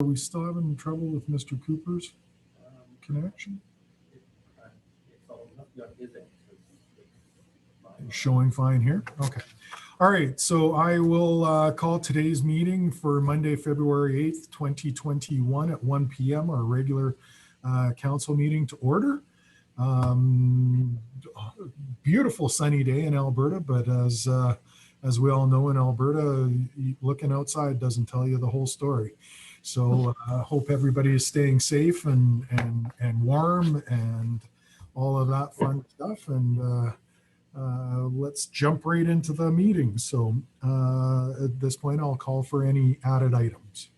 Are we still having trouble with Mr. Cooper's connection? Showing fine here. Okay. All right. So I will call today's meeting for Monday, February 8th, 2021 at 1 p.m. our regular council meeting to order. Beautiful sunny day in Alberta, but as we all know in Alberta, looking outside doesn't tell you the whole story. So hope everybody is staying safe and warm and all of that fun stuff. And let's jump right into the meeting. So at this point, I'll call for any added items.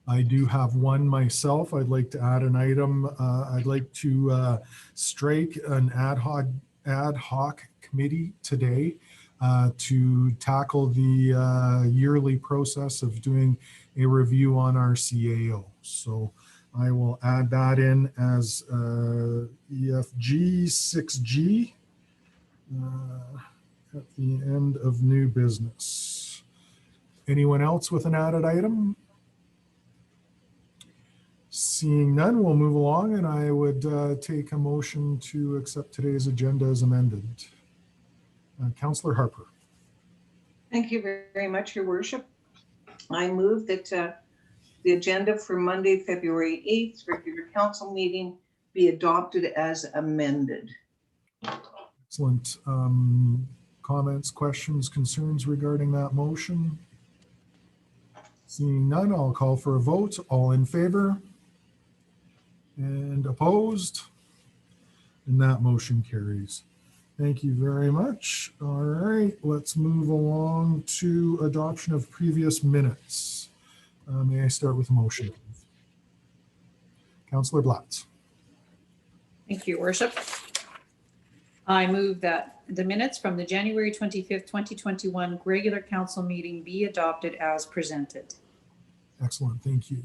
I do have one myself. I'd like to add an item. I'd like to strike an ad hoc committee today to tackle the yearly process of doing a review on our CAO. So I will add that in as EFG 6G at the end of new business. Anyone else with an added item? Seeing none, we'll move along, and I would take a motion to accept today's agenda as amended. Councillor Harper. Thank you very much, Your Worship. I move that the agenda for Monday, February 8th, regular council meeting be adopted as amended. Excellent. Comments, questions, concerns regarding that motion? Seeing none, I'll call for a vote. All in favor? And opposed? And that motion carries. Thank you very much. All right, let's move along to adoption of previous minutes. May I start with a motion, please? Councillor Blatz. Thank you, Your Worship. I move that the minutes from the January 25th, 2021 regular council meeting be adopted as presented. Excellent, thank you.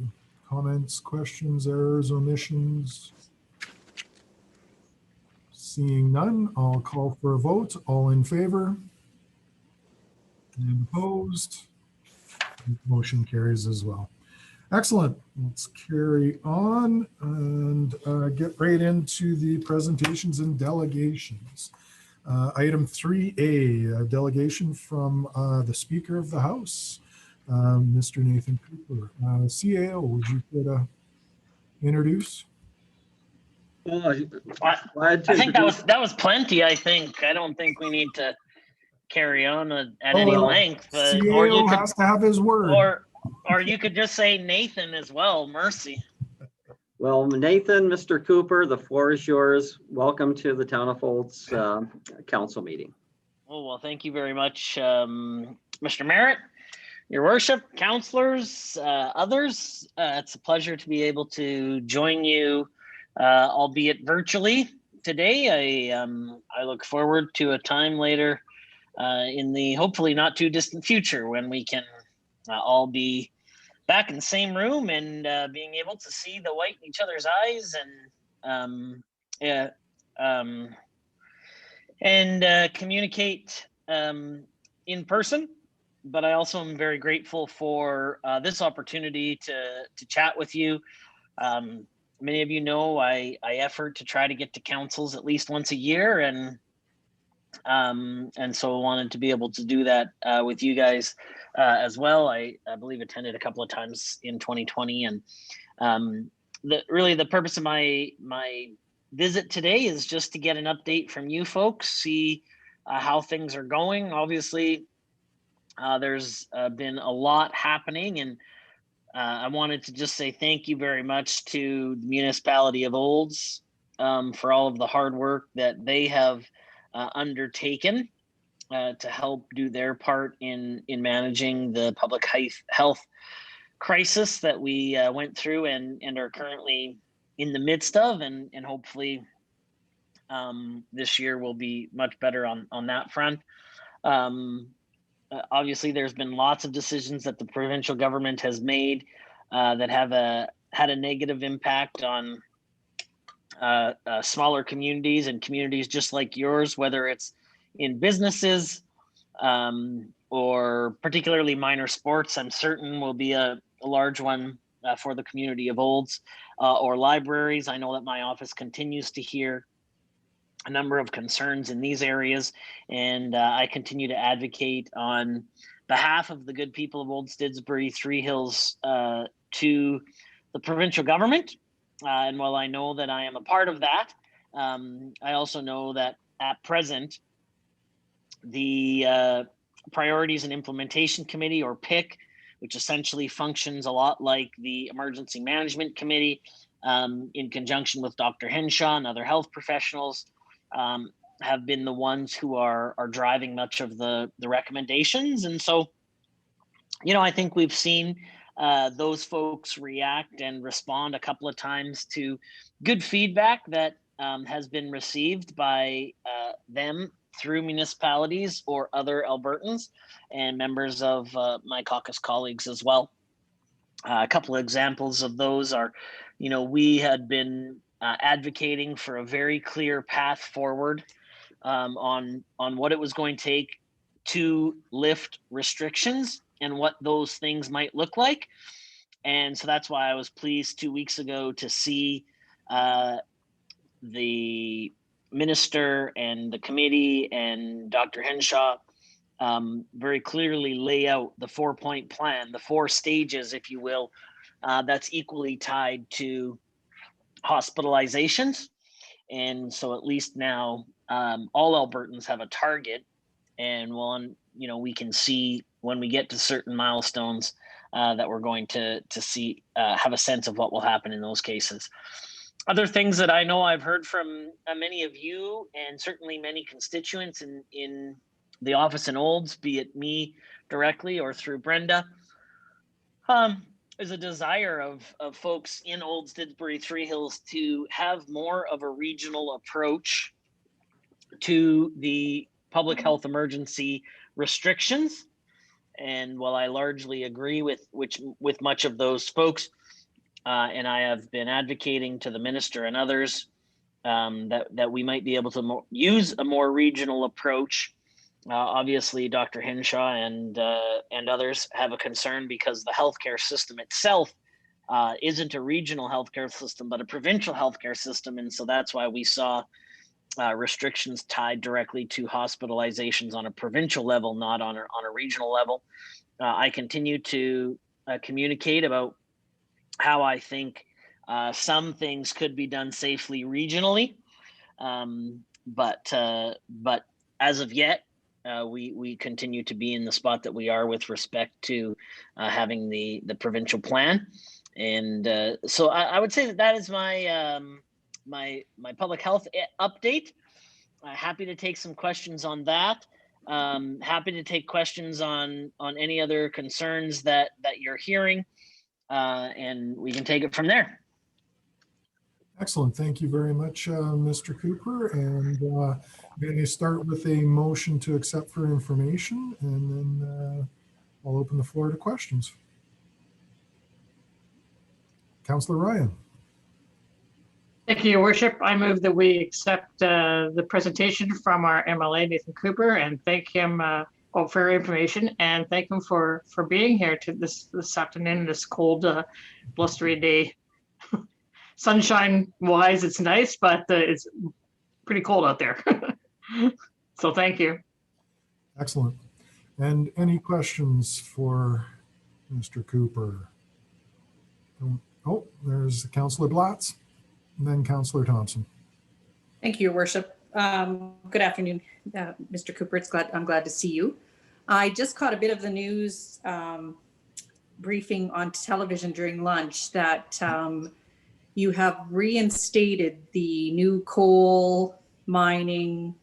Comments, questions, errors, omissions? Seeing none, I'll call for a vote. All in favor? And opposed? Motion carries as well. Excellent. Let's carry on and get right into the presentations and delegations. Item 3A, a delegation from the Speaker of the House, Mr. Nathan Cooper. CAO, would you care to introduce? I think that was plenty. I think I don't think we need to carry on at any length. CAO has to have his word. Or you could just say Nathan as well. Mercy. Well, Nathan, Mr. Cooper, the floor is yours. Welcome to the Town of Olds council meeting. Oh, well, thank you very much, Mr. Merritt, Your Worship, councillors, others. It's a pleasure to be able to join you, albeit virtually today. I look forward to a time later in the hopefully not too distant future when we can all be back in the same room and being able to see the white in each other's eyes and communicate in person. But I also am very grateful for this opportunity to chat with you. Many of you know I effort to try to get to councils at least once a year, and so I wanted to be able to do that with you guys as well. I believe attended a couple of times in 2020, and really the purpose of my visit today is just to get an update from you folks, see how things are going. Obviously, there's been a lot happening, and I wanted to just say thank you very much to the municipality of Olds for all of the hard work that they have undertaken to help do their part in managing the public health crisis that we went through and are currently in the midst of, and hopefully this year will be much better on that front. Obviously, there's been lots of decisions that the provincial government has made that have had a negative impact on smaller communities and communities just like yours, whether it's in businesses, or particularly minor sports, I'm certain will be a large one for the community of Olds, or libraries. I know that my office continues to hear a number of concerns in these areas, and I continue to advocate on behalf of the good people of Old Didsbury, Three Hills, to the provincial government. And while I know that I am a part of that, I also know that at present, the Priorities and Implementation Committee, or PIC, which essentially functions a lot like the Emergency Management Committee, in conjunction with Dr. Henshaw and other health professionals, have been the ones who are driving much of the recommendations. And so, I think we've seen those folks react and respond a couple of times to good feedback that has been received by them through municipalities or other Albertans and members of my caucus colleagues as well. A couple of examples of those are, we had been advocating for a very clear path forward on what it was going to take to lift restrictions and what those things might look like. And so that's why I was pleased 2 weeks ago to see the minister and the committee and Dr. Henshaw very clearly lay out the 4-point plan, the 4 stages, if you will, that's equally tied to hospitalizations. And so at least now all Albertans have a target, and we can see when we get to certain milestones that we're going to see, have a sense of what will happen in those cases. Other things that I know I've heard from many of you, and certainly many constituents in the office in Olds, be it me directly or through Brenda, is a desire of folks in Olds, Didsbury, Three Hills to have more of a regional approach to the public health emergency restrictions. And while I largely agree with much of those folks, and I have been advocating to the minister and others that we might be able to use a more regional approach. Obviously, Dr. Henshaw and others have a concern because the healthcare system itself isn't a regional healthcare system, but a provincial healthcare system. And so that's why we saw restrictions tied directly to hospitalizations on a provincial level, not on a regional level. I continue to communicate about how I think some things could be done safely regionally, but as of yet, we continue to be in the spot that we are with respect to having the provincial plan. And so I would say that is my my public health update. Happy to take some questions on that. Happy to take questions on any other concerns that you're hearing, and we can take it from there. Excellent. Thank you very much, Mr. Cooper. And may I start with a motion to accept for information, and then I'll open the floor to questions. Councillor Ryan. Thank you, Your Worship. I move that we accept the presentation from our MLA, Nathan Cooper, and thank him for information, and thank him for being here to this afternoon, this cold, blustery day. Sunshine wise, it's nice, but it's pretty cold out there. So thank you. Excellent. And any questions for Mr. Cooper? Oh, there's Councillor Blatz, and then Councillor Thompson. Thank you, Your Worship. Good afternoon, Mr. Cooper. I'm glad to see you. I just caught a bit of the news briefing on television during lunch that you have reinstated the new coal mining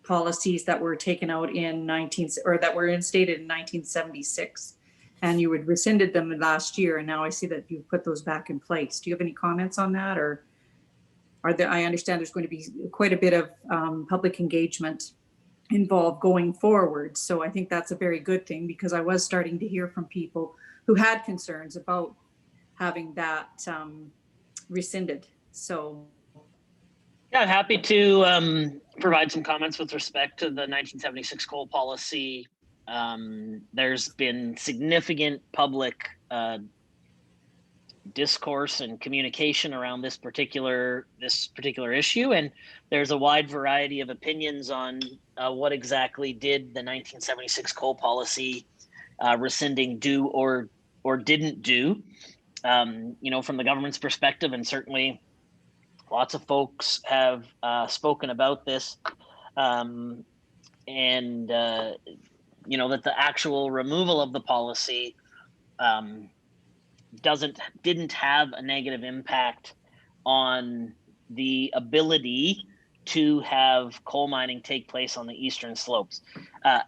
policies that were taken out in that were instated in 1976, and you had rescinded them last year, and now I see that you've put those back in place. Do you have any comments on that, or are there? I understand there's going to be quite a bit of public engagement involved going forward, so I think that's a very good thing, because I was starting to hear from people who had concerns about having that rescinded. So yeah, I'm happy to provide some comments with respect to the 1976 coal policy There's been significant public discourse and communication around this particular issue, and there's a wide variety of opinions on what exactly did the 1976 coal policy rescinding do or didn't do. From the government's perspective, and certainly lots of folks have spoken about this, and that the actual removal of the policy didn't have a negative impact on the ability to have coal mining take place on the eastern slopes.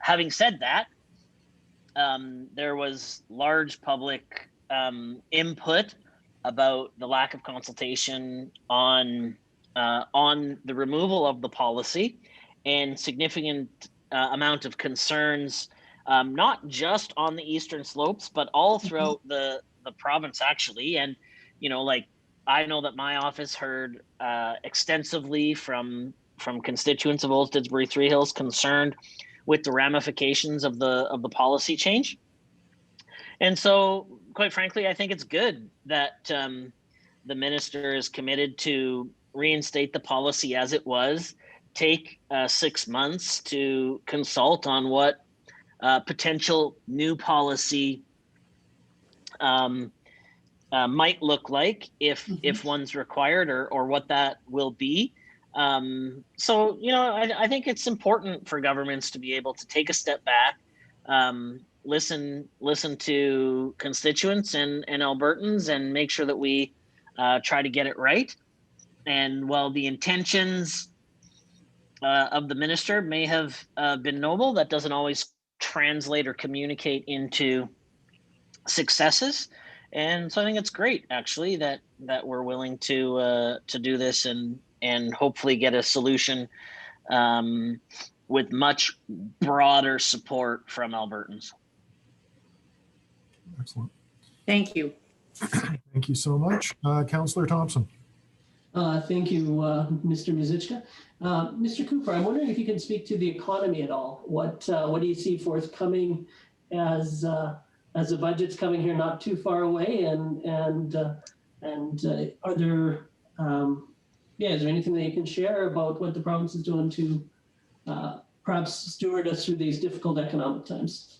Having said that, there was large public input about the lack of consultation on the removal of the policy, and significant amount of concerns, not just on the eastern slopes, but all throughout the province, actually. And I know that my office heard extensively from constituents of Old Didsbury Three Hills concerned with the ramifications of the policy change. And so, quite frankly, I think it's good that the minister is committed to reinstate the policy as it was, take 6 months to consult on what potential new policy might look like if one's required, or what that will be. So I think it's important for governments to be able to take a step back, listen to constituents and Albertans, and make sure that we try to get it right. And while the intentions of the minister may have been noble, that doesn't always translate or communicate into successes. And so I think it's great, actually, that we're willing to do this and hopefully get a solution with much broader support from Albertans. Excellent. Thank you. Thank you so much. Councillor Thompson. Thank you, Mr. Muzychka. Mr. Cooper, I'm wondering if you can speak to the economy at all. What do you see forthcoming as the budget's coming here not too far away, and are there is there anything that you can share about what the province is doing to perhaps steward us through these difficult economic times?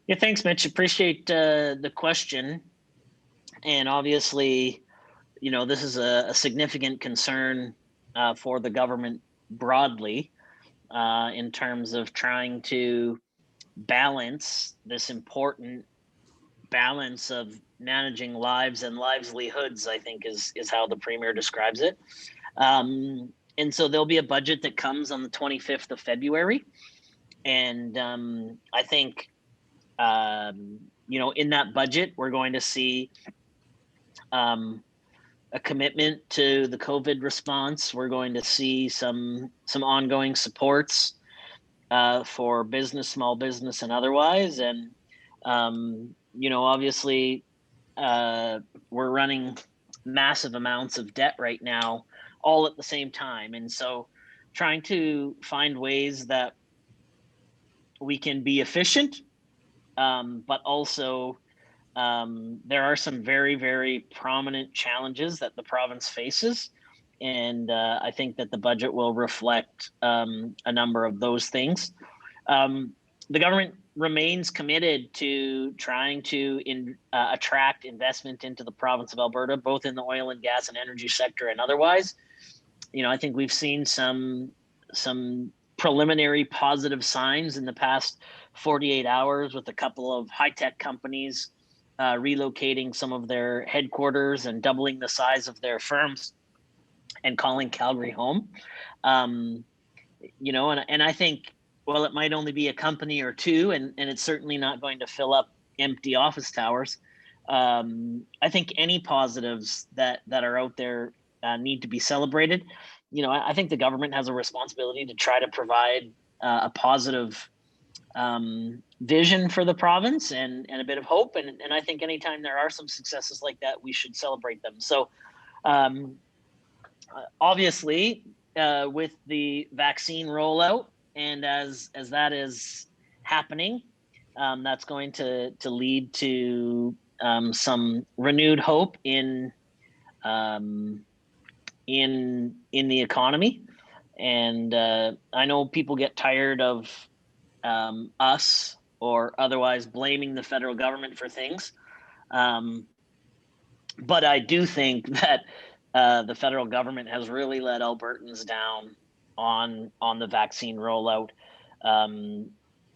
Yeah, thanks, Mitch. Appreciate the question. And obviously, this is a significant concern for the government broadly, in terms of trying to balance this important balance of managing lives and livelihoods, I think is how the Premier describes it. And so there'll be a budget that comes on the 25th of February. And I think, in that budget, we're going to see a commitment to the COVID response. We're going to see some ongoing supports for business, small business, and otherwise. And obviously, we're running massive amounts of debt right now, all at the same time. And so trying to find ways that we can be efficient, but also there are some very, very prominent challenges that the province faces. And I think that the budget will reflect a number of those things. The government remains committed to trying to attract investment into the province of Alberta, both in the oil and gas and energy sector and otherwise. I think we've seen some preliminary positive signs in the past 48 hours with a couple of high-tech companies relocating some of their headquarters and doubling the size of their firms and calling Calgary home. And I think, well, it might only be a company or two, and it's certainly not going to fill up empty office towers. I think any positives that are out there need to be celebrated. I think the government has a responsibility to try to provide a positive vision for the province and a bit of hope. And I think anytime there are some successes like that, we should celebrate them. So obviously, with the vaccine rollout, and as that is happening. That's going to lead to some renewed hope in the economy. And I know people get tired of us or otherwise blaming the federal government for things. But I do think that the federal government has really let Albertans down on the vaccine rollout.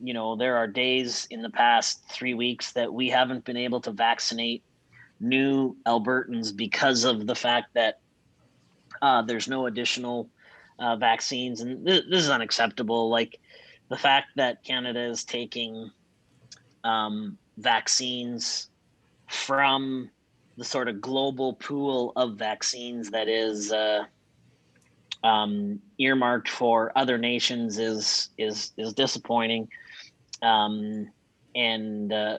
You know, there are days in the past 3 weeks that we haven't been able to vaccinate new Albertans because of the fact that there's no additional vaccines, and this is unacceptable. Like the fact that Canada is taking vaccines from the sort of global pool of vaccines that is earmarked for other nations is disappointing. And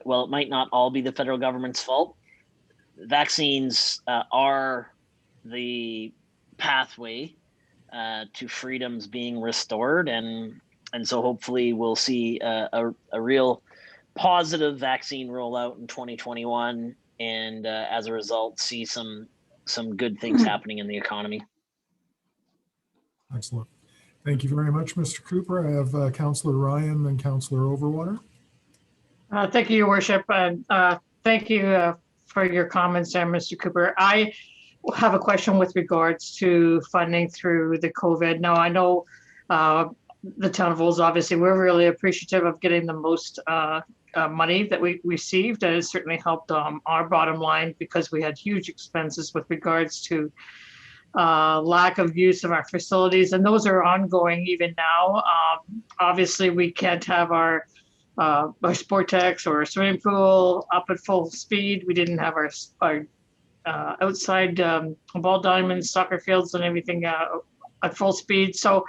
well, it might not all be the federal government's fault. Vaccines are the pathway to freedoms being restored, and so hopefully we'll see a real positive vaccine rollout in 2021, and as a result see some good things happening in the economy. Excellent. Thank you very much, Mr. Cooper. I have Councillor Ryan and Councillor Overwater. Thank you, Your Worship, and thank you for your comments there, Mr. Cooper. I have a question with regards to funding through the COVID. Now, I know the town of Olds, obviously, we're really appreciative of getting the most money that we received. And it certainly helped our bottom line because we had huge expenses with regards to lack of use of our facilities, and those are ongoing even now. Obviously, we can't have our Sportex or swimming pool up at full speed. We didn't have our outside ball diamonds, soccer fields, and everything at full speed. So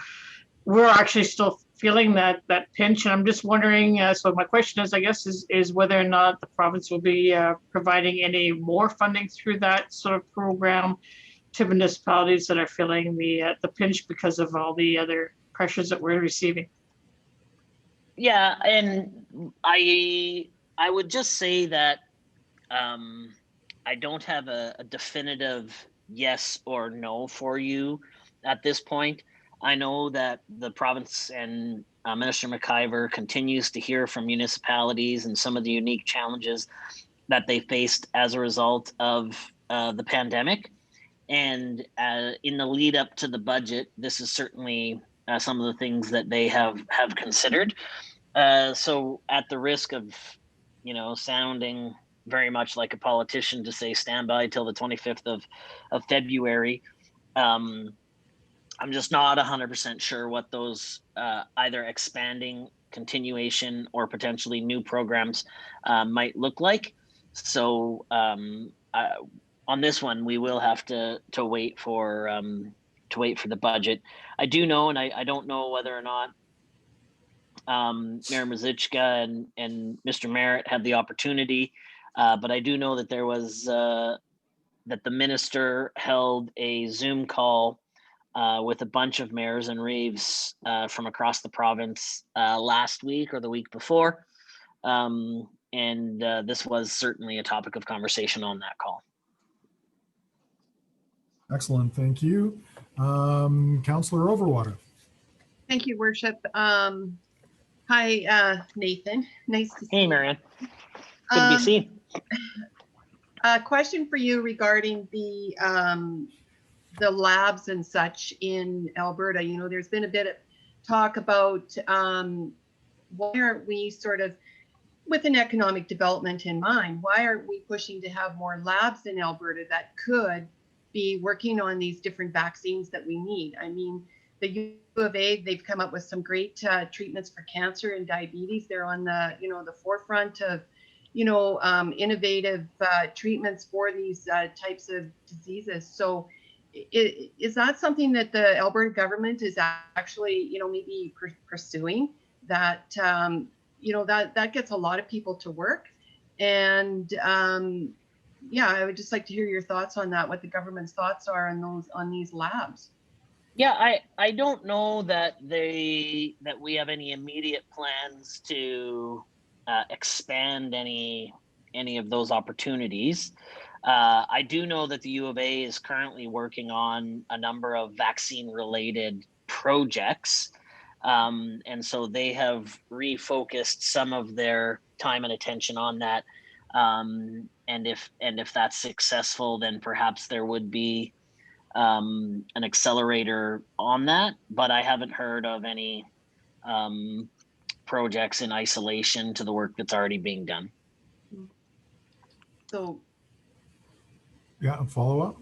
we're actually still feeling that pinch. And I'm just wondering, so my question is, I guess, is whether or not the province will be providing any more funding through that sort of program to municipalities that are feeling the pinch because of all the other pressures that we're receiving. Yeah, and I would just say that I don't have a definitive yes or no for you at this point. I know that the province and Minister McIver continues to hear from municipalities and some of the unique challenges that they faced as a result of the pandemic. And in the lead up to the budget, this is certainly some of the things that they have considered. So at the risk of, sounding very much like a politician to say stand by till the 25th of February, I'm just not 100% sure what those either expanding, continuation, or potentially new programs might look like. So on this one, we will have to wait for the budget. I do know, and I don't know whether or not Mayor Mazichka and Mr. Merritt had the opportunity, but I do know that there was that the minister held a Zoom call with a bunch of mayors and reeves from across the province last week or the week before, and this was certainly a topic of conversation on that call. Excellent, thank you. Councillor Overwater. Thank you, Worship. Hi, Nathan. Nice to see you. Hey, Marianne. Good to be seen. A question for you regarding the labs and such in Alberta. There's been a bit of talk about why aren't we sort of, with an economic development in mind, why aren't we pushing to have more labs in Alberta that could be working on these different vaccines that we need? I mean, the U of A, they've come up with some great treatments for cancer and diabetes. They're on the, the forefront of, innovative treatments for these types of diseases. So is that something that the Alberta government is actually, maybe pursuing? That, that gets a lot of people to work. And yeah, I would just like to hear your thoughts on that, what the government's thoughts are on these labs. Yeah, I don't know that we have any immediate plans to expand any of those opportunities. I do know that the U of A is currently working on a number of vaccine related projects. And so they have refocused some of their time and attention on that. And if that's successful, then perhaps there would be an accelerator on that, but I haven't heard of any projects in isolation to the work that's already being done. So, Yeah, a follow-up?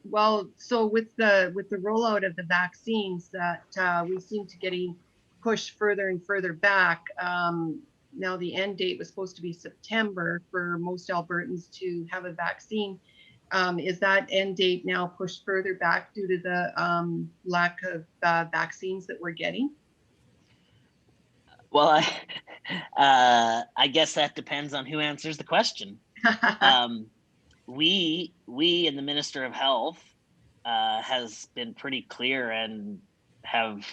well, so with the rollout of the vaccines that we seem to getting pushed further and further back. Now the end date was supposed to be September for most Albertans to have a vaccine. Is that end date now pushed further back due to the lack of vaccines that we're getting? Well, I guess that depends on who answers the question. We and the Minister of Health has been pretty clear and have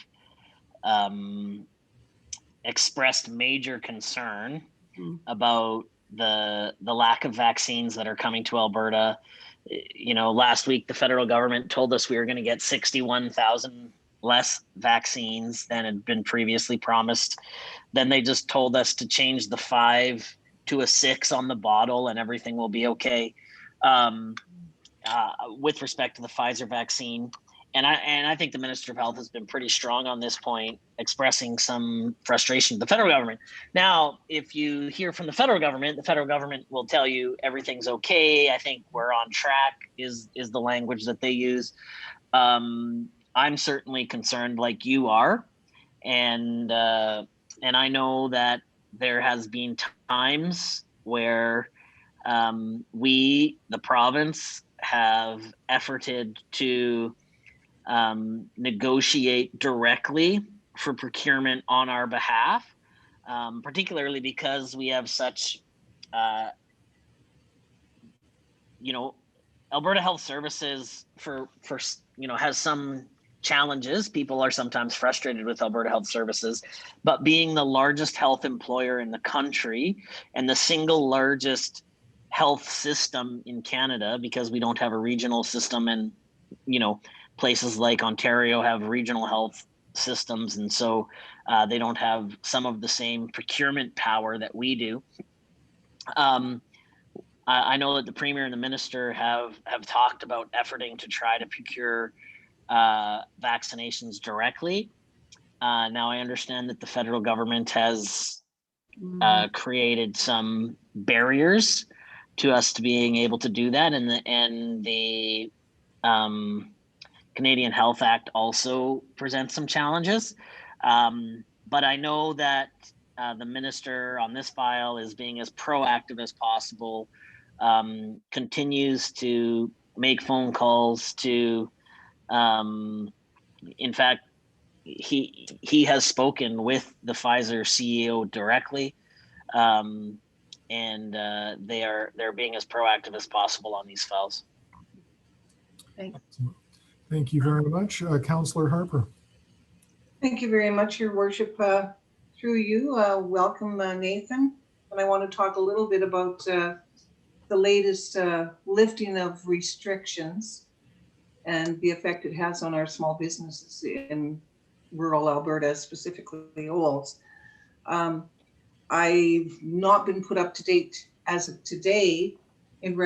expressed major concern about the lack of vaccines that are coming to Alberta. You know, last week the federal government told us we were going to get 61,000 less vaccines than had been previously promised. Then they just told us to change the 5 to a 6 on the bottle and everything will be okay. With respect to the Pfizer vaccine. And I think the Minister of Health has been pretty strong on this point, expressing some frustration with the federal government. Now, if you hear from the federal government will tell you everything's okay. I think we're on track is the language that they use. I'm certainly concerned like you are. And I know that there has been times where we, the province, have efforted to negotiate directly for procurement on our behalf, particularly because we have such, Alberta Health Services has some challenges. People are sometimes frustrated with Alberta Health Services, but being the largest health employer in the country and the single largest health system in Canada, because we don't have a regional system, and places like Ontario have regional health systems, and so they don't have some of the same procurement power that we do. I know that the Premier and the Minister have talked about efforting to try to procure vaccinations directly. Now I understand that the federal government has created some barriers to us to being able to do that, and the Canadian Health Act also presents some challenges. But I know that the minister on this file is being as proactive as possible, continues to make phone calls to, in fact, he has spoken with the Pfizer CEO directly, and they're being as proactive as possible on these files. Thanks. Thank you very much. Councillor Harper. Thank you very much, Your Worship. Through you, welcome, Nathan. And I want to talk a little bit about the latest lifting of restrictions and the effect it has on our small businesses in rural Alberta, specifically Olds. I've not been put up to date as of today in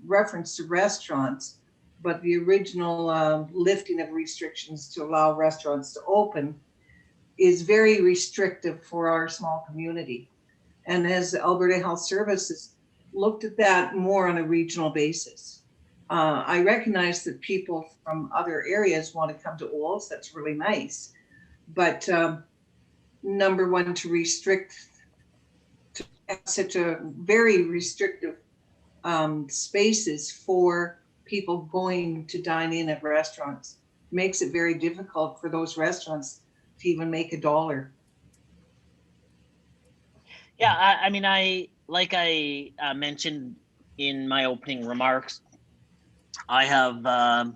reference to restaurants, but the original lifting of restrictions to allow restaurants to open is very restrictive for our small community. And as Alberta Health Services looked at that more on a regional basis, I recognize that people from other areas want to come to Olds. That's really nice. But number one, to restrict to such a very restrictive spaces for people going to dine in at restaurants makes it very difficult for those restaurants to even make $1. Yeah, I mean, I mentioned in my opening remarks, I have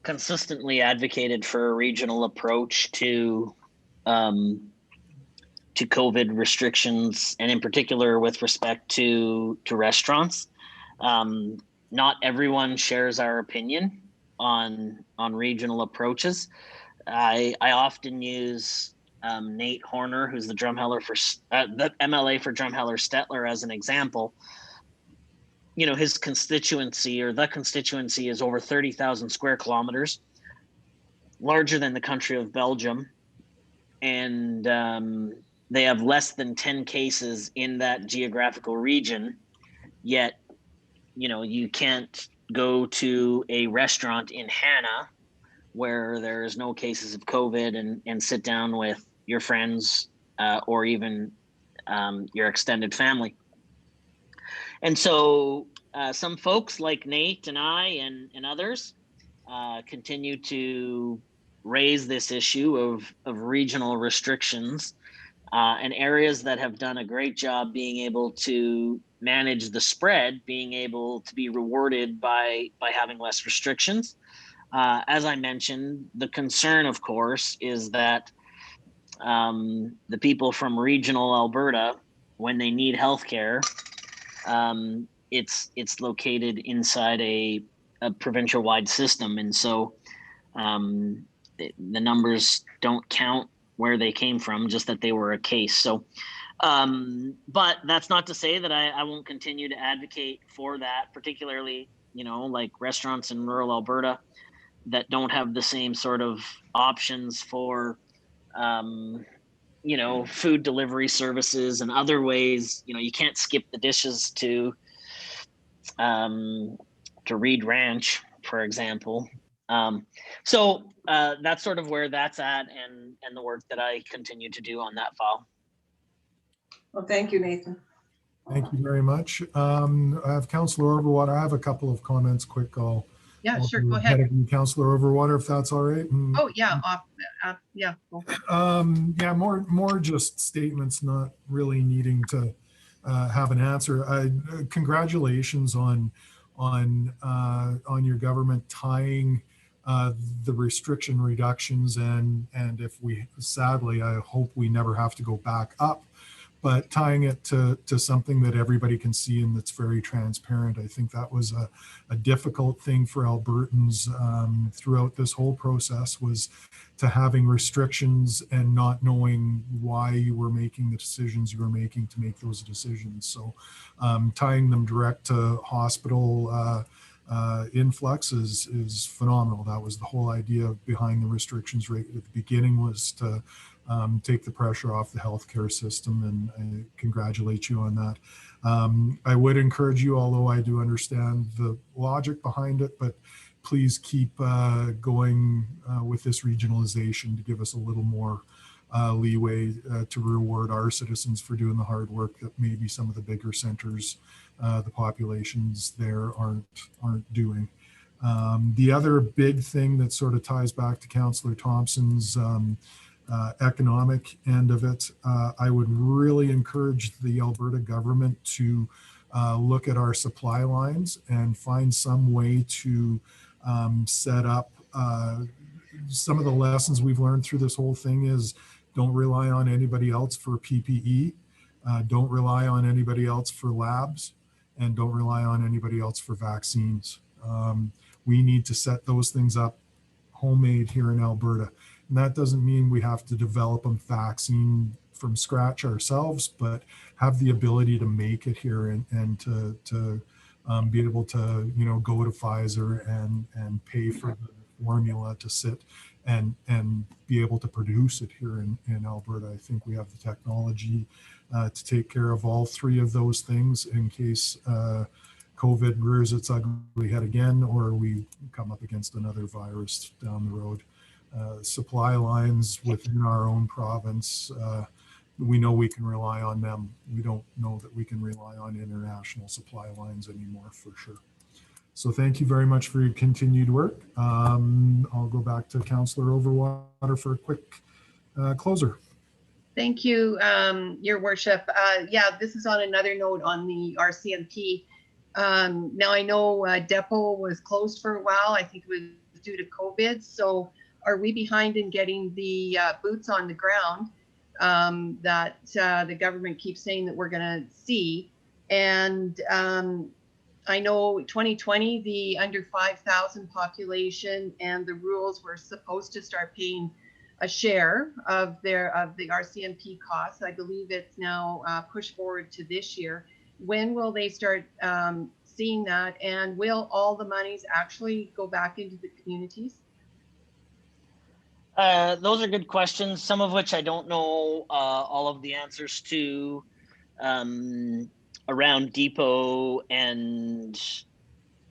consistently advocated for a regional approach to COVID restrictions, and in particular with respect to restaurants. Not everyone shares our opinion on regional approaches. I often use Nate Horner, who's the the MLA for Drumheller Stettler, as an example. You know, his constituency, or the constituency, is over 30,000 square kilometers, larger than the country of Belgium, and they have less than 10 cases in that geographical region. Yet, you know, you can't go to a restaurant in Hannah where there's no cases of COVID and sit down with your friends or even your extended family. And so some folks like Nate and I and others continue to raise this issue of regional restrictions, and areas that have done a great job being able to manage the spread, being able to be rewarded by having less restrictions. As I mentioned, the concern, of course, is that the people from regional Alberta, when they need healthcare, it's located inside a provincial-wide system, and so the numbers don't count where they came from, just that they were a case. So, but that's not to say that I won't continue to advocate for that, particularly, you know, like restaurants in rural Alberta that don't have the same sort of options for, you know, food delivery services and other ways. You know, you can't skip the dishes to Reed Ranch, for example. So that's sort of where that's at, and the work that I continue to do on that file. Well, thank you, Nathan. Thank you very much. I have Councillor Overwater. I have a couple of comments quick. Yeah, I'll sure. do Go ahead ahead. of you, Councillor Overwater, if that's all right. Oh, yeah. Yeah. Go. Yeah, more just statements, not really needing to have an answer. Congratulations on your government tying the restriction reductions, and if we, sadly, I hope we never have to go back up, but tying it to something that everybody can see and that's very transparent. I think that was a difficult thing for Albertans throughout this whole process, was to having restrictions and not knowing why you were making the decisions you were making to make those decisions. So tying them direct to hospital influx is phenomenal. That was the whole idea behind the restrictions right at the beginning, was to take the pressure off the healthcare system, and I congratulate you on that. I would encourage you, although I do understand the logic behind it, but please keep going with this regionalization to give us a little more leeway to reward our citizens for doing the hard work that maybe some of the bigger centers, the populations there aren't doing. The other big thing that sort of ties back to Councillor Thompson's economic end of it, I would really encourage the Alberta government to look at our supply lines and find some way to set up some of the lessons we've learned through this whole thing is don't rely on anybody else for PPE, don't rely on anybody else for labs, and don't rely on anybody else for vaccines. We need to set those things up homemade here in Alberta. And that doesn't mean we have to develop a vaccine from scratch ourselves, but have the ability to make it here and to be able to, you know, go to Pfizer and pay for the formula to sit and be able to produce it here in Alberta. I think we have the technology to take care of all three of those things in case COVID rears its ugly head again, or we come up against another virus down the road. Supply lines within our own province, we know we can rely on them. We don't know that we can rely on international supply lines anymore, for sure. So thank you very much for your continued work. I'll go back to Councillor Overwater for a quick closer. Thank you, Your Worship. Yeah, this is on another note on the RCMP. Now I know Depot was closed for a while. I think it was due to COVID. So are we behind in getting the boots on the ground that the government keeps saying that we're going to see? And I know 2020, the under 5,000 population and the rules were supposed to start paying a share of the RCMP costs. I believe it's now pushed forward to this year. When will they start seeing that? And will all the monies actually go back into the communities? Those are good questions, some of which I don't know all of the answers to. Around Depot and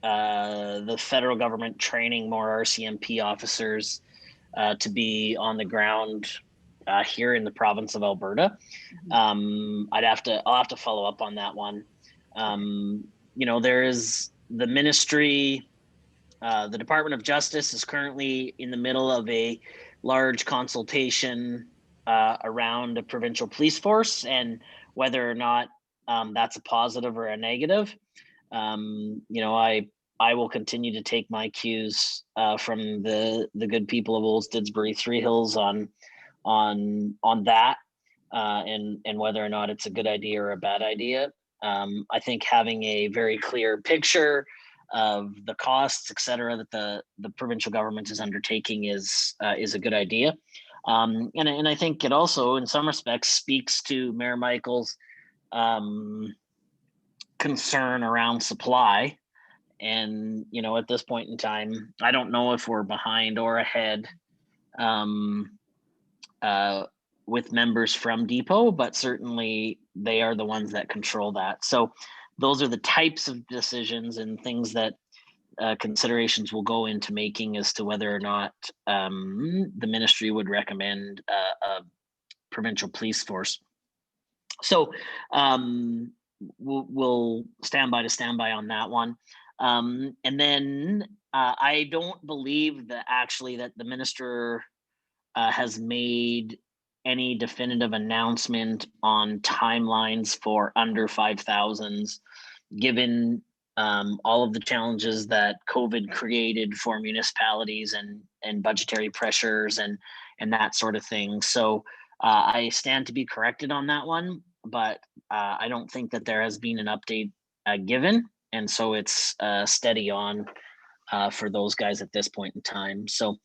the federal government training more RCMP officers to be on the ground here in the province of Alberta. I'll have to follow up on that one. There is the ministry, the Department of Justice is currently in the middle of a large consultation around a provincial police force and whether or not that's a positive or a negative. I will continue to take my cues from the good people of Old Didsbury Three Hills on that and whether or not it's a good idea or a bad idea. I think having a very clear picture of the costs, et cetera, that the provincial government is undertaking is a good idea. And I think it also, in some respects, speaks to Mayor Michael's concern around supply. And, at this point in time, I don't know if we're behind or ahead with members from Depot, but certainly they are the ones that control that. So those are the types of decisions and things that considerations will go into making as to whether or not the ministry would recommend a provincial police force. So we'll stand by on that one. And then I don't believe that the minister has made any definitive announcement on timelines for under 5,000s, given all of the challenges that COVID created for municipalities and budgetary pressures and that sort of thing. So I stand to be corrected on that one, but I don't think that there has been an update given. And so it's steady on for those guys at this point in time. So,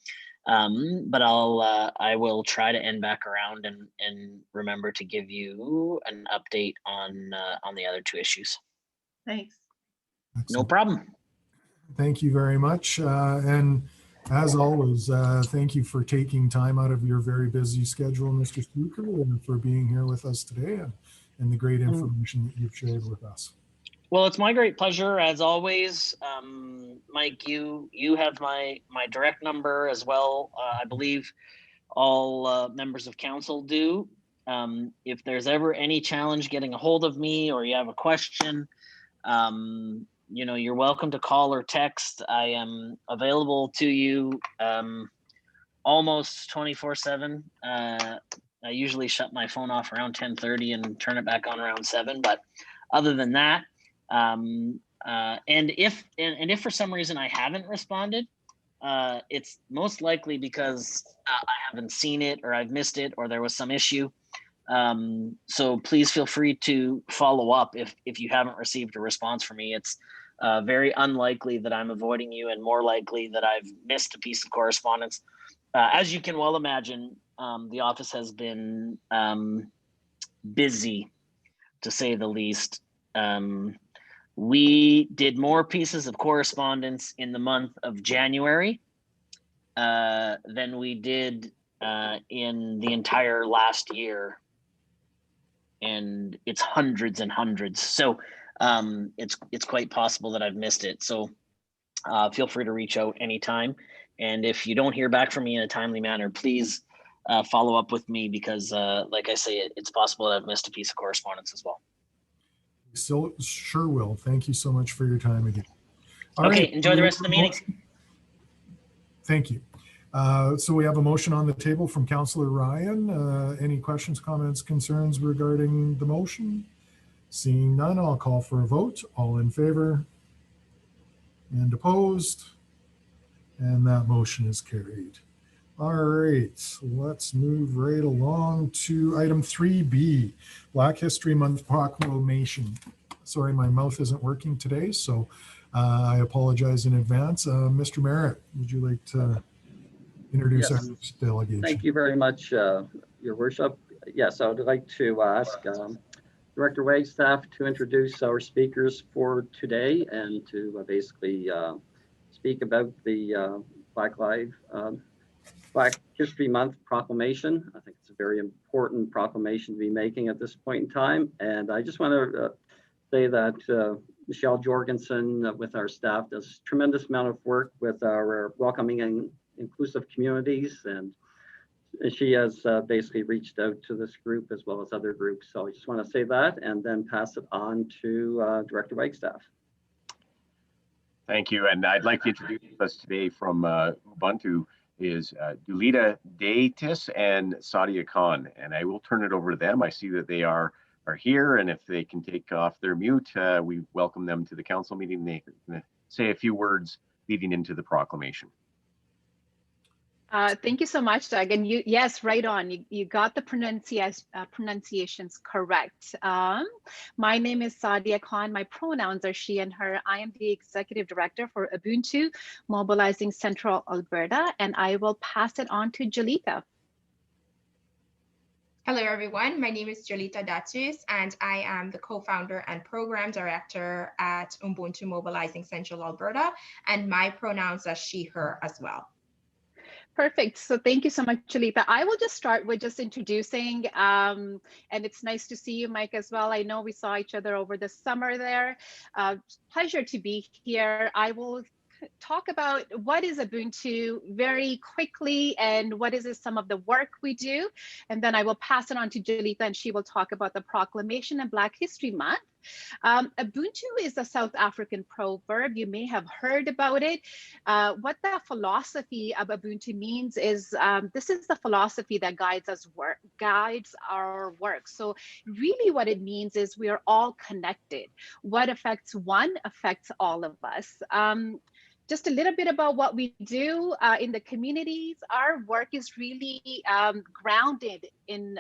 but I will try to end back around and remember to give you an update on the other two issues. Thanks. No Excellent. problem. Thank you very much. And as always, thank you for taking time out of your very busy schedule, Mr. Speaker, and for being here with us today and the great information that you've shared with us. Well, it's my great pleasure, as always. Mike, you have my direct number as well. I believe all members of council do. If there's ever any challenge getting a hold of me or you have a question, you're welcome to call or text. I am available to you almost 24/7. I usually shut my phone off around 10:30 and turn it back on around 7. But other than that, and if for some reason I haven't responded, it's most likely because I haven't seen it or I've missed it or there was some issue. So please feel free to follow up if you haven't received a response from me. It's very unlikely that I'm avoiding you and more likely that I've missed a piece of correspondence. As you can well imagine, the office has been busy, to say the least. We did more pieces of correspondence in the month of January than we did in the entire last year. And it's hundreds and hundreds. So it's quite possible that I've missed it. So feel free to reach out anytime. And if you don't hear back from me in a timely manner, please follow up with me because like I say, it's possible that I've missed a piece of correspondence as well. So sure will. Thank you so much for your time again. All okay, right. enjoy the rest of the meeting. Thank you. So we have a motion on the table from Councillor Ryan. Any questions, comments, concerns regarding the motion? Seeing none, I'll call for a vote. All in favor and opposed? And that motion is carried. All right, let's move right along to item 3B, Black History Month proclamation. Sorry, my mouth isn't working today, so I apologize in advance. Mr. Merritt, would you like to introduce Yes. our delegation? Thank you very much, Your Worship. Yes, I would like to ask Director Wagstaff to introduce our speakers for today and to basically speak about the Black History Month proclamation. I think it's a very important proclamation to be making at this point in time. And I just want to say that Michelle Jorgensen with our staff does a tremendous amount of work with our welcoming and inclusive communities. And she has basically reached out to this group as well as other groups. So I just want to say that and then pass it on to Director Wagstaff. Thank you. And I'd like to introduce us today from Ubuntu is Dulita Deitis and Sadia Khan. And I will turn it over to them. I see that they are here, and if they can take off their mute, we welcome them to the council meeting. They can say a few words leading into the proclamation. Thank you so much, Doug. And yes, right on. You got the pronunciations correct. My name is Sadia Khan. My pronouns are she and her. I am the executive director for Ubuntu, Mobilizing Central Alberta, and I will pass it on to Jolita. Hello, everyone. My name is Jolita Datus, and I am the co-founder and program director at Ubuntu Mobilizing Central Alberta, and my pronouns are she, her as well. Perfect. So thank you so much, Jolita. I will just start with just introducing, and it's nice to see you, Mike, as well. I know we saw each other over the summer there. Pleasure to be here. I will talk about what is Ubuntu very quickly and what is some of the work we do. And then I will pass it on to Jolita and she will talk about the proclamation and Black History Month. Ubuntu is a South African proverb. You may have heard about it. What the philosophy of Ubuntu means is this is the philosophy that guides our work. So really what it means is we are all connected. What affects one affects all of us. Just a little bit about what we do in the communities. Our work is really grounded in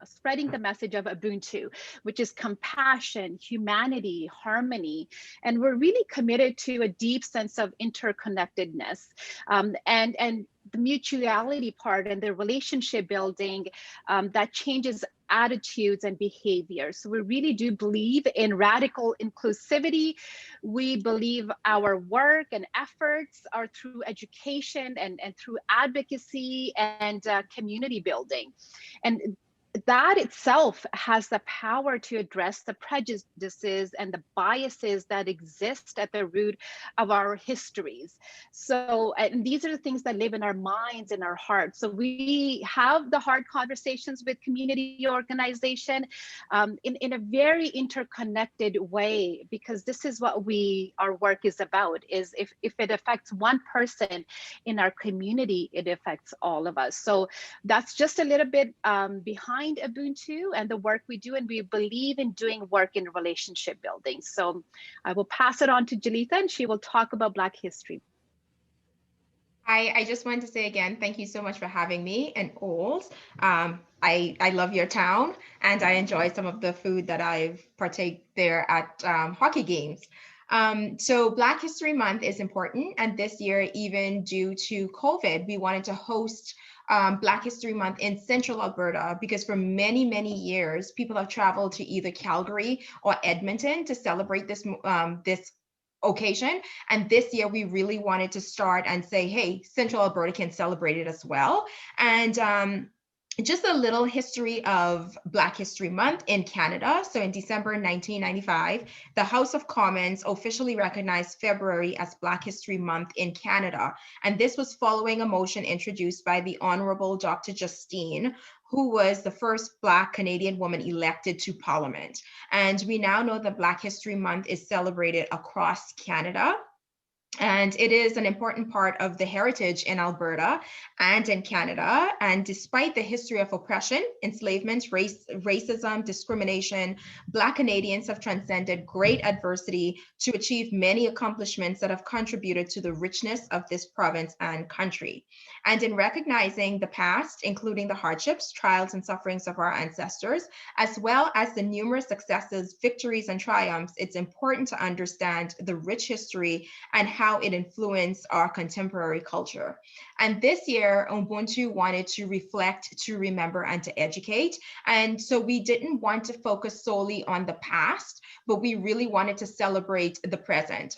spreading the message of Ubuntu, which is compassion, humanity, harmony. And we're really committed to a deep sense of interconnectedness and the mutuality part and the relationship building that changes attitudes and behaviors. So we really do believe in radical inclusivity. We believe our work and efforts are through education and through advocacy and community building. And that itself has the power to address the prejudices and the biases that exist at the root of our histories. So, and these are the things that live in our minds and our hearts. So we have the hard conversations with community organization in a very interconnected way, because this is what our work is about, is if it affects one person in our community, it affects all of us. So that's just a little bit behind Ubuntu and the work we do, and we believe in doing work in relationship building. So I will pass it on to Jolita and she will talk about Black history. I just wanted to say again, thank you so much for having me and Ols. I love your town and I enjoy some of the food that I've partaken there at hockey games. So Black History Month is important, and this year, even due to COVID, we wanted to host Black History Month in Central Alberta, because for many, many years, people have traveled to either Calgary or Edmonton to celebrate this occasion. And this year, we really wanted to start and say, hey, Central Alberta can celebrate it as well. And just a little history of Black History Month in Canada. So in December 1995, the House of Commons officially recognized February as Black History Month in Canada. And this was following a motion introduced by the Honorable Dr. Justine, who was the first Black Canadian woman elected to Parliament. And we now know that Black History Month is celebrated across Canada. And it is an important part of the heritage in Alberta and in Canada. And despite the history of oppression, enslavement, racism, discrimination, Black Canadians have transcended great adversity to achieve many accomplishments that have contributed to the richness of this province and country. And in recognizing the past, including the hardships, trials, and sufferings of our ancestors, as well as the numerous successes, victories, and triumphs, it's important to understand the rich history and how it influenced our contemporary culture. And this year, Ubuntu wanted to reflect, to remember, and to educate. And so we didn't want to focus solely on the past, but we really wanted to celebrate the present.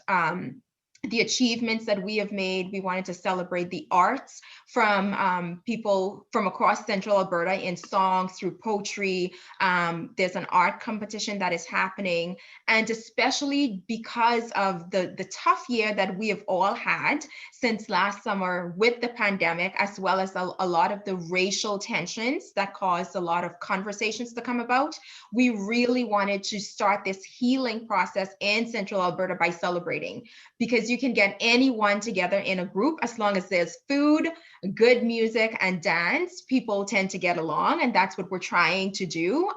The achievements that we have made. We wanted to celebrate the arts from people from across Central Alberta in songs, through poetry. There's an art competition that is happening. And especially because of the tough year that we have all had since last summer with the pandemic, as well as a lot of the racial tensions that caused a lot of conversations to come about, we really wanted to start this healing process in Central Alberta by celebrating, because you can get anyone together in a group as long as there's food, good music, and dance. People tend to get along, and that's what we're trying to do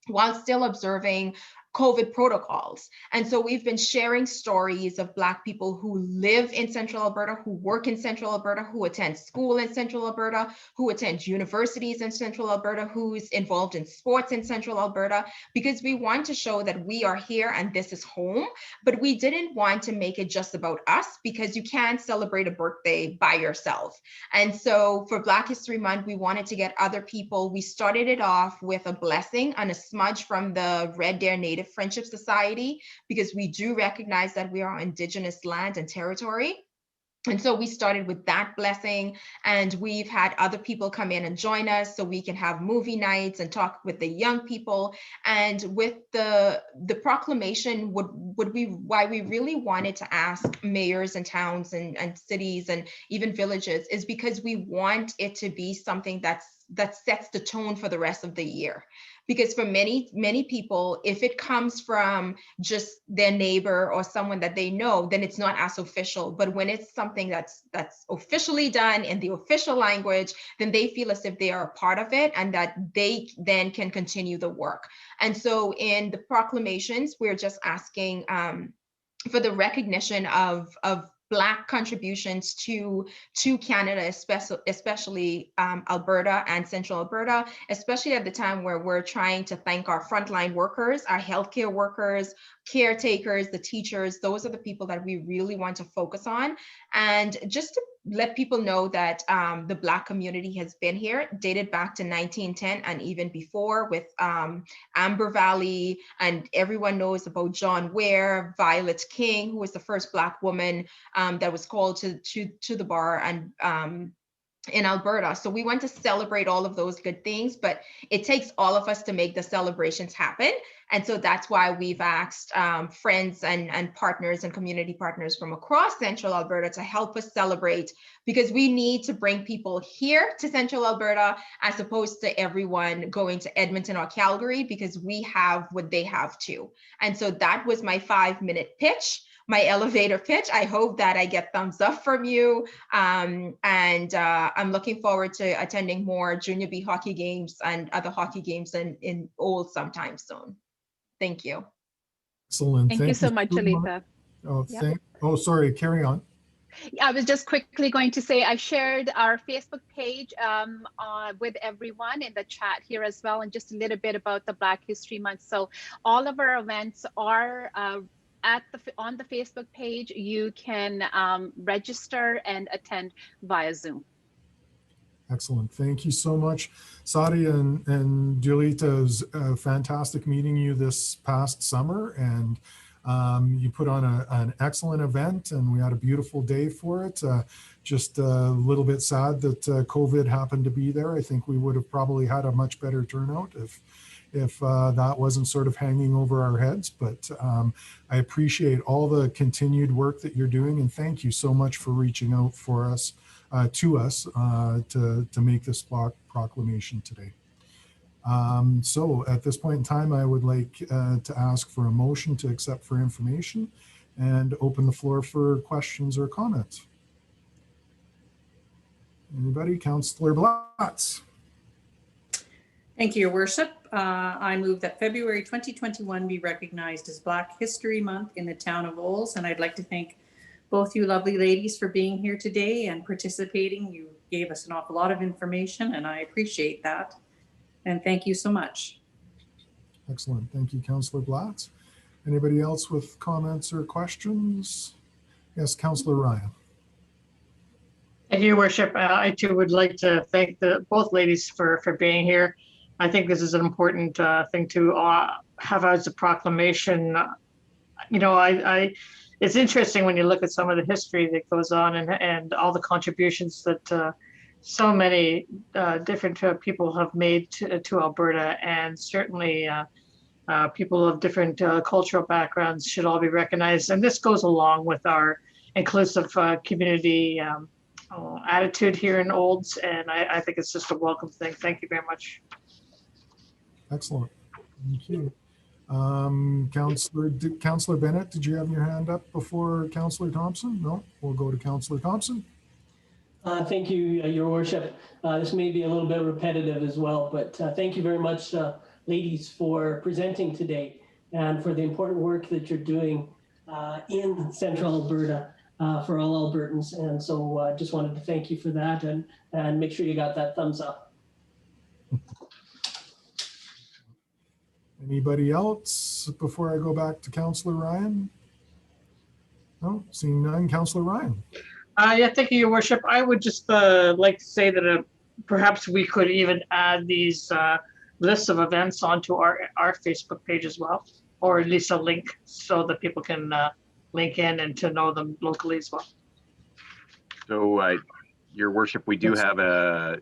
while still observing COVID protocols. And so we've been sharing stories of Black people who live in Central Alberta, who work in Central Alberta, who attend school in Central Alberta, who attend universities in Central Alberta, who's involved in sports in Central Alberta, because we want to show that we are here and this is home. But we didn't want to make it just about us, because you can't celebrate a birthday by yourself. And so for Black History Month, we wanted to get other people. We started it off with a blessing and a smudge from the Red Deer Native Friendship Society, because we do recognize that we are on Indigenous land and territory. And so we started with that blessing, and we've had other people come in and join us so we can have movie nights and talk with the young people. And with the proclamation, why we really wanted to ask mayors and towns and cities and even villages is because we want it to be something that sets the tone for the rest of the year. Because for many people, if it comes from just their neighbor or someone that they know, then it's not as official. But when it's something that's officially done in the official language, then they feel as if they are a part of it and that they then can continue the work. And so in the proclamations, we're just asking for the recognition of Black contributions to Canada, especially Alberta and Central Alberta, especially at the time where we're trying to thank our frontline workers, our healthcare workers, caretakers, the teachers. Those are the people that we really want to focus on. And just to let people know that the Black community has been here, dated back to 1910 and even before, with Amber Valley, and everyone knows about John Ware, Violet King, who was the first Black woman that was called to the bar and in Alberta. So we want to celebrate all of those good things, but it takes all of us to make the celebrations happen. And so that's why we've asked friends and partners and community partners from across Central Alberta to help us celebrate, because we need to bring people here to Central Alberta as opposed to everyone going to Edmonton or Calgary, because we have what they have too. And so that was my 5-minute pitch, my elevator pitch. I hope that I get thumbs up from you. And I'm looking forward to attending more Junior B hockey games and other hockey games in Old sometime soon. Thank you. Excellent. Thank you so much, Alita. Oh, Yep. Sorry, carry on. I was just quickly going to say I shared our Facebook page with everyone in the chat here as well, and just a little bit about the Black History Month. So all of our events are on the Facebook page. You can register and attend via Zoom. Excellent. Thank you so much, Sadia and Julita. It was fantastic meeting you this past summer, and you put on an excellent event, and we had a beautiful day for it. Just a little bit sad that COVID happened to be there. I think we would have probably had a much better turnout if that wasn't sort of hanging over our heads. But I appreciate all the continued work that you're doing, and thank you so much for reaching out for us, to make this proclamation today. So at this point in time, I would like to ask for a motion to accept for information and open the floor for questions or comments. Anybody? Councillor Blatz. Thank you, Your Worship. I move that February 2021 be recognized as Black History Month in the town of Olds, and I'd like to thank both you lovely ladies for being here today and participating. You gave us an awful lot of information, and I appreciate that. And thank you so much. Excellent. Thank you, Councillor Blatz. Anybody else with comments or questions? Yes, Councillor Ryan. Thank you, Your Worship. I too would like to thank both ladies for being here. I think this is an important thing to have as a proclamation. You know, it's interesting when you look at some of the history that goes on and all the contributions that so many different people have made to Alberta, and certainly people of different cultural backgrounds should all be recognized. And this goes along with our inclusive community attitude here in Olds, and I think it's just a welcome thing. Thank you very much. Excellent. Thank you. Councillor Bennett, did you have your hand up before Councillor Thompson? No, we'll go to Councillor Thompson. Thank you, Your Worship. This may be a little bit repetitive as well, but thank you very much, ladies, for presenting today and for the important work that you're doing in Central Alberta for all Albertans. And so just wanted to thank you for that, and make sure you got that thumbs up. Anybody else before I go back to Councillor Ryan? No, seeing none. Councillor Ryan. Yeah, thank you, Your Worship. I would just like to say that perhaps we could even add these lists of events onto our Facebook page as well, or at least a link so that people can link in and to know them locally as well. So, Your Worship, we do have a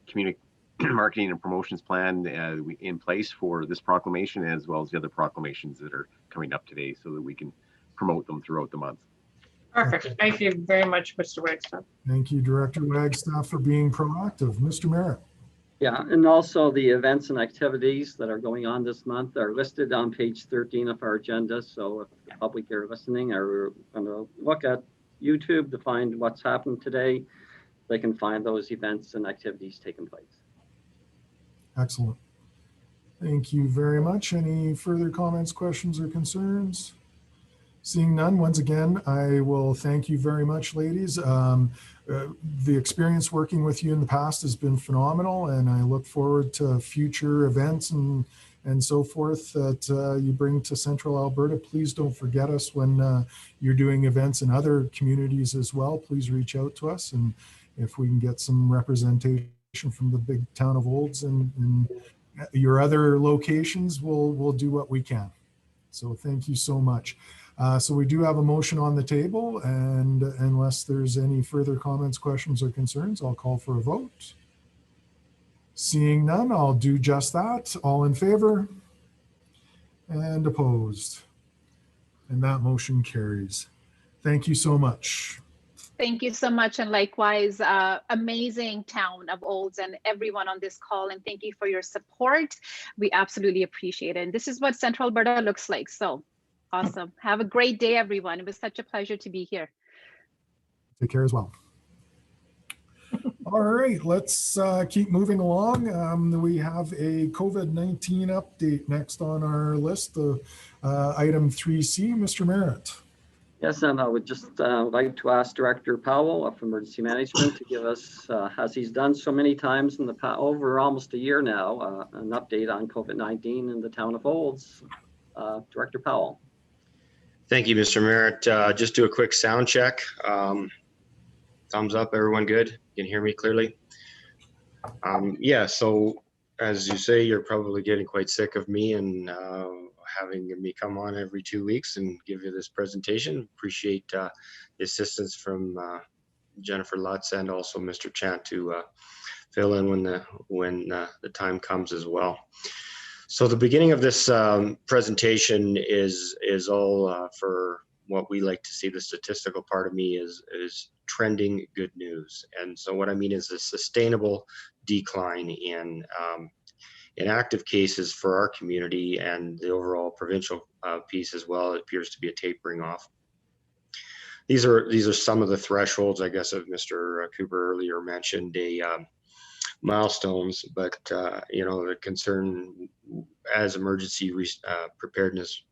community marketing and promotions plan in place for this proclamation, as well as the other proclamations that are coming up today, so that we can promote them throughout the month. Perfect. Thank you very much, Mr. Wagstaff. Thank you, Director Wagstaff, for being proactive. Mr. Merritt. Yeah, and also the events and activities that are going on this month are listed on page 13 of our agenda. So if the public are listening or going to look at YouTube to find what's happened today, they can find those events and activities taking place. Excellent. Thank you very much. Any further comments, questions, or concerns? Seeing none, once again, I will thank you very much, ladies. The experience working with you in the past has been phenomenal, and I look forward to future events and so forth that you bring to Central Alberta. Please don't forget us when you're doing events in other communities as well. Please reach out to us, and if we can get some representation from the big town of Olds and your other locations, we'll do what we can. So thank you so much. So we do have a motion on the table, and unless there's any further comments, questions, or concerns, I'll call for a vote. Seeing none, I'll do just that. All in favor and opposed, and that motion carries. Thank you so much. Thank you so much, and likewise, amazing town of Olds and everyone on this call, and thank you for your support. We absolutely appreciate it. And this is what Central Alberta looks like. So awesome. Have a great day, everyone. It was such a pleasure to be here. Take care as well. All right, let's keep moving along. We have a COVID-19 update next on our list, item 3C. Mr. Merritt. Yes, and I would just like to ask Director Powell of Emergency Management to give us, as he's done so many times in the past, over almost a year now, an update on COVID-19 in the town of Olds. Director Powell. Thank you, Mr. Merritt. Just do a quick sound check. Thumbs up, everyone good? You can hear me clearly? Yeah, so as you say, you're probably getting quite sick of me and having me come on every 2 weeks and give you this presentation. Appreciate the assistance from Jennifer Lutz and also Mr. Chant to fill in when the time comes as well. So the beginning of this presentation is all for what we like to see. The statistical part of me is trending good news. And so what I mean is a sustainable decline in active cases for our community and the overall provincial piece as well, it appears to be a tapering off. These are some of the thresholds, I guess, of Mr. Cooper earlier mentioned milestones, but the concern as emergency preparedness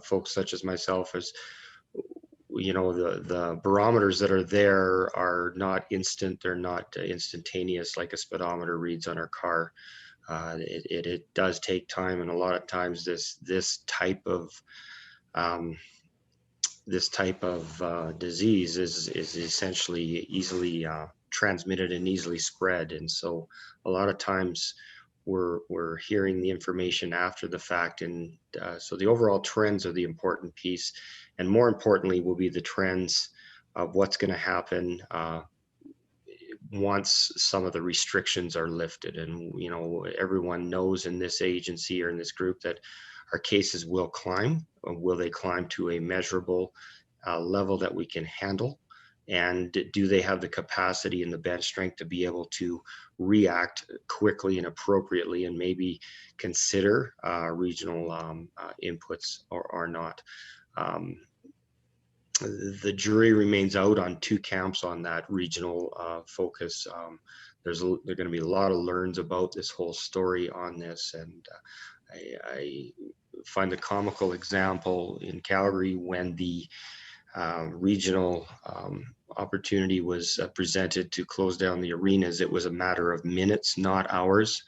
folks such as myself is, the barometers that are there are not instant. They're not instantaneous like a speedometer reads on our car. It does take time, and a lot of times this type of disease is essentially easily transmitted and easily spread. And so a lot of times we're hearing the information after the fact. And so the overall trends are the important piece. And more importantly will be the trends of what's going to happen once some of the restrictions are lifted. And, everyone knows in this agency or in this group that our cases will climb. Will they climb to a measurable level that we can handle? And do they have the capacity and the bench strength to be able to react quickly and appropriately and maybe consider regional inputs or not? The jury remains out on two camps on that regional focus. There's going to be a lot of learns about this whole story on this, and I find a comical example in Calgary when the regional opportunity was presented to close down the arenas. It was a matter of minutes, not hours,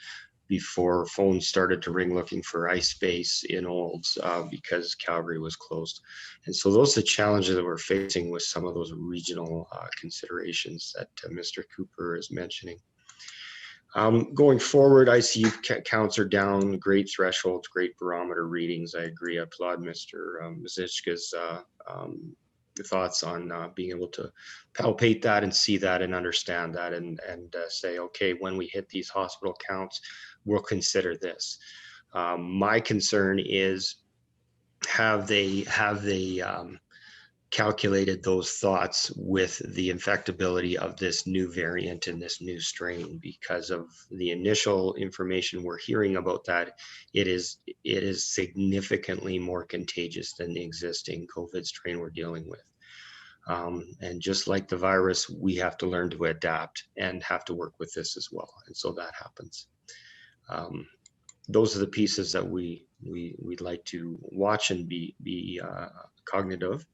before phones started to ring looking for ice space in Olds because Calgary was closed. And so those are the challenges that we're facing with some of those regional considerations that Mr. Cooper is mentioning. Going forward, ICU counts are down, great thresholds, great barometer readings. I agree. I applaud Mr. Mizicka's thoughts on being able to palpate that and see that and understand that and say, okay, when we hit these hospital counts, we'll consider this. My concern is, have they calculated those thoughts with the infectability of this new variant and this new strain? Because of the initial information we're hearing about that, it is significantly more contagious than the existing COVID strain we're dealing with. And just like the virus, we have to learn to adapt and have to work with this as well. And so that happens. Those are the pieces that we'd like to watch and be cognitive.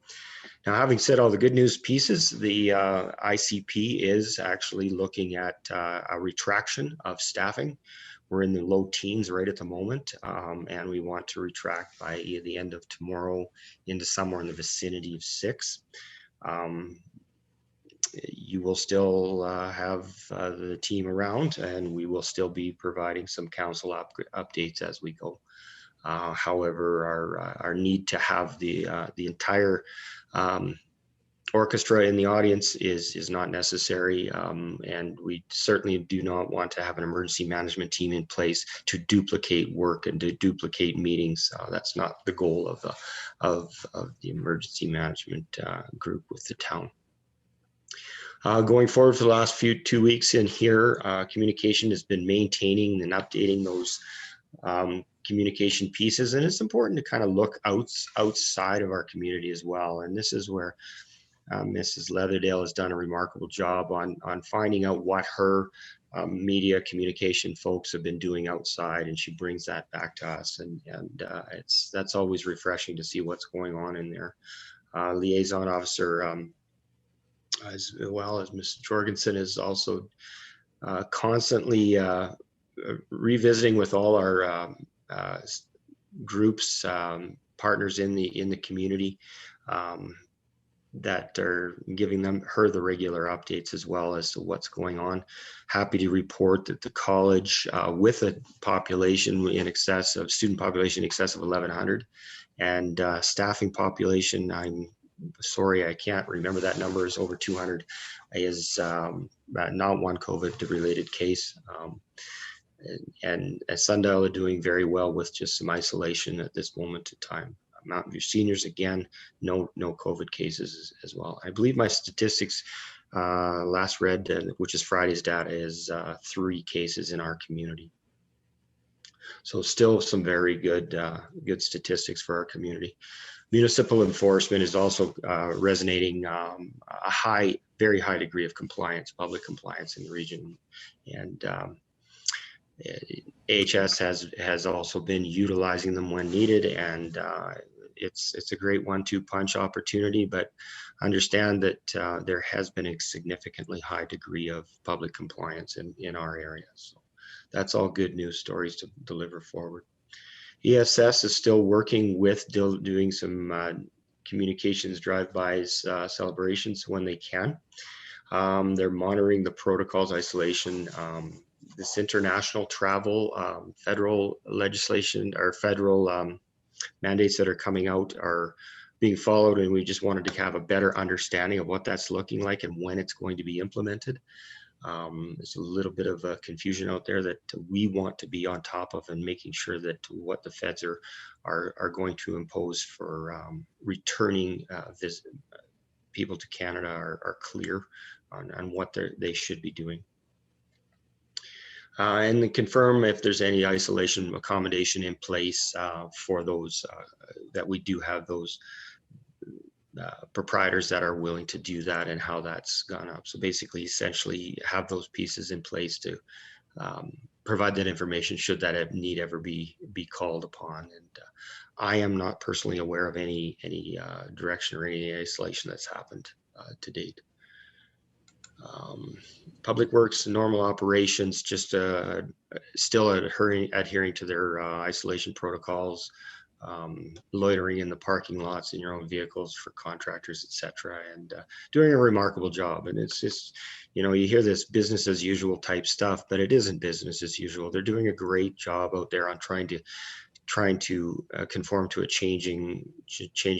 Now, having said all the good news pieces, the ICP is actually looking at a retraction of staffing. We're in the low teens right at the moment, and we want to retract by the end of tomorrow into somewhere in the vicinity of 6. You will still have the team around, and we will still be providing some council updates as we go. However, our need to have the entire orchestra in the audience is not necessary, and we certainly do not want to have an emergency management team in place to duplicate work and to duplicate meetings. That's not the goal of the emergency management group with the town. Going forward for the last 2 weeks in here, communication has been maintaining and updating those communication pieces, and it's important to kind of look outside of our community as well. And this is where Mrs. Leatherdale has done a remarkable job on finding out what her media communication folks have been doing outside, and she brings that back to us, and that's always refreshing to see what's going on in there. Liaison officer, as well as Mr. Jorgensen, is also constantly revisiting with all our groups, partners in the community, that are giving her the regular updates as well as to what's going on. Happy to report that the college, with a population in excess of student population in excess of 1,100 and staffing population, I'm sorry, I can't remember that number, is over 200, is not one COVID related case. And Sundial are doing very well with just some isolation at this moment in time. Mountain View Seniors, again, no COVID cases as well. I believe my statistics last read, which is Friday's data, is 3 cases in our community. So still some very good statistics for our community. Municipal enforcement is also resonating a very high degree of compliance, public compliance in the region. And AHS has also been utilizing them when needed, and it's a great 1-2 punch opportunity, but understand that there has been a significantly high degree of public compliance in our area. So that's all good news stories to deliver forward. ESS is still working with doing some communications drive-bys, celebrations when they can. They're monitoring the protocols, isolation, this international travel, federal legislation or federal mandates that are coming out are being followed, and we just wanted to have a better understanding of what that's looking like and when it's going to be implemented. There's a little bit of a confusion out there that we want to be on top of, and making sure that what the feds are going to impose for returning people to Canada are clear on what they should be doing. And then confirm if there's any isolation accommodation in place for those that we do have those proprietors that are willing to do that, and how that's gone up. So basically, essentially have those pieces in place to provide that information should that need ever be called upon. And I am not personally aware of any direction or any isolation that's happened to date. Public Works, normal operations, just still adhering to their isolation protocols, loitering in the parking lots in your own vehicles for contractors, etc., and doing a remarkable job. And it's just, you hear this business as usual type stuff, but it isn't business as usual. They're doing a great job out there on trying to conform to a changing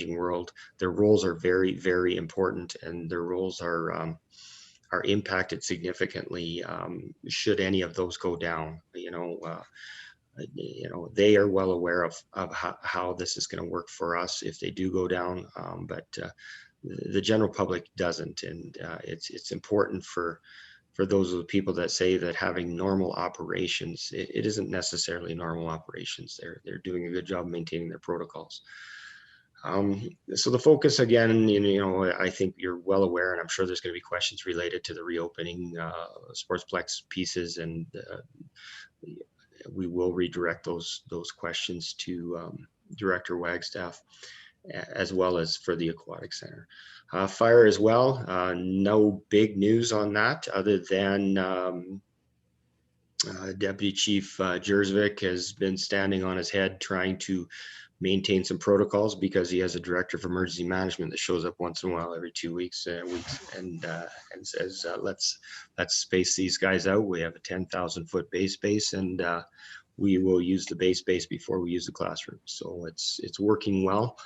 world. Their roles are very, very important, and their roles are impacted significantly should any of those go down. They are well aware of how this is going to work for us if they do go down, but the general public doesn't. And it's important for those of the people that say that having normal operations, it isn't necessarily normal operations. They're doing a good job maintaining their protocols. So the focus again, I think you're well aware, and I'm sure there's going to be questions related to the reopening Sportsplex pieces, and we will redirect those questions to Director Wagstaff, as well as for the Aquatic Center. Fire as well, no big news on that other than Deputy Chief Jersvik has been standing on his head trying to maintain some protocols, because he has a director of emergency management that shows up once in a while, every 2 weeks, and says, let's space these guys out. We have a 10,000-foot base space, and we will use the base space before we use the classroom. So it's working well,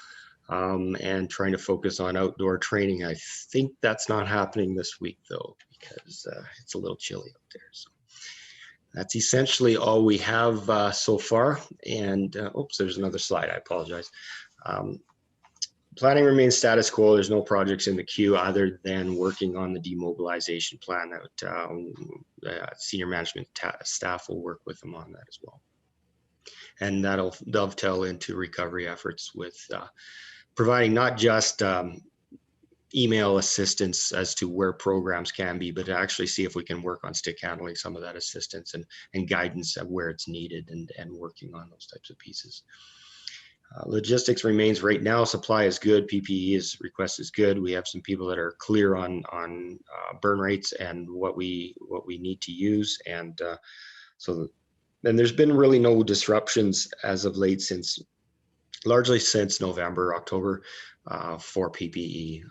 and trying to focus on outdoor training. I think that's not happening this week though, because it's a little chilly out there. So that's essentially all we have so far. And oops, there's another slide. I apologize. Planning remains status quo. There's no projects in the queue other than working on the demobilization plan that senior management staff will work with them on that as well. And that'll dovetail into recovery efforts with providing not just email assistance as to where programs can be, but to actually see if we can work on stick handling some of that assistance and guidance of where it's needed, and working on those types of pieces. Logistics remains right now. Supply is good. PPE request is good. We have some people that are clear on burn rates and what we need to use, and then there's been really no disruptions as of late largely since November, October. For PPE,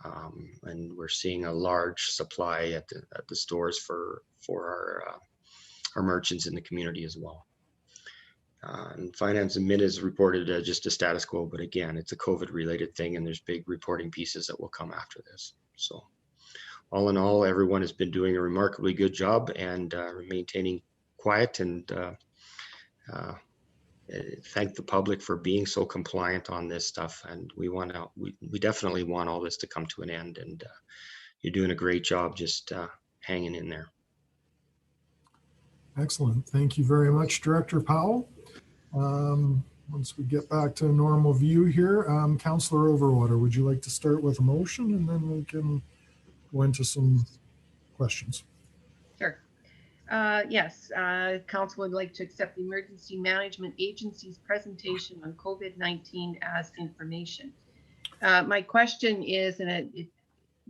and we're seeing a large supply at the stores for our merchants in the community as well. And Finance and Mid has reported just a status quo, but again, it's a COVID-related thing, and there's big reporting pieces that will come after this. So, all in all, everyone has been doing a remarkably good job and maintaining quiet, and thank the public for being so compliant on this stuff. And we definitely want all this to come to an end, and you're doing a great job just hanging in there. Excellent. Thank you very much, Director Powell. Once we get back to a normal view here, Councillor Overwater, would you like to start with a motion and then we can go into some questions? Sure. Yes, council would like to accept the Emergency Management Agency's presentation on COVID-19 as information. My question is,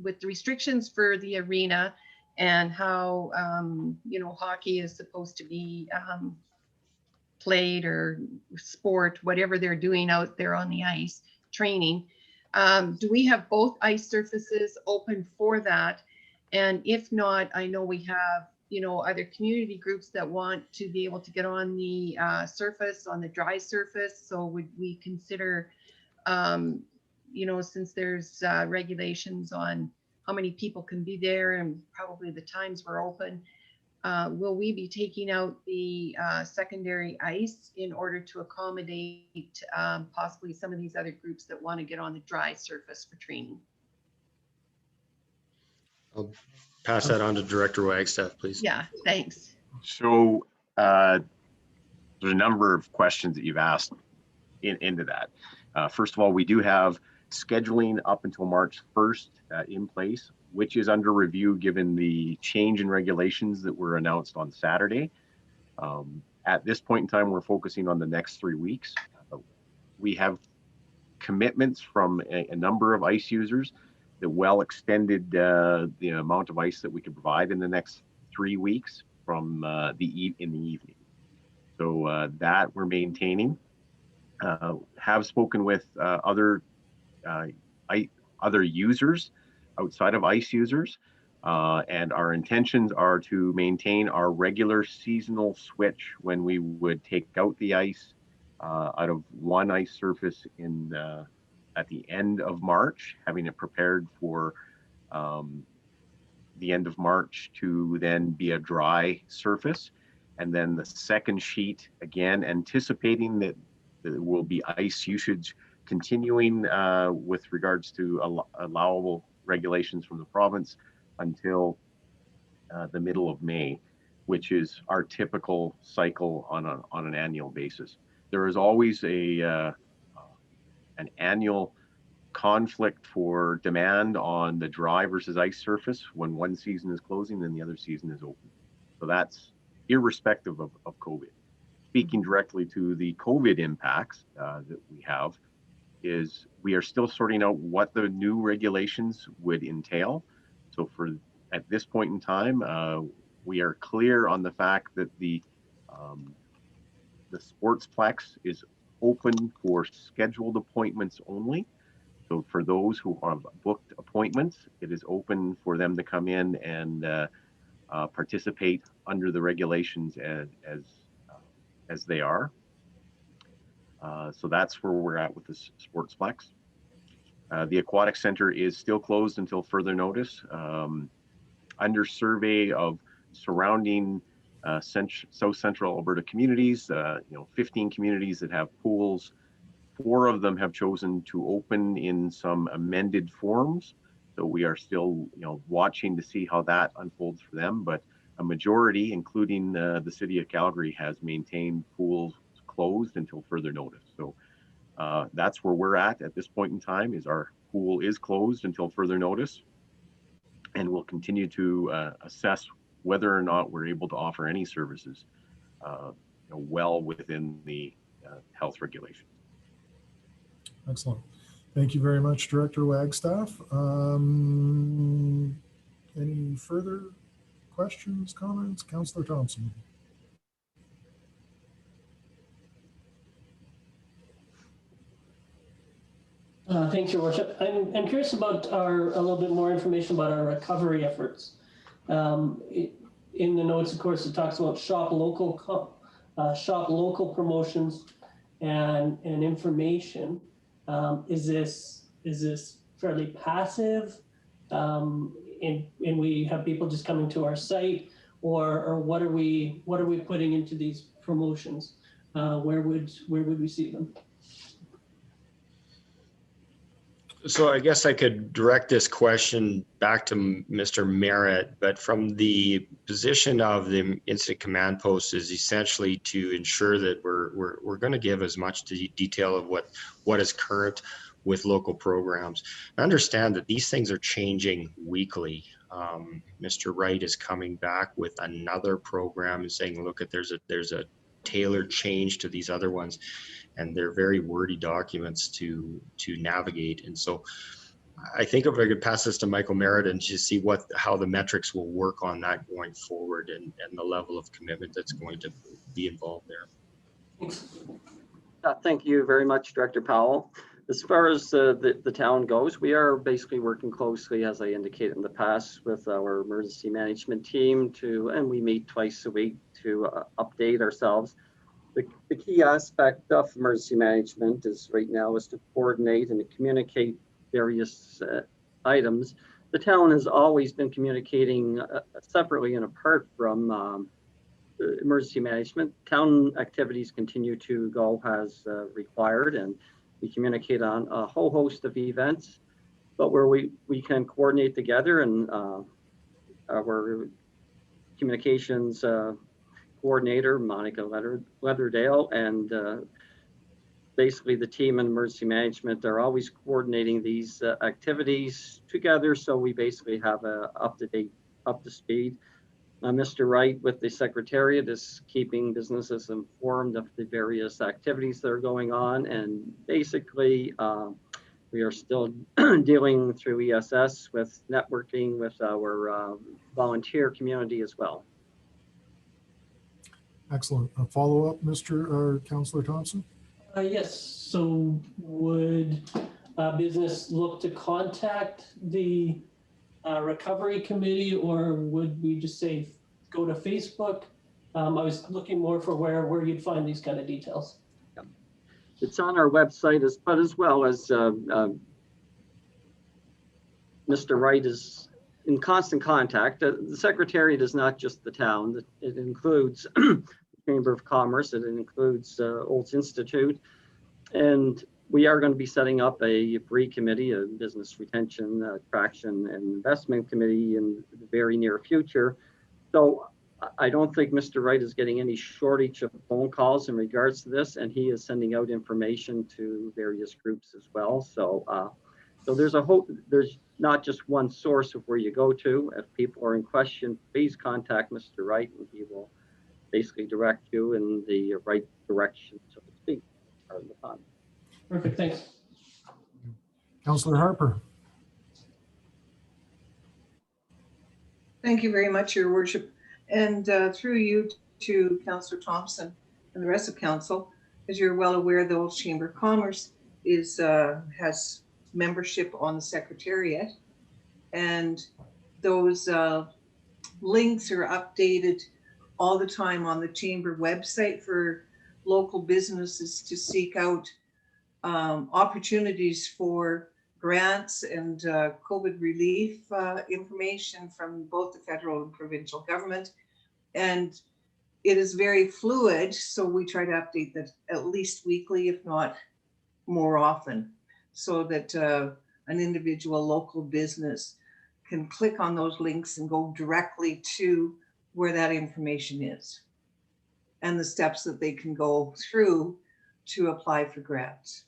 with the restrictions for the arena and how, hockey is supposed to be played, or sport, whatever they're doing out there on the ice, training, do we have both ice surfaces open for that? And if not, I know we have, other community groups that want to be able to get on the surface, on the dry surface. So would we consider, since there's regulations on how many people can be there and probably the times we're open, will we be taking out the secondary ice in order to accommodate possibly some of these other groups that want to get on the dry surface for training? I'll pass that on to Director Wagstaff, please. Yeah, thanks. So there's a number of questions that you've asked into that. First of all, we do have scheduling up until March 1st in place, which is under review given the change in regulations that were announced on Saturday. At this point in time, we're focusing on the next 3 weeks. We have commitments from a number of ice users that well extended the amount of ice that we can provide in the next 3 weeks from in the evening. So that we're maintaining. Have spoken with other users outside of ice users, and our intentions are to maintain our regular seasonal switch when we would take out the ice out of one ice surface at the end of March, having it prepared for the end of March to then be a dry surface. And then the second sheet, again, anticipating that there will be ice usage continuing with regards to allowable regulations from the province until the middle of May, which is our typical cycle on an annual basis. There is always an annual conflict for demand on the dry versus ice surface when one season is closing and the other season is open. So that's irrespective of COVID. Speaking directly to the COVID impacts that we have, is we are still sorting out what the new regulations would entail. So at this point in time, we are clear on the fact that the Sportsplex is open for scheduled appointments only. So for those who have booked appointments, it is open for them to come in and participate under the regulations as they are. So that's where we're at with the Sportsplex. The Aquatic Center is still closed until further notice. Under survey of surrounding South Central Alberta communities, 15 communities that have pools, 4 of them have chosen to open in some amended forms. So we are still, watching to see how that unfolds for them. But a majority, including the city of Calgary, has maintained pools closed until further notice. So that's where we're at this point in time, is our pool is closed until further notice. And we'll continue to assess whether or not we're able to offer any services well within the health regulations. Excellent. Thank you very much, Director Wagstaff. Any further questions, comments? Councillor Thompson. Thanks, Your Worship. I'm curious about a little bit more information about our recovery efforts. In the notes, of course, it talks about shop local promotions and information. Is this fairly passive? And we have people just coming to our site, or what are we putting into these promotions? Where would we see them? So I guess I could direct this question back to Mr. Merritt, but from the position of the incident command post is essentially to ensure that we're going to give as much detail of what is current with local programs. I understand that these things are changing weekly. Mr. Wright is coming back with another program and saying, look, there's a tailored change to these other ones, and they're very wordy documents to navigate. And so I think if I could pass this to Michael Merritt and just see how the metrics will work on that going forward, and the level of commitment that's going to be involved there. Thank you very much, Director Powell. As far as the town goes, we are basically working closely, as I indicated in the past, with our emergency management team and we meet twice a week to update ourselves. The key aspect of emergency management is right now is to coordinate and to communicate various items. The town has always been communicating separately and apart from emergency management. Town activities continue to go as required, and we communicate on a whole host of events, but where we can coordinate together, and our communications coordinator, Monica Leatherdale, and basically the team in emergency management are always coordinating these activities together, so we basically have a up to speed. Mr. Wright with the Secretariat is keeping businesses informed of the various activities that are going on, and basically we are still dealing through ESS with networking with our volunteer community as well. Excellent. A follow-up, Councillor Thompson? Yes. So would business look to contact the recovery committee, or would we just say go to Facebook? I was looking more for where you'd find these kind of details. Yeah. It's on our website, but as well as Mr. Wright is in constant contact. The Secretariat is not just the town. It includes the Chamber of Commerce. It includes Olds Institute. And we are going to be setting up a BRE committee, a business retention, attraction, and investment committee in the very near future. So I don't think Mr. Wright is getting any shortage of phone calls in regards to this, and he is sending out information to various groups as well. So, so there's not just one source of where you go to. If people are in question, please contact Mr. Wright, and he will basically direct you in the right direction, so to speak. Perfect, thanks. Councillor Harper. Thank you very much, Your Worship. And through you to Councillor Thompson and the rest of Council, as you're well aware, the Olds Chamber of Commerce has membership on the Secretariat, and those links are updated all the time on the Chamber website for local businesses to seek out opportunities for grants and COVID relief information from both the federal and provincial government. And it is very fluid, so we try to update that at least weekly, if not more often, so that an individual local business can click on those links and go directly to where that information is and the steps that they can go through to apply for grants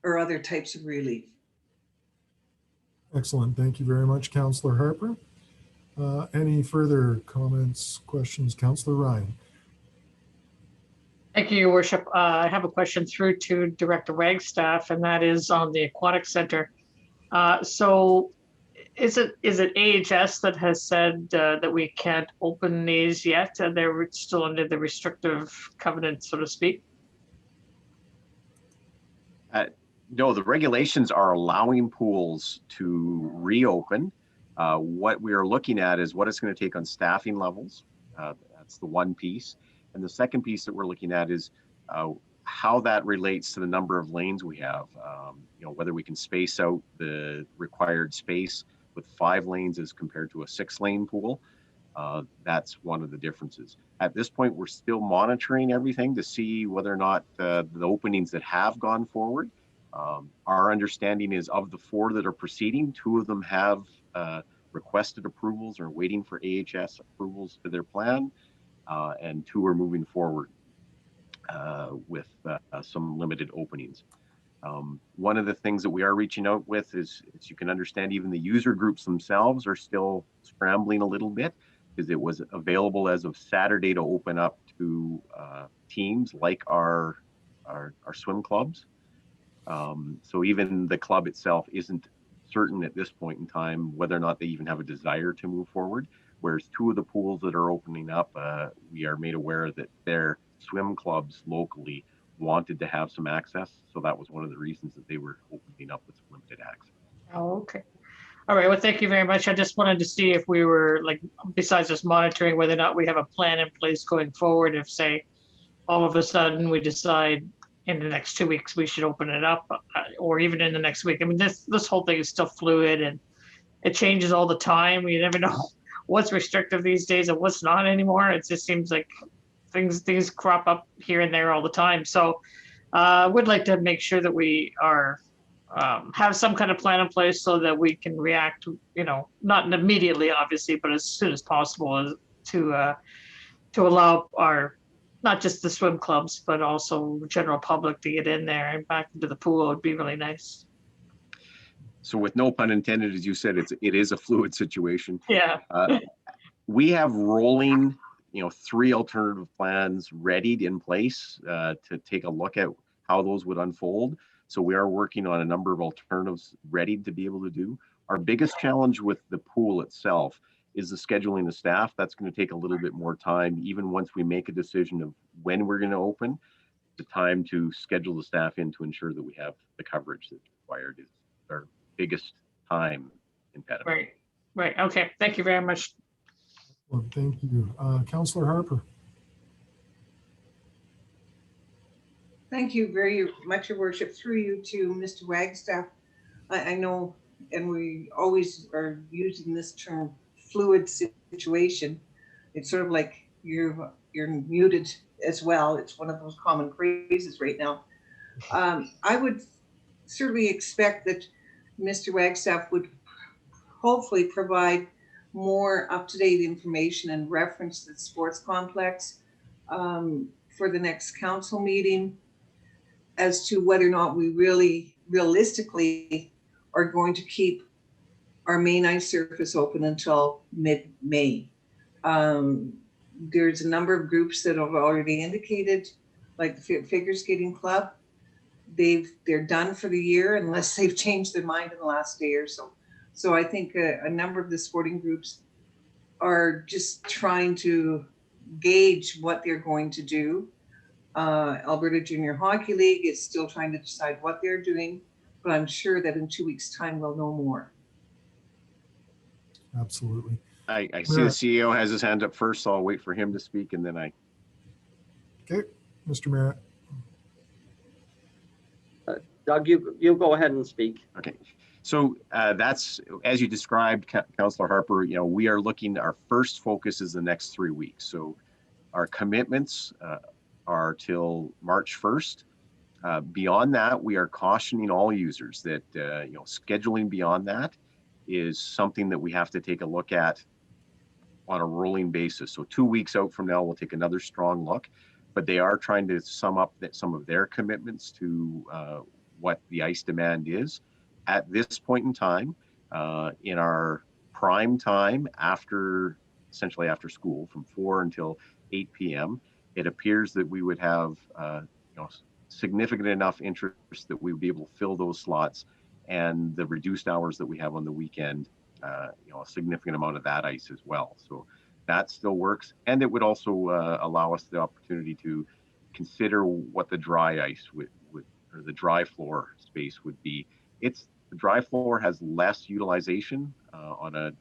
or other types of relief. Excellent. Thank you very much, Councillor Harper. Any further comments, questions? Councillor Ryan. Thank you, Your Worship. I have a question through to Director Wagstaff, and that is on the Aquatic Center. So is it AHS that has said that we can't open these yet? They're still under the restrictive covenant, so to speak? No, the regulations are allowing pools to reopen. What we are looking at is what it's going to take on staffing levels. That's the one piece. And the second piece that we're looking at is how that relates to the number of lanes we have. You know, whether we can space out the required space with 5 lanes as compared to a 6-lane pool. That's one of the differences. At this point, we're still monitoring everything to see whether or not the openings that have gone forward Our understanding is of the 4 that are proceeding, 2 of them have requested approvals or waiting for AHS approvals to their plan, and 2 are moving forward with some limited openings. One of the things that we are reaching out with is, as you can understand, even the user groups themselves are still scrambling a little bit, because it was available as of Saturday to open up to teams like our swim clubs. So even the club itself isn't certain at this point in time whether or not they even have a desire to move forward. Whereas 2 of the pools that are opening up, we are made aware that their swim clubs locally wanted to have some access. So that was one of the reasons that they were opening up with limited access. Oh, okay. All right. Well, thank you very much. I just wanted to see if we were, like, besides just monitoring, whether or not we have a plan in place going forward. If, say, all of a sudden we decide in the next 2 weeks we should open it up, or even in the next week. I mean, this whole thing is still fluid and it changes all the time. You never know what's restrictive these days and what's not anymore. It just seems like things crop up here and there all the time. So I would like to make sure that we are have some kind of plan in place so that we can react, not immediately, obviously, but as soon as possible to allow our, not just the swim clubs, but also the general public to get in there and back into the pool. Would be really nice. So with no pun intended, as you said, it is a fluid situation. Yeah. We have rolling, 3 alternative plans readied in place to take a look at how those would unfold. So we are working on a number of alternatives ready to be able to do. Our biggest challenge with the pool itself is the scheduling of staff. That's going to take a little bit more time, even once we make a decision of when we're going to open. The time to schedule the staff in to ensure that we have the coverage that's required is our biggest time impediment. Right. Okay. Thank you very much. Well, thank you. Councillor Harper. Thank you very much, Your Worship. Through you to Mr. Wagstaff. I know, and we always are using this term, fluid situation. It's sort of like you're muted as well. It's one of those common phrases right now. I would certainly expect that Mr. Wagstaff would hopefully provide more up-to-date information and reference the sports complex for the next council meeting as to whether or not we really realistically are going to keep our main ice surface open until mid-May. There's a number of groups that have already indicated, like the Figure Skating Club, they're done for the year unless they've changed their mind in the last day or so. So I think a number of the sporting groups are just trying to gauge what they're going to do. Alberta Junior Hockey League is still trying to decide what they're doing, but I'm sure that in 2 weeks' time we'll know more. Absolutely. I see the CEO has his hand up first, so I'll wait for him to speak and then I. Okay, Mr. Merritt. Doug, you go ahead and speak. Okay. So that's, as you described, Councillor Harper, we are looking, our first focus is the next 3 weeks. So our commitments are till March 1st. Beyond that, we are cautioning all users that, scheduling beyond that is something that we have to take a look at on a rolling basis. So 2 weeks out from now, we'll take another strong look, but they are trying to sum up some of their commitments to what the ice demand is. At this point in time, in our prime time essentially after school from 4 until 8 p.m., it appears that we would have significant enough interest that we would be able to fill those slots, and the reduced hours that we have on the weekend, a significant amount of that ice as well. So that still works, and it would also allow us the opportunity to consider what the dry ice would or the dry floor space would be. The dry floor has less utilization on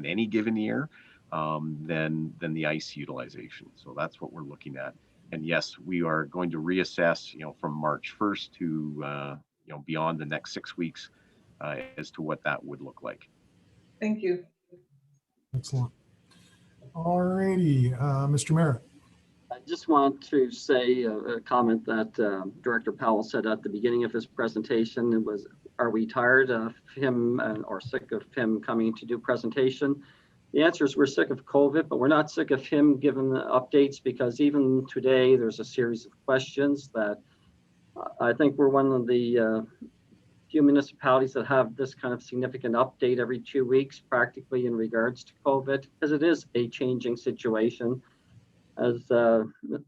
any given year than the ice utilization. So that's what we're looking at. And yes, we are going to reassess, from March 1st to beyond the next 6 weeks as to what that would look like. Thank you. Excellent. All righty, Mr. Merritt. I just want to say a comment that Director Powell said at the beginning of his presentation. It was, are we tired of him or sick of him coming to do presentation? The answer is we're sick of COVID, but we're not sick of him giving the updates, because even today there's a series of questions that I think we're one of the few municipalities that have this kind of significant update every 2 weeks, practically in regards to COVID, because it is a changing situation. As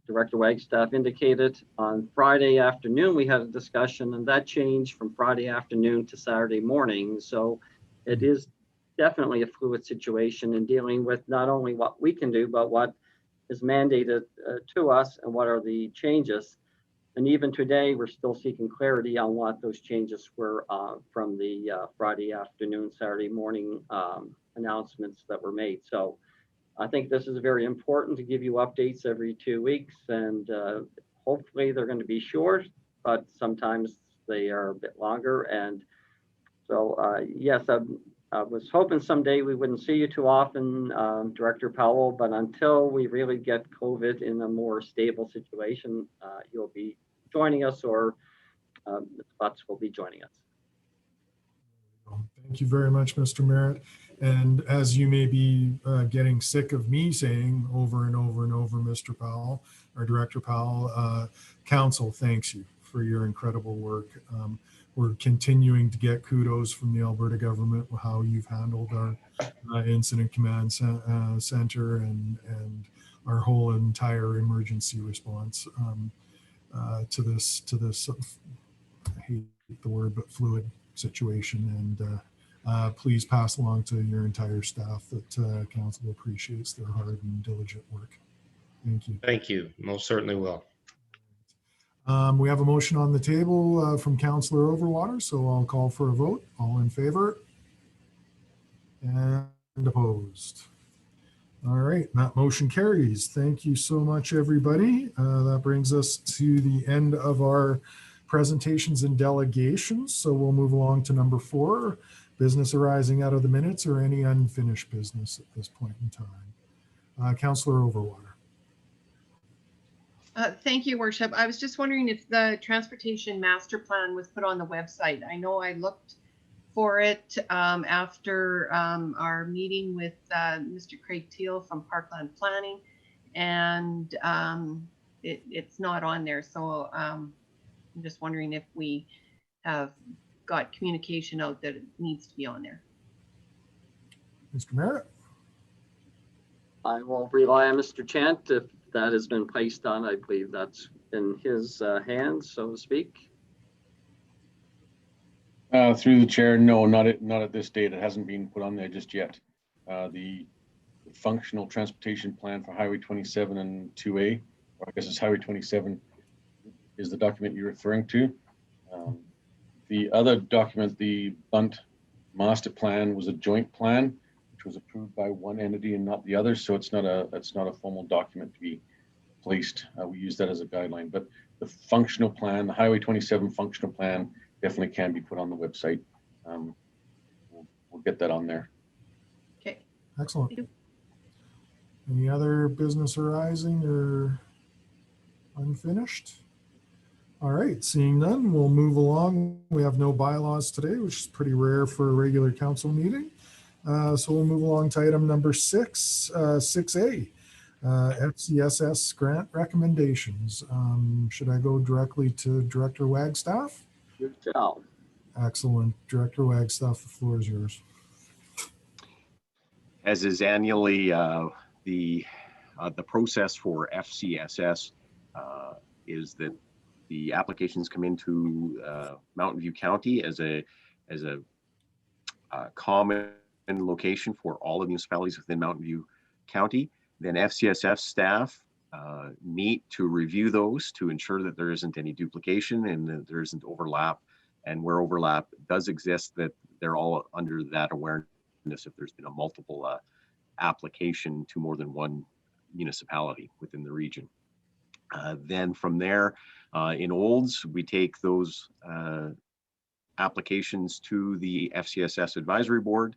Director Wagstaff indicated, on Friday afternoon, we had a discussion, and that changed from Friday afternoon to Saturday morning. So it is definitely a fluid situation in dealing with not only what we can do, but what is mandated to us and what are the changes. And even today, we're still seeking clarity on what those changes were from the Friday afternoon, Saturday morning announcements that were made. So I think this is very important to give you updates every 2 weeks, and hopefully they're going to be short, but sometimes they are a bit longer. And so, yes, I was hoping someday we wouldn't see you too often, Director Powell, but until we really get COVID in a more stable situation, you'll be joining us, or Butts will be joining us. Thank you very much, Mr. Merritt. And as you may be getting sick of me saying over and over and over, Mr. Powell, or Director Powell, Council thanks you for your incredible work. We're continuing to get kudos from the Alberta government, how you've handled our incident command center and our whole entire emergency response to this, I hate the word, but fluid situation. And please pass along to your entire staff that Council appreciates their hard and diligent work. Thank you. Thank you. Most certainly will. We have a motion on the table from Councillor Overwater, so I'll call for a vote. All in favor? And opposed? All right, that motion carries. Thank you so much, everybody. That brings us to the end of our presentations and delegations. So we'll move along to number 4, business arising out of the minutes or any unfinished business at this point in time. Councillor Overwater. Thank you, Worship. I was just wondering if the transportation master plan was put on the website. I know I looked for it after our meeting with Mr. Craig Teal from Parkland Planning, and it's not on there. So I'm just wondering if we have got communication out that it needs to be on there. Mr. Merritt. I will rely on Mr. Chant. If that has been placed on, I believe that's in his hands, so to speak. Through the chair, no, not at this date. It hasn't been put on there just yet. The functional transportation plan for Highway 27 and 2A, or I guess it's Highway 27, is the document you're referring to. The other document, the Bunt Master Plan, was a joint plan, which was approved by one entity and not the other. So it's not a formal document to be placed. We use that as a guideline, but the functional plan, the Highway 27 functional plan, definitely can be put on the website. We'll get that on there. Okay. Excellent. Any other business arising or unfinished? All right, seeing none, we'll move along. We have no bylaws today, which is pretty rare for a regular council meeting. So we'll move along to item number 6, 6A, FCSS grant recommendations. Should I go directly to Director Wagstaff? Good job. Excellent. Director Wagstaff, the floor is yours. As is annually, the process for FCSS is that the applications come into Mountain View County as a common location for all of the municipalities within Mountain View County. Then FCSS staff meet to review those to ensure that there isn't any duplication and that there isn't overlap. And where overlap does exist, that they're all under that awareness if there's been a multiple application to more than one municipality within the region. Then from there, in Olds, we take those applications to the FCSS Advisory Board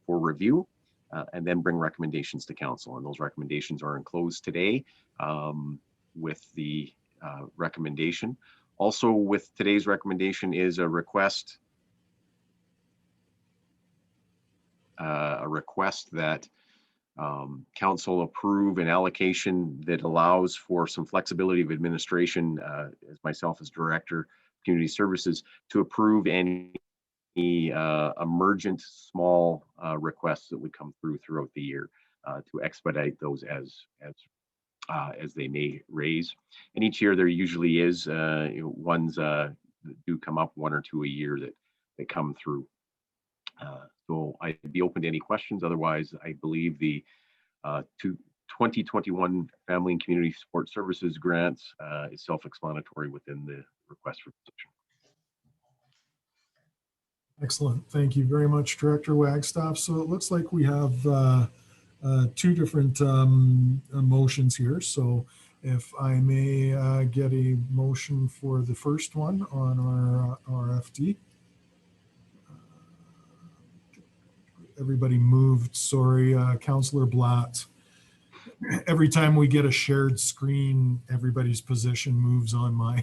for review. and then bring recommendations to council. And those recommendations are enclosed today with the recommendation. Also with today's recommendation is a request that council approve an allocation that allows for some flexibility of administration, as myself as director of community services, to approve any emergent small requests that would come throughout the year, to expedite those as they may raise. And each year there usually is ones that do come up, 1 or 2 a year that come through. So I'd be open to any questions. Otherwise, I believe the 2021 Family and Community Support Services grants is self-explanatory within the request for position. Excellent. Thank you very much, Director Wagstaff. So it looks like we have 2 different motions here. So if I may get a motion for the first one on our RFD. Everybody moved, sorry, Councillor Blatt. Every time we get a shared screen, everybody's position moves on my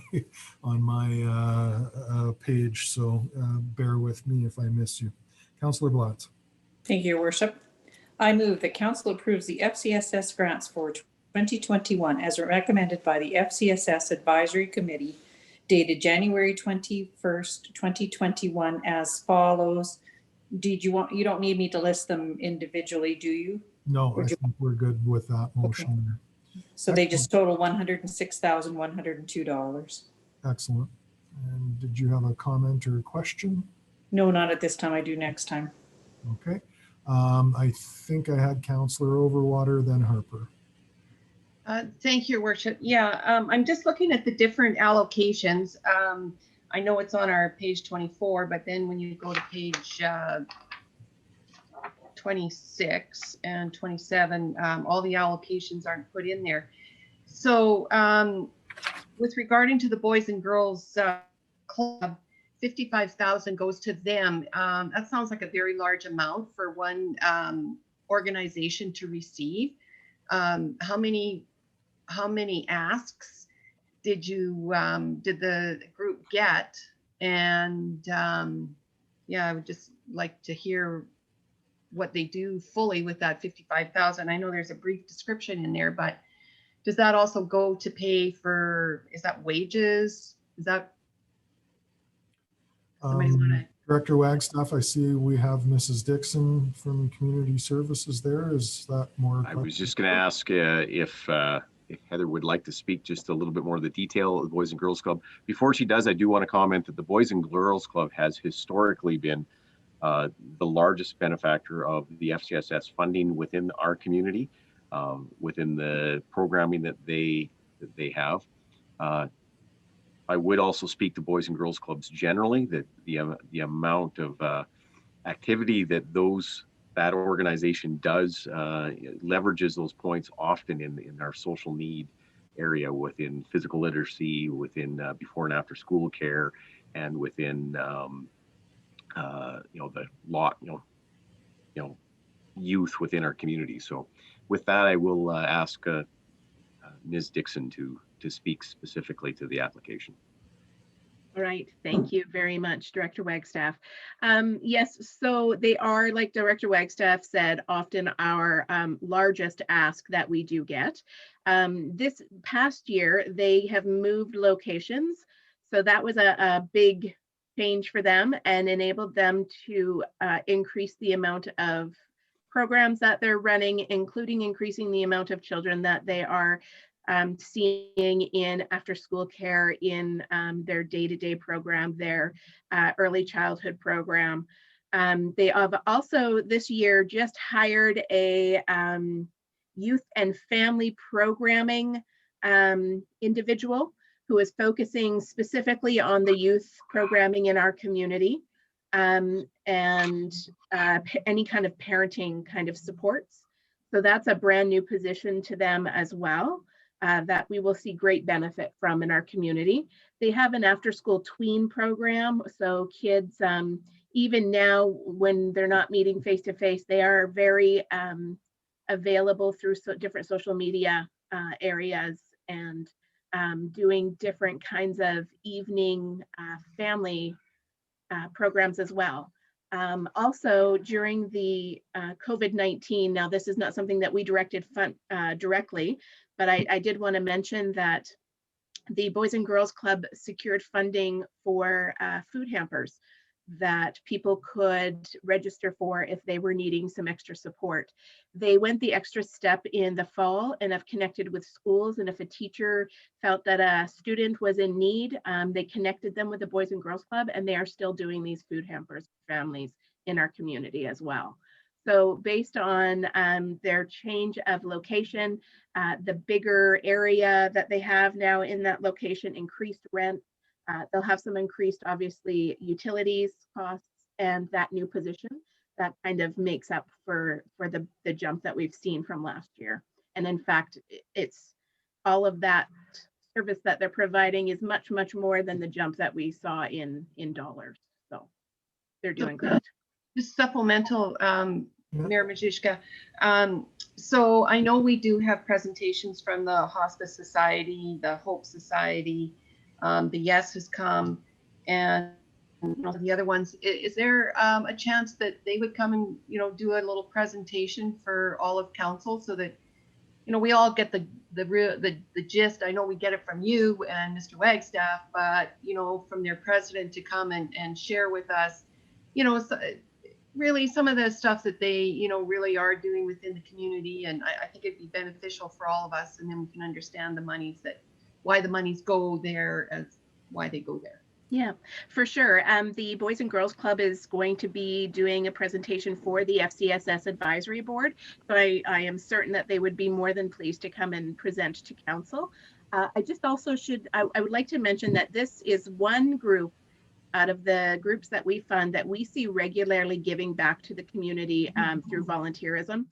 page. So bear with me if I miss you. Councillor Blatt. Thank you, Your Worship. I move that council approves the FCSS grants for 2021 as recommended by the FCSS Advisory Committee dated January 21st, 2021 as follows. You don't need me to list them individually, do you? No, I think we're good with that motion. Okay. So they just total $106,102. Excellent. And did you have a comment or a question? No, not at this time. I do next time. Okay. I think I had Councillor Overwater, then Harper. Thank you, Your Worship. Yeah, I'm just looking at the different allocations. I know it's on our page 24, but then when you go to page 26 and 27, all the allocations aren't put in there. So with regarding to the Boys and Girls Club, 55,000 goes to them. That sounds like a very large amount for one organization to receive. How many asks did the group get? And yeah, I would just like to hear what they do fully with that 55,000. I know there's a brief description in there, but does that also go to pay for, is that wages? Is that Director Wagstaff, I see we have Mrs. Dixon from Community Services there. Is that more? I was just going to ask if Heather would like to speak just a little bit more of the detail of the Boys and Girls Club. Before she does, I do want to comment that the Boys and Girls Club has historically been the largest benefactor of the FCSS funding within our community, within the programming that they have. I would also speak to Boys and Girls Clubs generally, that the amount of activity that that organization does leverages those points often in our social need area, within physical literacy, within before and after school care, and within the lot youth within our community. So with that, I will ask Ms. Dixon to speak specifically to the application. All right, thank you very much, Director Wagstaff. Yes, so they are, like Director Wagstaff said, often our largest ask that we do get. This past year, they have moved locations. So that was a big change for them and enabled them to increase the amount of programs that they're running, including increasing the amount of children that they are seeing in after school care, in their day-to-day program, their early childhood program. They have also this year just hired a youth and family programming individual who is focusing specifically on the youth programming in our community, and any kind of parenting kind of supports. So that's a brand new position to them as well. That we will see great benefit from in our community. They have an after-school tween program, so kids even now, when they're not meeting face to face, they are very available through different social media areas and doing different kinds of evening family programs as well. Also, during the COVID-19, now this is not something that we directed directly, but I did want to mention that the Boys and Girls Club secured funding for food hampers that people could register for if they were needing some extra support. They went the extra step in the fall and have connected with schools. And if a teacher felt that a student was in need, they connected them with the Boys and Girls Club, and they are still doing these food hampers for families in our community as well. So based on their change of location, the bigger area that they have now in that location, increased rent, they'll have some increased, obviously, utilities costs, and that new position that kind of makes up for the jump that we've seen from last year. And in fact, it's all of that service that they're providing is much, much more than the jump that we saw in dollars. So they're doing great. Just supplemental, Mayor Majishka. So I know we do have presentations from the Hospice Society, the Hope Society, the Yes has come, and the other ones. Is there a chance that they would come and do a little presentation for all of council, so that we all get the gist? I know we get it from you and Mr. Wagstaff, but from their president to come and share with us, really some of the stuff that they really are doing within the community. And I think it'd be beneficial for all of us, and then we can understand the monies why the monies go there, as why they go there. Yeah, for sure. The Boys and Girls Club is going to be doing a presentation for the FCSS Advisory Board. So I am certain that they would be more than pleased to come and present to council. I just also I would like to mention that this is one group out of the groups that we fund that we see regularly giving back to the community through volunteerism.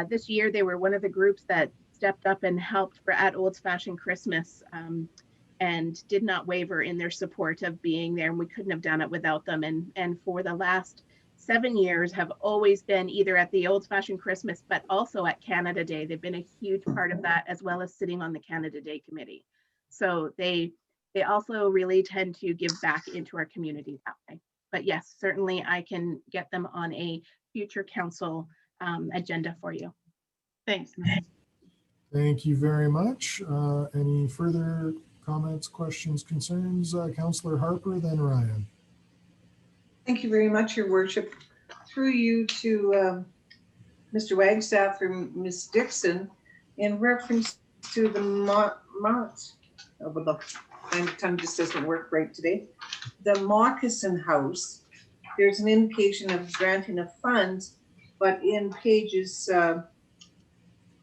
This year, they were one of the groups that stepped up and helped for At Olds Fashion Christmas, and did not waver in their support of being there. And we couldn't have done it without them. And for the last 7 years have always been either at the Olds Fashion Christmas, but also at Canada Day. They've been a huge part of that, as well as sitting on the Canada Day committee. So they also really tend to give back into our community that way. But yes, certainly I can get them on a future council agenda for you. Thanks. Thank you very much. Any further comments, questions, concerns? Councillor Harper, then Ryan. Thank you very much, Your Worship. Through you to Mr. Wagstaff or Ms. Dixon, in reference to the tongue just doesn't work right today. The Moccasin House, there's an indication of granting of funds, but in pages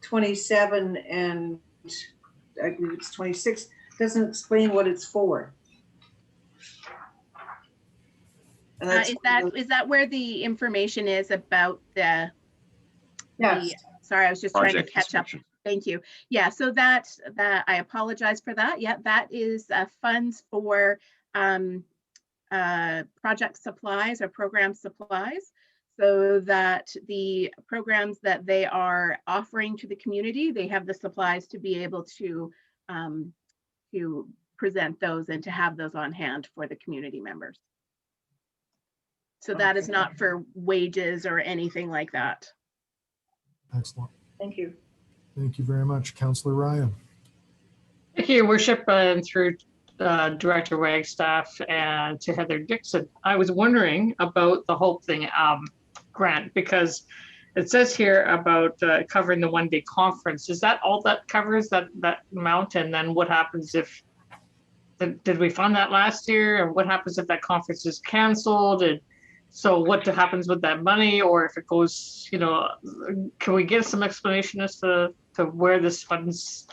27 and I believe it's 26, doesn't explain what it's for. Is that where the information is about the? Yes. Sorry, I was just trying to Project catch up. description. Thank you. Yeah, so that I apologize for that. Yeah, that is funds for project supplies or program supplies, so that the programs that they are offering to the community, they have the supplies to be able to present those and to have those on hand for the community members. So that is not for wages or anything like that. Excellent. Thank you. Thank you very much. Councillor Ryan. Thank you, Your Worship, and through Director Wagstaff and to Heather Dixon. I was wondering about the Hope Thing grant, because it says here about covering the one-day conference. Is that all that covers, that amount? And then what happens if, did we fund that last year? And what happens if that conference is canceled? And so what happens with that money? Or if it goes, can we get some explanation as to where these funds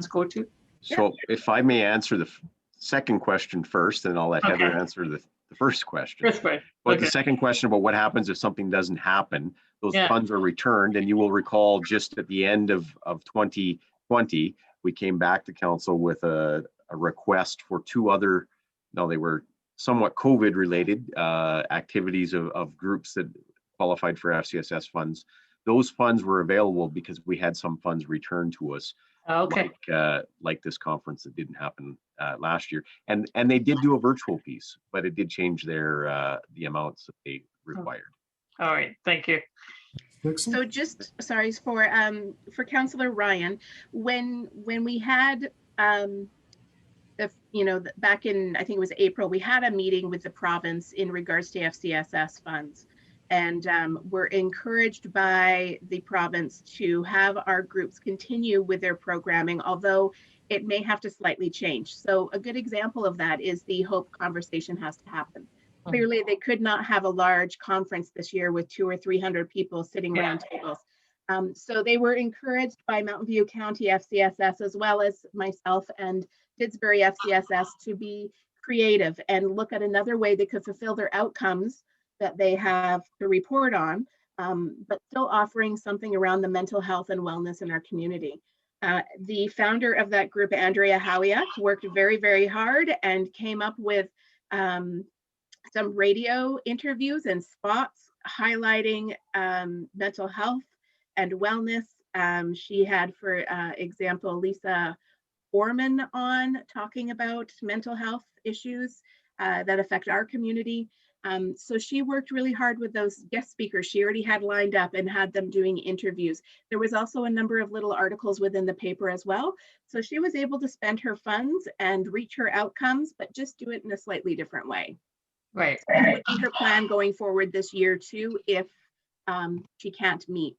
go to? So if I may answer the second question first, and I'll let Heather answer the first question. But the second question about what happens if something doesn't happen, those funds are returned. And you will recall just at the end of 2020, we came back to council with a request for two other, no, they were somewhat COVID related activities of groups that qualified for FCSS funds. Those funds were available because we had some funds returned to us, Okay. like this conference that didn't happen last year. And they did do a virtual piece, but it did change their the amounts that they required. All right. Thank you. Dixon? So just, sorry, for Councillor Ryan, when we had, back in, I think it was April, we had a meeting with the province in regards to FCSS funds. And we're encouraged by the province to have our groups continue with their programming, although it may have to slightly change. So a good example of that is the Hope Conversation Has to Happen. Clearly, they could not have a large conference this year with 200 or 300 people sitting around tables. So they were encouraged by Mountain View County FCSS, as well as myself and Didsbury FCSS, to be creative and look at another way they could fulfill their outcomes that they have to report on, but still offering something around the mental health and wellness in our community. The founder of that group, Andrea Howiak, worked very, very hard and came up with some radio interviews and spots highlighting mental health and wellness. She had, for example, Lisa Orman on talking about mental health issues that affect our community. So she worked really hard with those guest speakers she already had lined up and had them doing interviews. There was also a number of little articles within the paper as well. So she was able to spend her funds and reach her outcomes, but just do it in a slightly different way. Right. So that would be her plan going forward this year too, if she can't meet,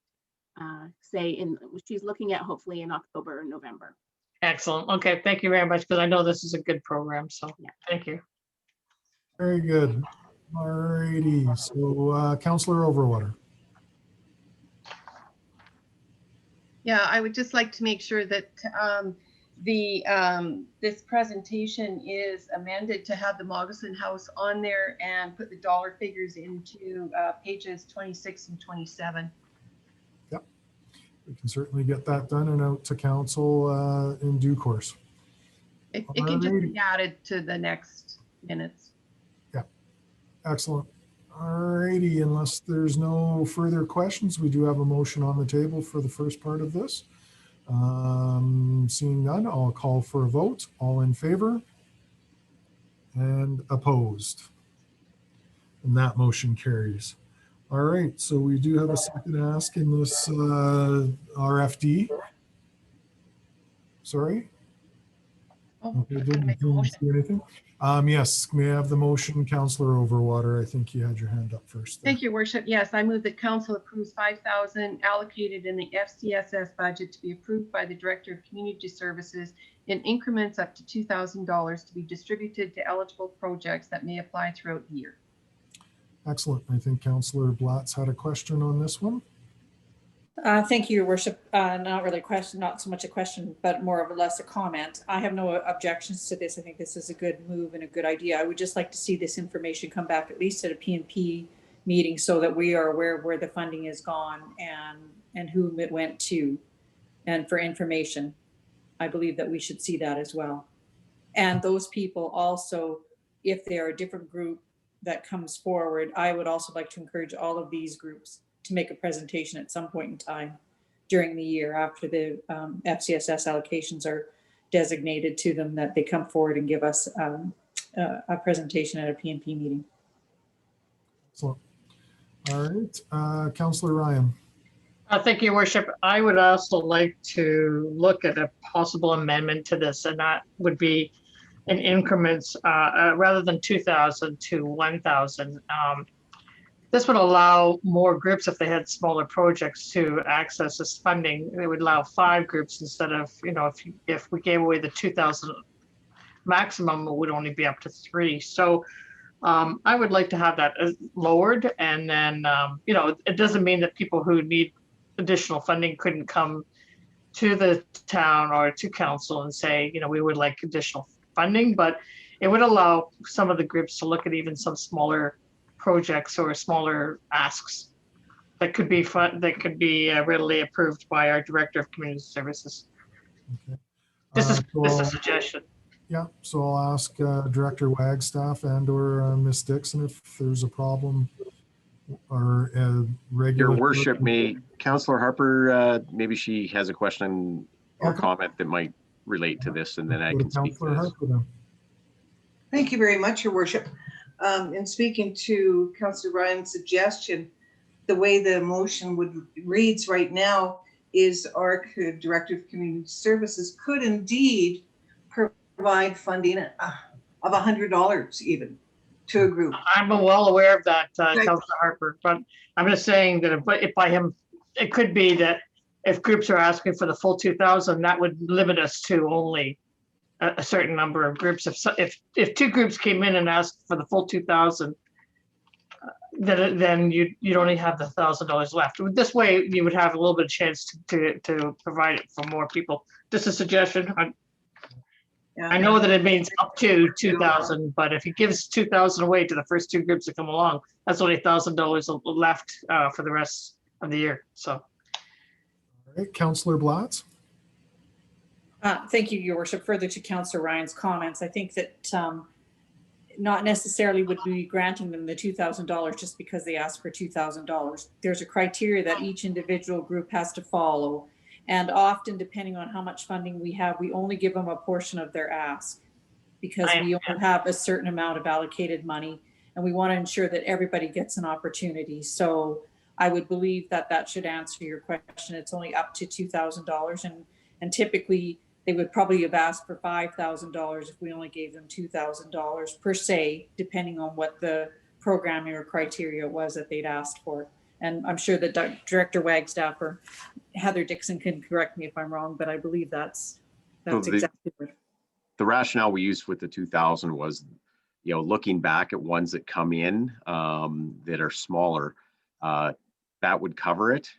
she's looking at hopefully in October or November. Excellent. Okay. Thank you very much, because I know this is a good program. So Yeah. Thank you. Very good. All righty. So Councillor Overwater. Yeah, I would just like to make sure that this presentation is amended to have the Maugason House on there and put the dollar figures into pages 26 and 27. Yep. We can certainly get that done and out to council in due course. It can just be added to the next minutes. Excellent. All righty, unless there's no further questions, we do have a motion on the table for the first part of this. Seeing none, I'll call for a vote. All in favor and opposed. And that motion carries. All right, so we do have a second ask in this RFD. Sorry? Oh, Okay, didn't see anything. Yes, may I have the motion, Councillor Overwater? I think you had your hand up first. Thank you, Worship. Yes, I move that council approves 5,000 allocated in the FCSS budget to be approved by the Director of Community Services in increments up to $2,000 to be distributed to eligible projects that may apply throughout the year. Excellent. I think Councillor Blatz had a question on this one. Thank you, Your Worship. Not really a question, not so much a question, but more of a less a comment. I have no objections to this. I think this is a good move and a good idea. I would just like to see this information come back at least at a PNP meeting so that we are aware of where the funding is gone and whom it went to, and for information. I believe that we should see that as well. And those people also, if they are a different group that comes forward, I would also like to encourage all of these groups to make a presentation at some point in time during the year after the FCSS allocations are designated to them, that they come forward and give us a presentation at a PNP meeting. Excellent. All right, Councillor Ryan. Thank you, Your Worship. I would also like to look at a possible amendment to this, and that would be in increments rather than 2,000 to 1,000. This would allow more groups, if they had smaller projects, to access this funding. It would allow 5 groups instead of, if we gave away the 2,000 maximum, it would only be up to 3. So I would like to have that lowered. And then, it doesn't mean that people who need additional funding couldn't come to the town or to council and say, we would like additional funding, but it would allow some of the groups to look at even some smaller projects or smaller asks that could be readily approved by our Director of Community Services. Okay. This is a suggestion. Yeah, so I'll ask Director Wagstaff and or Ms. Dixon if there's a problem or Your regular. worship, may Councillor Harper, maybe she has a question or Okay. comment that might relate to this, and then I Go to can speak to Councillor this. Harper then. Thank you very much, Your Worship. In speaking to Councillor Ryan's suggestion, the way the motion reads right now is our Director of Community Services could indeed provide funding of $100 even to a group. I'm well aware of that, Right. Councilor Harper, but I'm just saying that if by him, it could be that if groups are asking for the full 2,000, that would limit us to only a certain number of groups. If two groups came in and asked for the full 2,000, then you'd only have the $1,000 left. This way, you would have a little bit of chance to provide it for more people. Just a suggestion. I know that it means up to 2,000, but if he gives 2,000 away to the first two groups that come along, that's only $1,000 left for the rest of the year. So, All right, Councillor Blatz. Thank you, Your Worship. Further to Councillor Ryan's comments, I think that not necessarily would we be granting them the $2,000 just because they asked for $2,000. There's a criteria that each individual group has to follow. And often, depending on how much funding we have, we only give them a portion of their ask because we only have a certain amount of allocated money, and we want to ensure that everybody gets an opportunity. So I would believe that that should answer your question. It's only up to $2,000, and typically they would probably have asked for $5,000 if we only gave them $2,000 per se, depending on what the programming or criteria was that they'd asked for. And I'm sure that Director Wagstaff or Heather Dixon can correct me if I'm wrong, but I believe that's exactly what. The rationale we used with the 2,000 was, looking back at ones that come in that are smaller, that would cover it.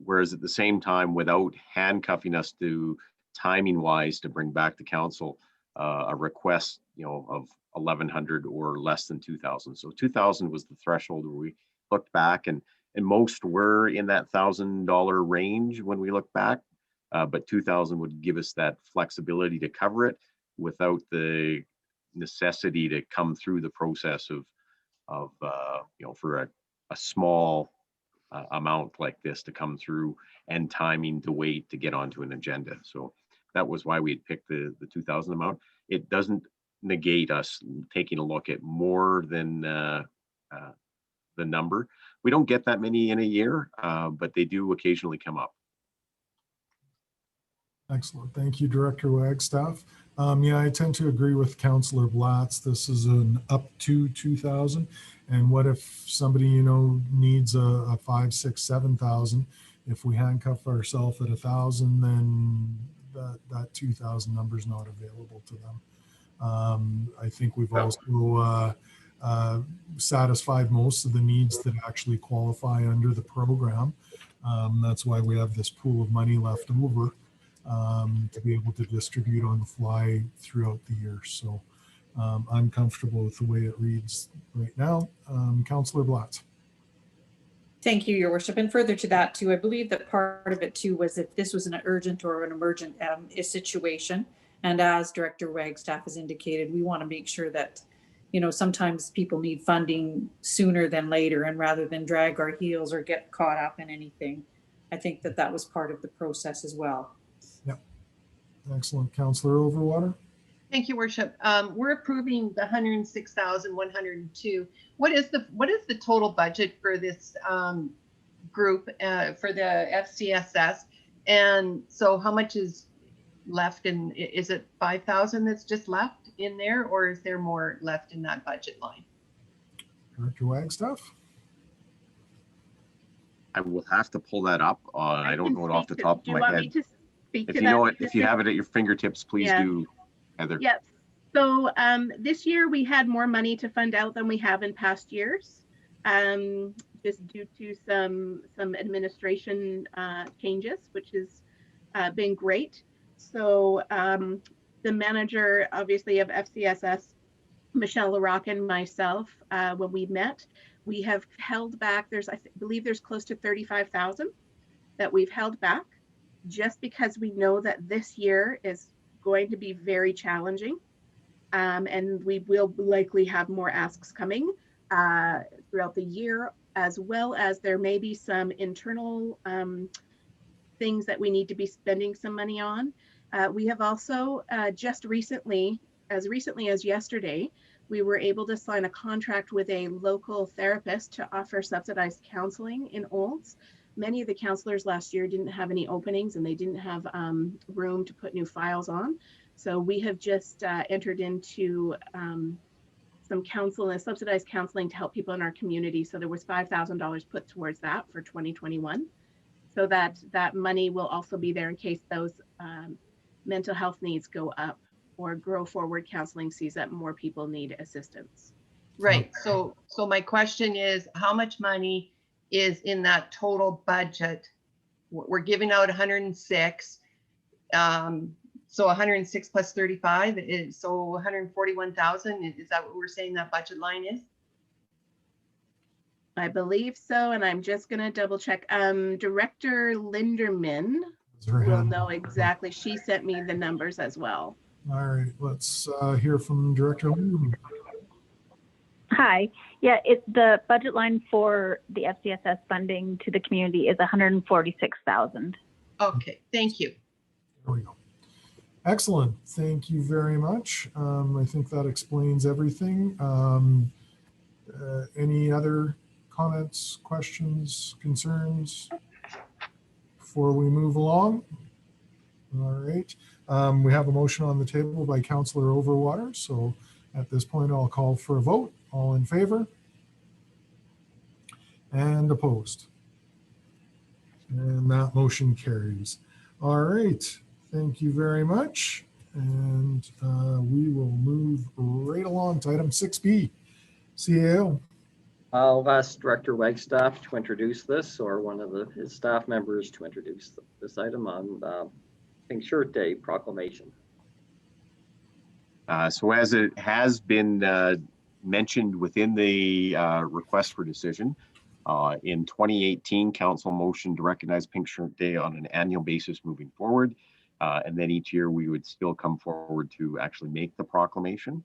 Whereas at the same time, without handcuffing us to timing wise to bring back to council a request, of 1,100 or less than 2,000. So 2,000 was the threshold where we looked back, and most were in that $1,000 range when we look back, but 2,000 would give us that flexibility to cover it without the necessity to come through the process of for a small amount like this to come through and timing to wait to get onto an agenda. So that was why we had picked the 2,000 amount. It doesn't negate us taking a look at more than the number. We don't get that many in a year, but they do occasionally come up. Excellent. Thank you, Director Wagstaff. Yeah, I tend to agree with Councillor Blatz. This is an up to 2,000. And what if somebody, needs a 5, 6, 7,000? If we handcuff ourselves at 1,000, then that 2,000 number is not available to them. I think we've also satisfied most of the needs that actually qualify under the program. That's why we have this pool of money left over to be able to distribute on the fly throughout the year. So I'm comfortable with the way it reads right now. Councillor Blatz. Thank you, Your Worship. And further to that too, I believe that part of it too was if this was an urgent or an emergent situation. And as Director Wagstaff has indicated, we want to make sure that, sometimes people need funding sooner than later, and rather than drag our heels or get caught up in anything. I think that was part of the process as well. Yep. Excellent. Councillor Overwater. Thank you, Worship. We're approving the 106,102. What is the total budget for this group for the FCSS? And so how much is left in, is it 5,000 that's just left in there, or is there more left in that budget line? Director Wagstaff. I will have to pull that up. I don't know it off the top of my head. If you know it, if you have it at your fingertips, please do, Heather. Yes. So this year we had more money to fund out than we have in past years, just due to some administration changes, which has been great. So the manager, obviously, of FCSS, Michelle LaRocque, and myself, when we met, we have held back. I believe there's close to 35,000 that we've held back, just because we know that this year is going to be very challenging. And we will likely have more asks coming throughout the year, as well as there may be some internal things that we need to be spending some money on. We have also just recently as yesterday, we were able to sign a contract with a local therapist to offer subsidized counseling in Olds. Many of the counselors last year didn't have any openings and they didn't have room to put new files on. So we have just entered into some subsidized counseling to help people in our community. So there was $5,000 put towards that for 2021. So that money will also be there in case those mental health needs go up, or Grow Forward Counseling sees that more people need assistance. Right. So my question is, how much money is in that total budget? We're giving out 106. So 106 plus 35 is so 141,000. Is that what we're saying that budget line is? I believe so, and I'm just going to double check. Director Linderman will know exactly. She sent me the numbers as well. All right, let's hear from Director Linderman. Hi. Yeah, the budget line for the FCSS funding to the community is 146,000. Okay, thank you. There we go. Excellent. Thank you very much. I think that explains everything. Any other comments, questions, concerns before we move along? All right. We have a motion on the table by Councillor Overwater. So at this point, I'll call for a vote. All in favor? And opposed? And that motion carries. All right. Thank you very much. And we will move right along to item 6B, CAO. I'll ask Director Wagstaff to introduce this, or one of his staff members to introduce this item on Pink Shirt Day proclamation. So as it has been mentioned within the request for decision, in 2018, Council motion to recognize Pink Shirt Day on an annual basis moving forward. And then each year we would still come forward to actually make the proclamation.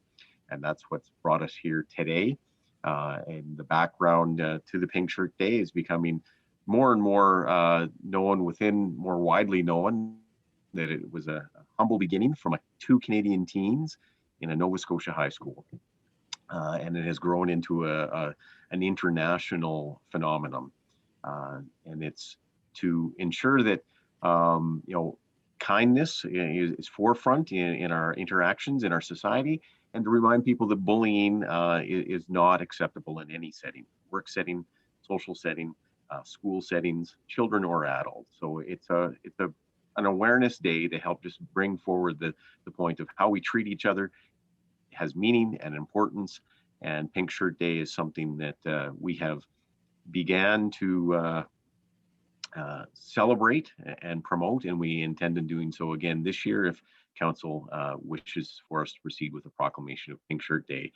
And that's what's brought us here today. And the background to the Pink Shirt Day is becoming more and more more widely known, that it was a humble beginning from two Canadian teens in a Nova Scotia high school. And it has grown into an international phenomenon. And it's to ensure that, kindness is forefront in our interactions in our society, and to remind people that bullying is not acceptable in any setting, work setting, social setting, school settings, children or adults. So it's an awareness day to help just bring forward the point of how we treat each other has meaning and importance. And Pink Shirt Day is something that we have began to celebrate and promote, and we intend on doing so again this year if Council wishes for us to proceed with a proclamation of Pink Shirt Day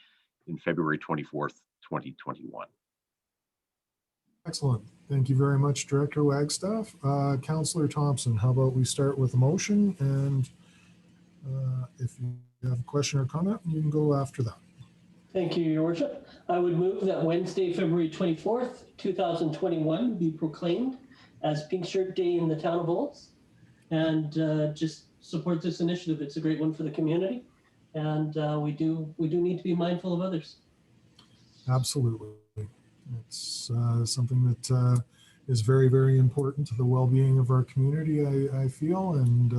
in February 24th, 2021. Excellent. Thank you very much, Director Wagstaff. Councillor Thompson, how about we start with a motion, and if you have a question or comment, you can go after that. Thank you, Your Worship. I would move that Wednesday, February 24th, 2021 be proclaimed as Pink Shirt Day in the town of Olds, and just support this initiative. It's a great one for the community, and we do need to be mindful of others. Absolutely. It's something that is very, very important to the well-being of our community, I feel, and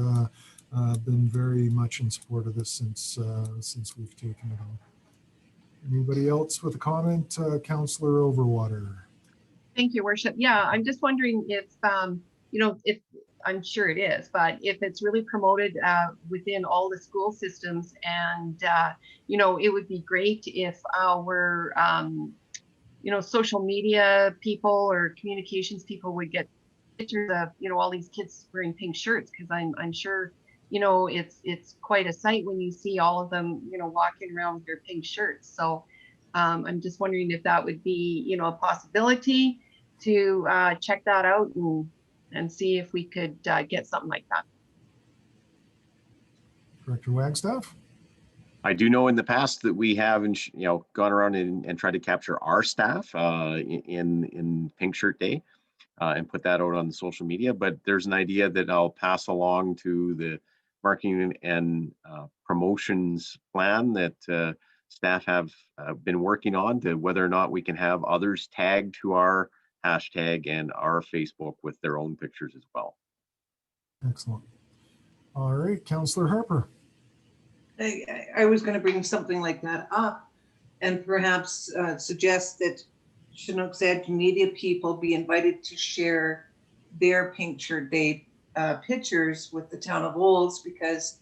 been very much in support of this since we've taken it on. Anybody else with a comment? Councillor Overwater. Thank you, Worship. Yeah, I'm just wondering if, if I'm sure it is, but if it's really promoted within all the school systems, and, it would be great if our, social media people or communications people would get pictures of, all these kids wearing pink shirts, because I'm sure, it's quite a sight when you see all of them, walking around with their pink shirts. So I'm just wondering if that would be, a possibility to check that out and see if we could get something like that. Director Wagstaff? I do know in the past that we have, gone around and tried to capture our staff in Pink Shirt Day and put that out on the social media. But there's an idea that I'll pass along to the marketing and promotions plan that staff have been working on, to whether or not we can have others tagged to our hashtag and our Facebook with their own pictures as well. Excellent. All right, Councillor Harper. I was going to bring something like that up and perhaps suggest that Chinook's Edge media people be invited to share their Pink Shirt Day pictures with the town of Olds, because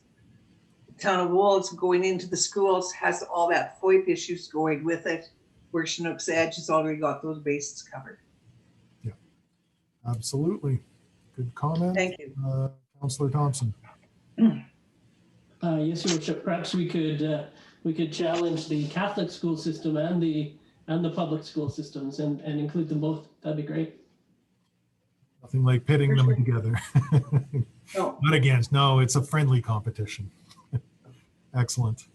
the town of Olds going into the schools has all that FOIP issues going with it, where Chinook's Edge has already got those bases covered. Yeah, absolutely. Good comment. Thank you. Councillor Thompson. Yes, Your Worship. Perhaps we could challenge the Catholic school system and the public school systems and include them both. That'd be great. Nothing like pitting them together. No. Not against. No, it's a friendly competition. Excellent.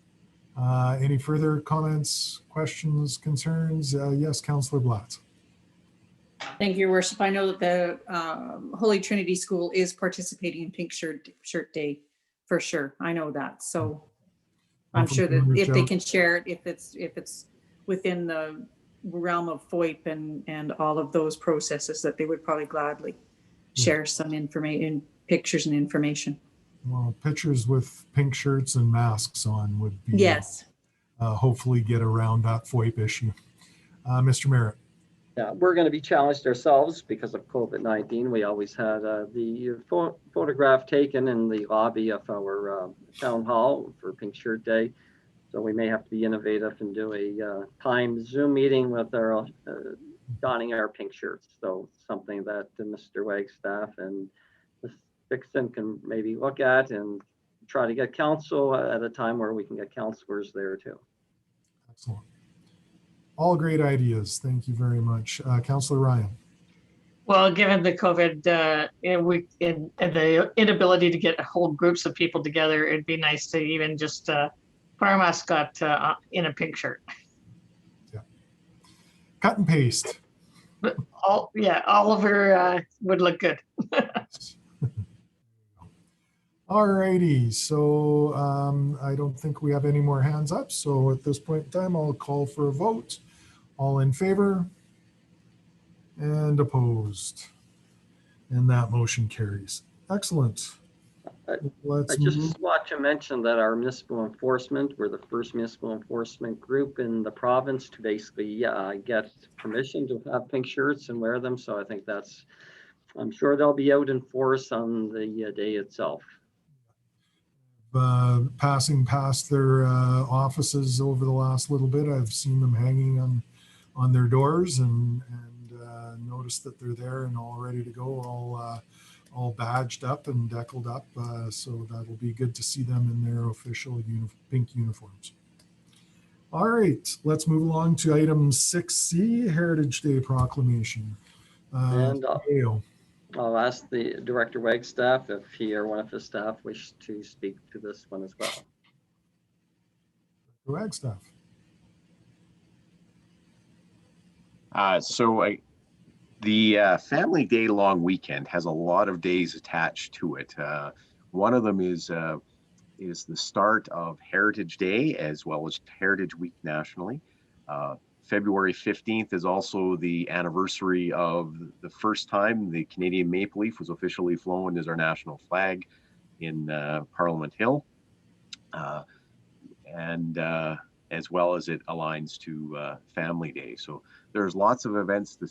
Any further comments, questions, concerns? Yes, Councillor Blatz. Thank you, Your Worship. I know that the Holy Trinity School is participating in Pink Shirt Day for sure. I know that. So I'm sure that if they can share it, if it's within the realm of FOIP and all of those processes, that they would probably gladly share some information, pictures and information. Well, pictures with pink shirts and masks on would be, yes, hopefully get around that FOIP issue. Mr. Merritt. Yeah, we're going to be challenged ourselves because of COVID-19. We always had the photograph taken in the lobby of our town hall for Pink Shirt Day. So we may have to be innovative and do a timed Zoom meeting with our donning our pink shirts. So something that Mr. Wagstaff and Ms. Dixon can maybe look at and try to get council at a time where we can get councilors there too. Excellent. All great ideas. Thank you very much. Councillor Ryan. Well, given the COVID and the inability to get whole groups of people together, it'd be nice to even just put our mascot in a pink shirt. Yeah. Cut and paste. Oliver would look good. All righty. So I don't think we have any more hands up. So at this point in time, I'll call for a vote. All in favor and opposed. And that motion carries. Excellent. I just want to mention that our municipal enforcement, we're the first municipal enforcement group in the province to basically get permission to have pink shirts and wear them. So I think I'm sure they'll be out in force on the day itself. Passing past their offices over the last little bit, I've seen them hanging on their doors and noticed that they're there and all ready to go, all badged up and deckled up. So that'll be good to see them in their official pink uniforms. All right, let's move along to item 6C, Heritage Day Proclamation. I'll ask the Director Wagstaff if he or one of his staff wish to speak to this one as well. Wagstaff. The Family Day long weekend has a lot of days attached to it. One of them is the start of Heritage Day as well as Heritage Week nationally. February 15th is also the anniversary of the first time the Canadian Maple Leaf was officially flown as our national flag in Parliament Hill. And as well as it aligns to Family Day. So there's lots of events to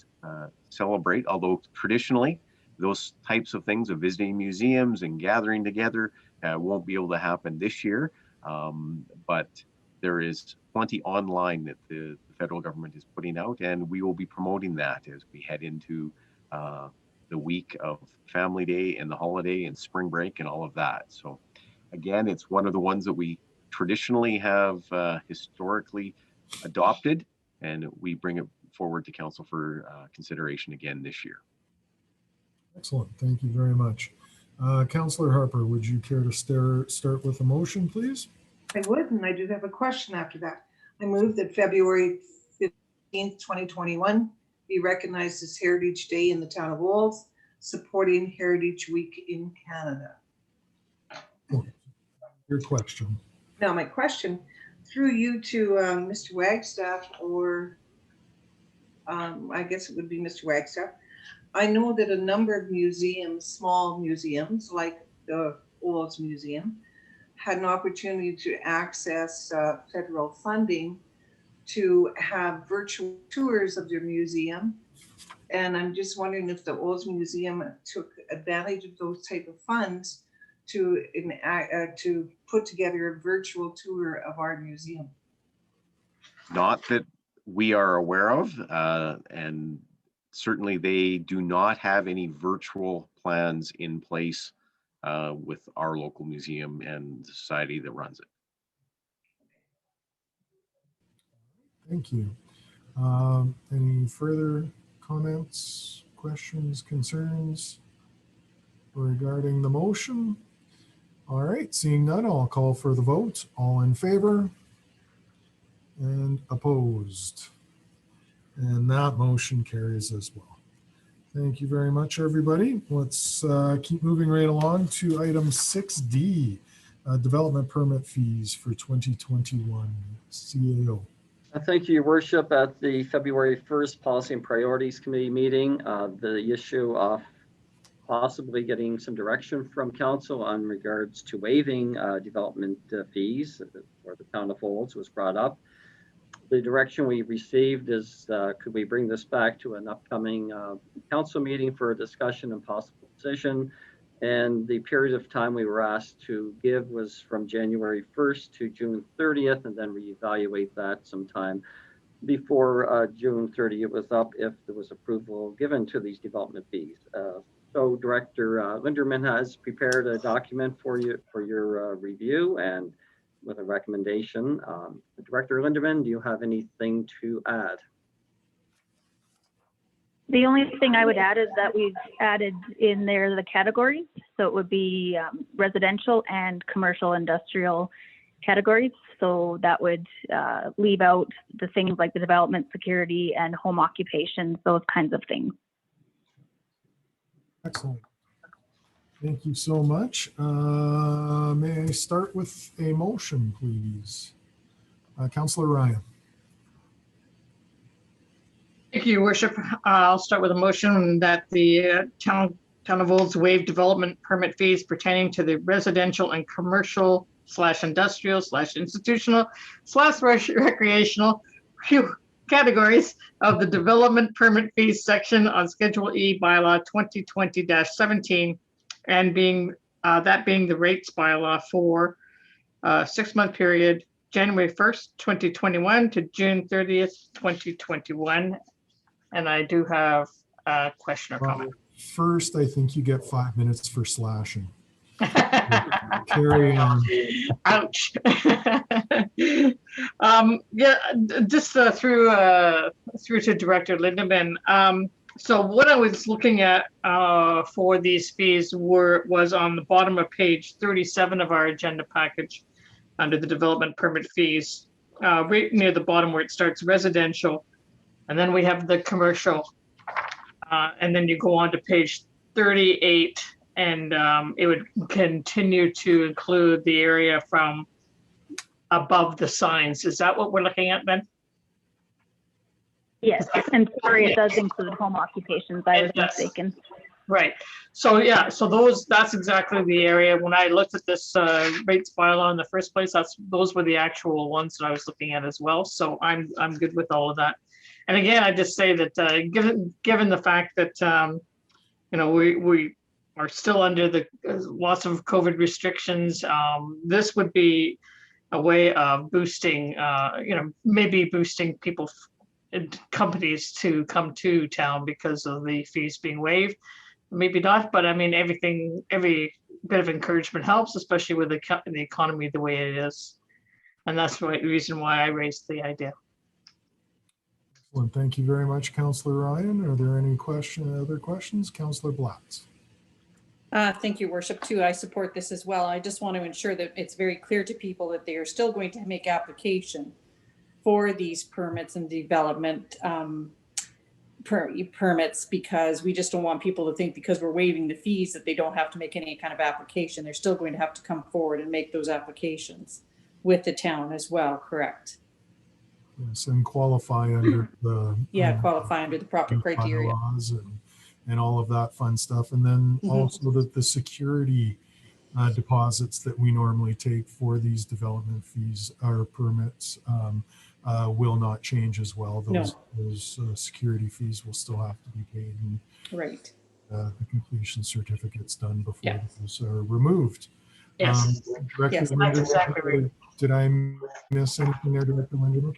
celebrate, although traditionally those types of things of visiting museums and gathering together won't be able to happen this year. But there is plenty online that the federal government is putting out, and we will be promoting that as we head into the week of Family Day and the holiday and spring break and all of that. So again, it's one of the ones that we traditionally have historically adopted, and we bring it forward to council for consideration again this year. Excellent. Thank you very much. Councillor Harper, would you care to start with a motion, please? I would, and I do have a question after that. I move that February 15th, 2021 be recognized as Heritage Day in the town of Olds, supporting Heritage Week in Canada. Your question. Now, my question through you to Mr. Wagstaff, or I guess it would be Mr. Wagstaff. I know that a number of museums, small museums like the Olds Museum, had an opportunity to access federal funding to have virtual tours of their museum. And I'm just wondering if the Olds Museum took advantage of those type of funds to put together a virtual tour of our museum. Not that we are aware of, and certainly they do not have any virtual plans in place with our local museum and the society that runs it. Thank you. Any further comments, questions, concerns regarding the motion? All right, seeing none, I'll call for the vote. All in favor and opposed. And that motion carries as well. Thank you very much, everybody. Let's keep moving right along to item 6D, development permit fees for 2021, CAO. Thank you, Your Worship. At the February 1st Policy and Priorities Committee meeting, the issue of possibly getting some direction from council on regards to waiving development fees for the town of Olds was brought up. The direction we received is, could we bring this back to an upcoming council meeting for a discussion and possible decision? And the period of time we were asked to give was from January 1st to June 30th, and then reevaluate that sometime before June 30th was up if there was approval given to these development fees. So Director Linderman has prepared a document for you for your review and with a recommendation. Director Linderman, do you have anything to add? The only thing I would add is that we've added in there the categories. So it would be residential and commercial industrial categories. So that would leave out the things like the development, security, and home occupations, those kinds of things. Excellent. Thank you so much. May I start with a motion, please? Councillor Ryan. Thank you, Your Worship. I'll start with a motion that the town of Olds waive development permit fees pertaining to the residential and commercial / industrial / institutional / recreational categories of the development permit fees section on Schedule E bylaw 2020-17, and being the rates bylaw for 6-month period, January 1st, 2021 to June 30th, 2021. And I do have a question or comment. First, I think you get 5 minutes for slashing. Carry on. Ouch. Yeah, just through to Director Lindeman. So what I was looking at for these fees was on the bottom of page 37 of our agenda package under the development permit fees, right near the bottom where it starts residential. And then we have the commercial, and then you go on to page 38, and it would continue to include the area from above the signs. Is that what we're looking at then? Yes, and sorry, it does include home occupations. I was mistaken. Right. So yeah, so that's exactly the area. When I looked at this rates bylaw in the first place, those were the actual ones that I was looking at as well. So I'm good with all of that. And again, I just say that given the fact that we are still under the lots of COVID restrictions, this would be a way of boosting, maybe boosting people, companies to come to town because of the fees being waived. Maybe not, but I mean, every bit of encouragement helps, especially with the economy the way it is. And that's the reason why I raised the idea. Excellent. Thank you very much, Councillor Ryan. Are there any other questions? Councillor Blatz. Thank you, Worship, too. I support this as well. I just want to ensure that it's very clear to people that they are still going to make application for these permits and development permits, because we just don't want people to think because we're waiving the fees that they don't have to make any kind of application. They're still going to have to come forward and make those applications with the town as well, correct? Yes, and qualify under the Qualify under the proper criteria. bylaws and all of that fun stuff. And then also that the security deposits that we normally take for these development fees or permits will not change as well. Those No. security fees will still have to be paid, and Right. the completion certificate's done before those are removed. Yes. Director Yes, that's Linderman, exactly right. did I miss anything there, Director Linderman?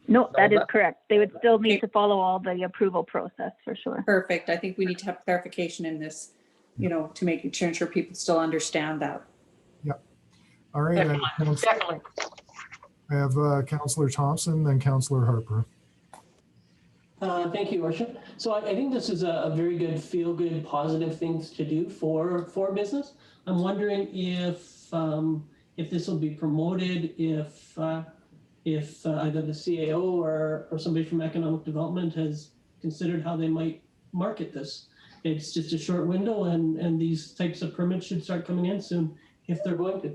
No, that is correct. They would still need to follow all the approval process for sure. Perfect. I think we need to have clarification in this, to ensure people still understand that. Yep. All right. Definitely. I have Councillor Thompson, then Councillor Harper. Thank you, Worship. So I think this is a very good, feel-good, positive things to do for business. I'm wondering if this will be promoted, if either the CAO or somebody from economic development has considered how they might market this. It's just a short window, and these types of permits should start coming in soon if they're going to.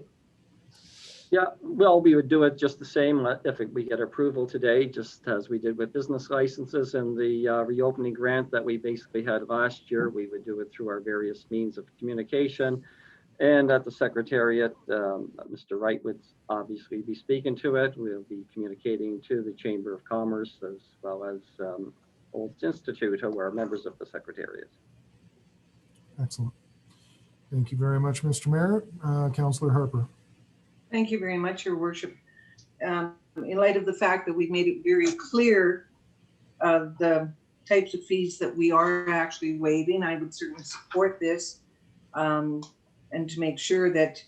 Yeah, well, we would do it just the same if we get approval today, just as we did with business licenses and the reopening grant that we basically had last year. We would do it through our various means of communication. And at the Secretariat, Mr. Wright would obviously be speaking to it. We'll be communicating to the Chamber of Commerce as well as Olds Institute, who are members of the Secretariat. Excellent. Thank you very much, Mr. Merritt. Councillor Harper. Thank you very much, Your Worship. In light of the fact that we've made it very clear the types of fees that we are actually waiving, I would certainly support this, and to make sure that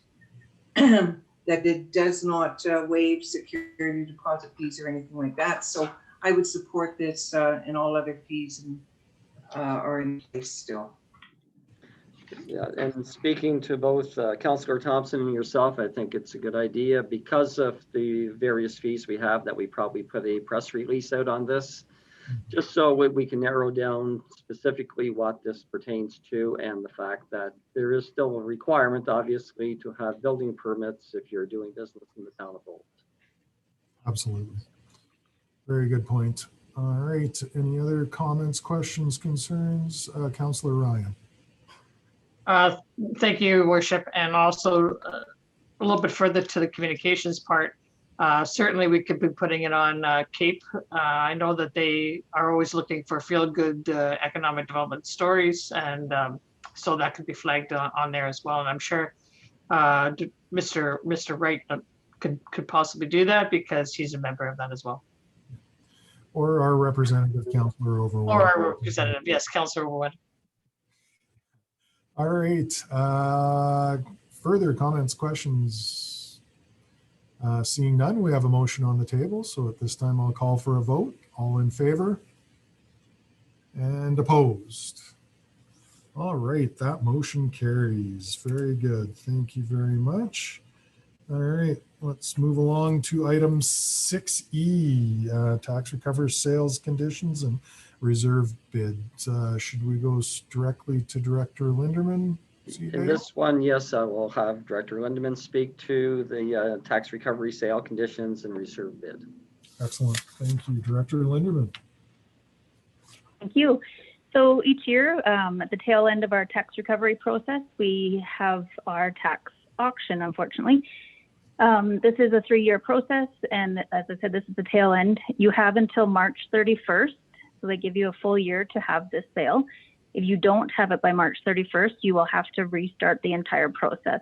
that it does not waive security deposit fees or anything like that. So I would support this, and all other fees are in place still. Yeah, and speaking to both Councillor Thompson and yourself, I think it's a good idea because of the various fees we have that we probably put a press release out on this, just so we can narrow down specifically what this pertains to, and the fact that there is still a requirement, obviously, to have building permits if you're doing business in the town of Olds. Absolutely. Very good point. All right. Any other comments, questions, concerns? Councillor Ryan. Thank you, Worship. And also a little bit further to the communications part, certainly we could be putting it on CAPE. I know that they are always looking for feel-good economic development stories, and so that could be flagged on there as well. And I'm sure Mr. Wright could possibly do that because he's a member of that as well. Or our representative, Councillor Overwood. Or our representative, yes, Councillor Overwood. All right. Further comments, questions? Seeing none, we have a motion on the table. So at this time, I'll call for a vote. All in favor? And opposed? All right, that motion carries. Very good. Thank you very much. All right, let's move along to item 6E, tax recovery sales conditions and reserve bids. Should we go directly to Director Linderman? In this one, yes, I will have Director Lindeman speak to the tax recovery sale conditions and reserve bid. Excellent. Thank you. Director Linderman. Thank you. So each year, at the tail end of our tax recovery process, we have our tax auction, unfortunately. This is a 3-year process, and as I said, this is the tail end. You have until March 31st. So they give you a full year to have this sale. If you don't have it by March 31st, you will have to restart the entire process.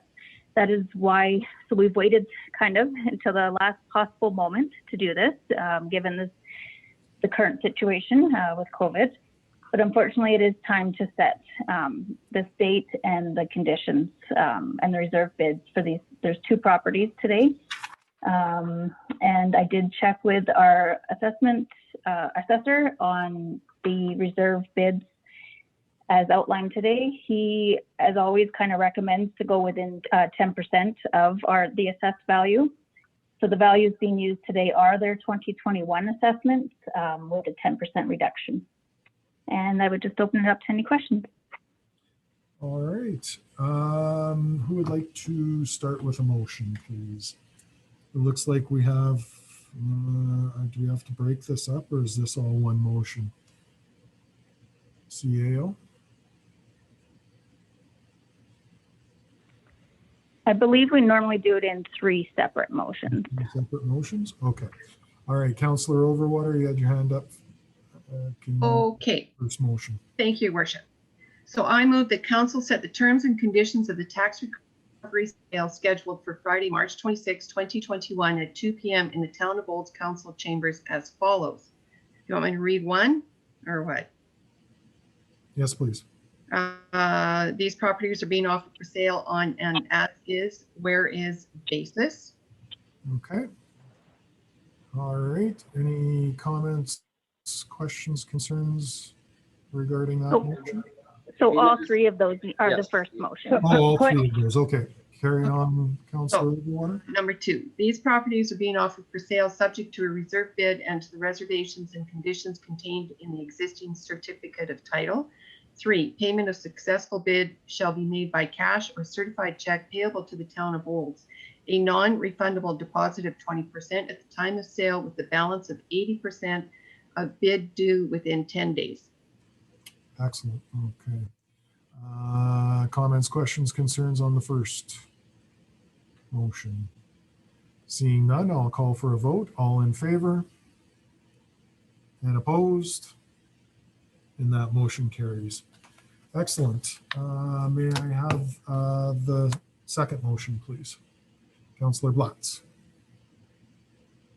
That is why, so we've waited kind of until the last possible moment to do this, given the current situation with COVID. But unfortunately, it is time to set this date and the conditions and the reserve bids for these. There's 2 properties today. And I did check with our assessor on the reserve bids. as outlined today. He, as always, kind of recommends to go within 10% of the assessed value. So the values being used today are their 2021 assessments with a 10% reduction. And I would just open it up to any questions. All right. Who would like to start with a motion, please? It looks like we have, do we have to break this up, or is this all one motion? CAO? I believe we normally do it in 3 separate motions. Separate motions? Okay. All right, Councillor Overwater, you had your hand up. Okay. First motion. Thank you, Your Worship. So I move that council set the terms and conditions of the tax recovery sale scheduled for Friday, March 26, 2021 at 2 p.m. in the Town of Olds Council chambers as follows. Do you want me to read one or what? Yes, please. These properties are being offered for sale on an as-is, where-is basis. Okay. All right. Any comments, questions, concerns regarding that motion? So all 3 of those are the Yes. first motion. Oh, all 3 of those. Okay. Carry on, Councillor Overwater. Number 2, these properties are being offered for sale subject to a reserve bid and to the reservations and conditions contained in the existing certificate of title. 3, payment of successful bid shall be made by cash or certified check payable to the Town of Olds. A non-refundable deposit of 20% at the time of sale with the balance of 80% of bid due within 10 days. Excellent. Okay. Comments, questions, concerns on the first motion? Seeing none, I'll call for a vote. All in favor? And opposed? And that motion carries. Excellent. May I have the second motion, please? Councillor Blatz.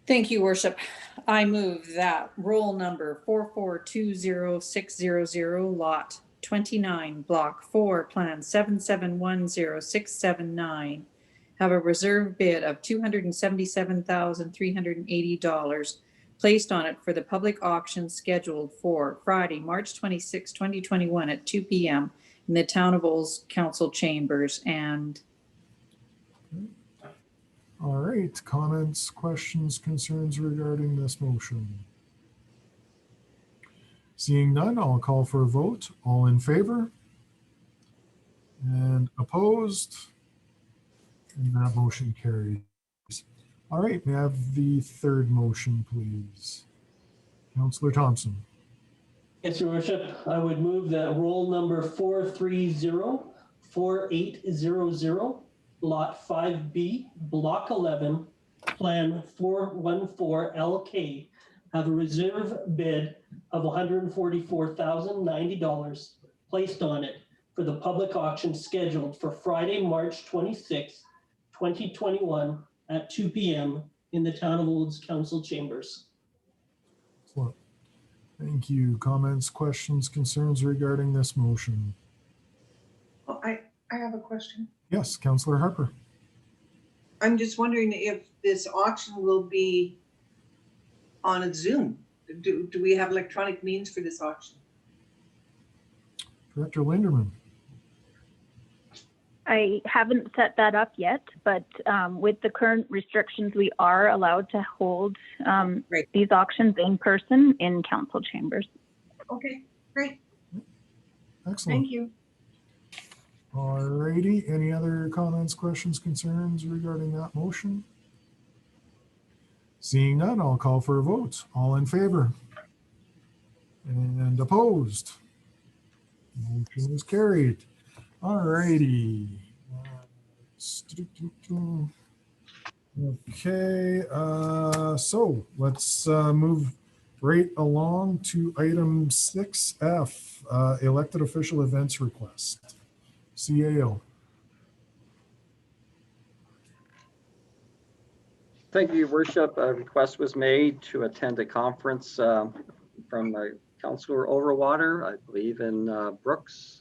Thank you, Worship. I move that roll number 4420600, lot 29, block 4, plan 7710-679, have a reserve bid of $277,380 placed on it for the public auction scheduled for Friday, March 26, 2021 at 2 p.m. in the Town of Olds Council chambers. And all right, comments, questions, concerns regarding this motion? Seeing none, I'll call for a vote. All in favor? And opposed? And that motion carries. All right, may I have the third motion, please? Councillor Thompson. Yes, Your Worship. I would move that roll number 4304800, lot 5B, block 11, plan 414 LK, have a reserve bid of $144,090 placed on it for the public auction scheduled for Friday, March 26, 2021 at 2 p.m. in the Town of Olds Council chambers. Excellent. Thank you. Comments, questions, concerns regarding this motion? Well, I have a question. Yes, Councillor Harper. I'm just wondering if this auction will be on a Zoom. Do we have electronic means for this auction? Director Linderman. I haven't set that up yet, but with the current restrictions, we are allowed to hold these auctions in person in council chambers. Okay, great. Excellent. Thank you. All righty. Any other comments, questions, concerns regarding that motion? Seeing none, I'll call for a vote. All in favor? And opposed? Motion is carried. All righty. Okay, so let's move right along to item 6F, elected official events request. CAO. Thank you, Your Worship. A request was made to attend a conference from Councillor Overwater, I believe in Brooks,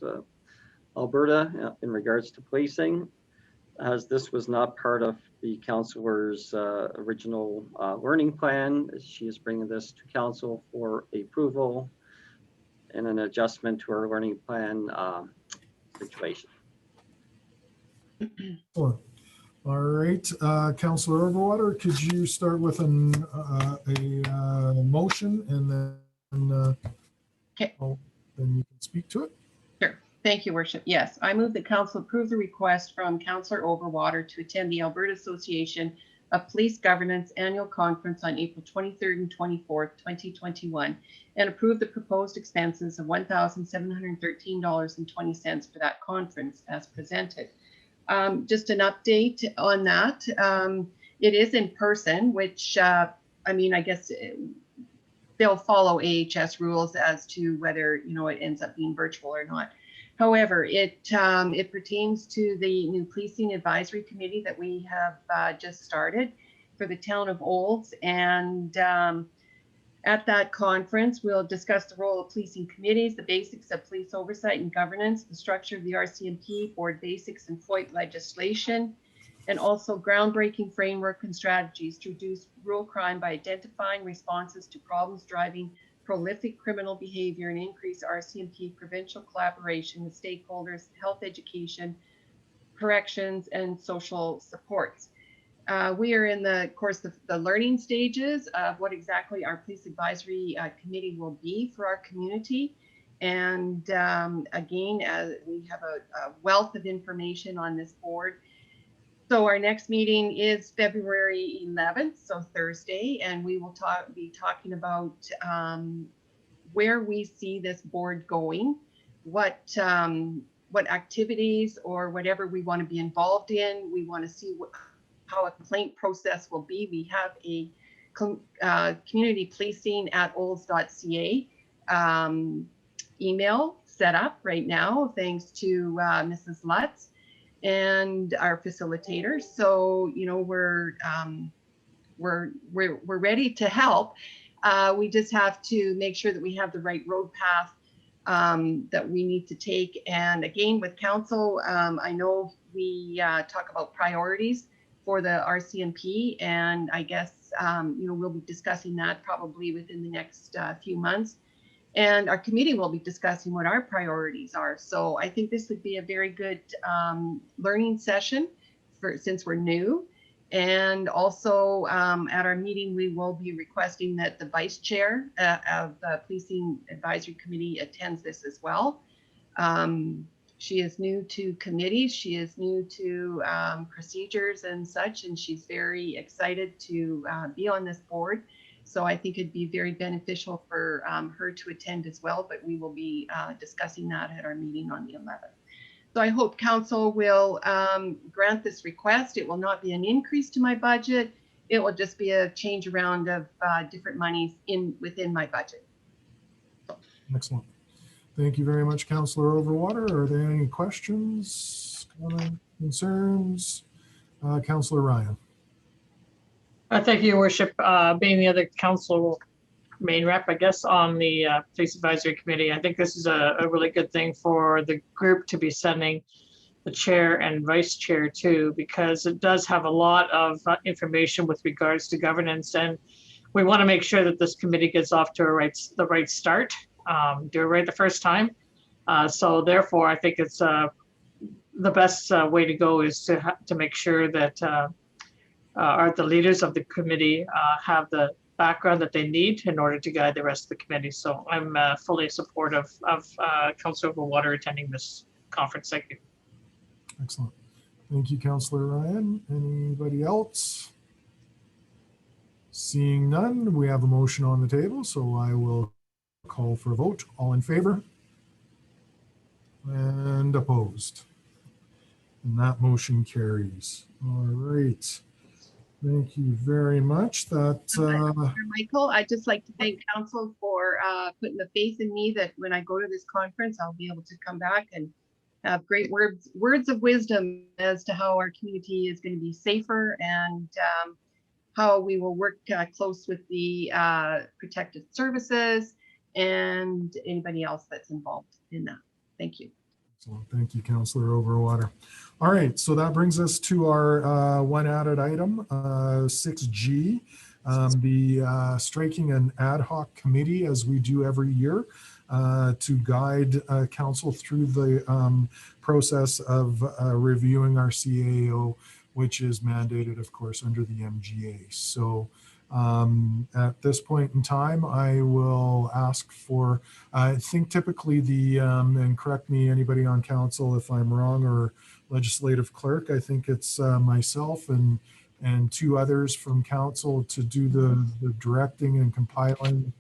Alberta, in regards to policing, as this was not part of the councillor's original learning plan. She is bringing this to council for approval. in an adjustment to our learning plan situation. Excellent. All right, Councillor Overwater, could you start with a motion and then Okay. then you can speak to it? Sure. Thank you, Worship. Yes, I move that council approve the request from Councillor Overwater to attend the Alberta Association of Police Governance Annual Conference on April 23rd and 24th, 2021, and approve the proposed expenses of $1,713.20 for that conference as presented. Just an update on that. It is in person, which I mean, I guess they'll follow AHS rules as to whether, you know, it ends up being virtual or not. However, it pertains to the new policing advisory committee that we have just started for the town of Olds. And at that conference, we'll discuss the role of policing committees, the basics of police oversight and governance, the structure of the RCMP, board basics and FOIP legislation, and also groundbreaking framework and strategies to reduce rule crime by identifying responses to problems driving prolific criminal behavior and increase RCMP provincial collaboration with stakeholders, health education, corrections, and social supports. We are in the course of the learning stages of what exactly our police advisory committee will be for our community. And again, we have a wealth of information on this board. So our next meeting is February 11th, so Thursday, and we will be talking about where we see this board going, what activities or whatever we want to be involved in. We want to see how a complaint process will be. We have a community policing at olds.ca email set up right now, thanks to Mrs. Lutz and our facilitators. So, you know, we're ready to help. We just have to make sure that we have the right road path that we need to take. And again, with council, I know we talk about priorities for the RCMP, and I guess, you know, we'll be discussing that probably within the next few months. And our committee will be discussing what our priorities are. So I think this would be a very good learning session since we're new. And also at our meeting, we will be requesting that the vice chair of the Policing Advisory Committee attends this as well. She is new to committees. She is new to procedures and such, and she's very excited to be on this board. So I think it'd be very beneficial for her to attend as well, but we will be discussing that at our meeting on the 11th. So I hope council will grant this request. It will not be an increase to my budget. It will just be a change around of different monies within my budget. Excellent. Thank you very much, Councillor Overwater. Are there any questions, comments, concerns? Councillor Ryan. Thank you, Your Worship. Being the other council main rep, I guess, on the Police Advisory Committee, I think this is a really good thing for the group to be sending the chair and vice chair to, because it does have a lot of information with regards to governance, and we want to make sure that this committee gets off to the right start, do it right the first time. So therefore, I think it's the best way to go is to make sure that the leaders of the committee have the background that they need in order to guide the rest of the committee. So I'm fully supportive of Councillor Overwater attending this conference. Thank you. Excellent. Thank you, Councillor Ryan. Anybody else? Seeing none, we have a motion on the table, so I will call for a vote. All in favor? And opposed? And that motion carries. All right. Thank you very much. Michael, I'd just like to thank council for putting the faith in me that when I go to this conference, I'll be able to come back and have great words of wisdom as to how our community is going to be safer and how we will work close with the protective services and anybody else that's involved in that. Thank you. Excellent. Thank you, Councillor Overwater. All right, so that brings us to our one added item, 6G, the striking an ad hoc committee as we do every year. to guide council through the process of reviewing our CAO, which is mandated, of course, under the MGA. So at this point in time, I will ask for, I think typically and correct me, anybody on council if I'm wrong, or legislative clerk, I think it's myself and two others from council to do the directing and compiling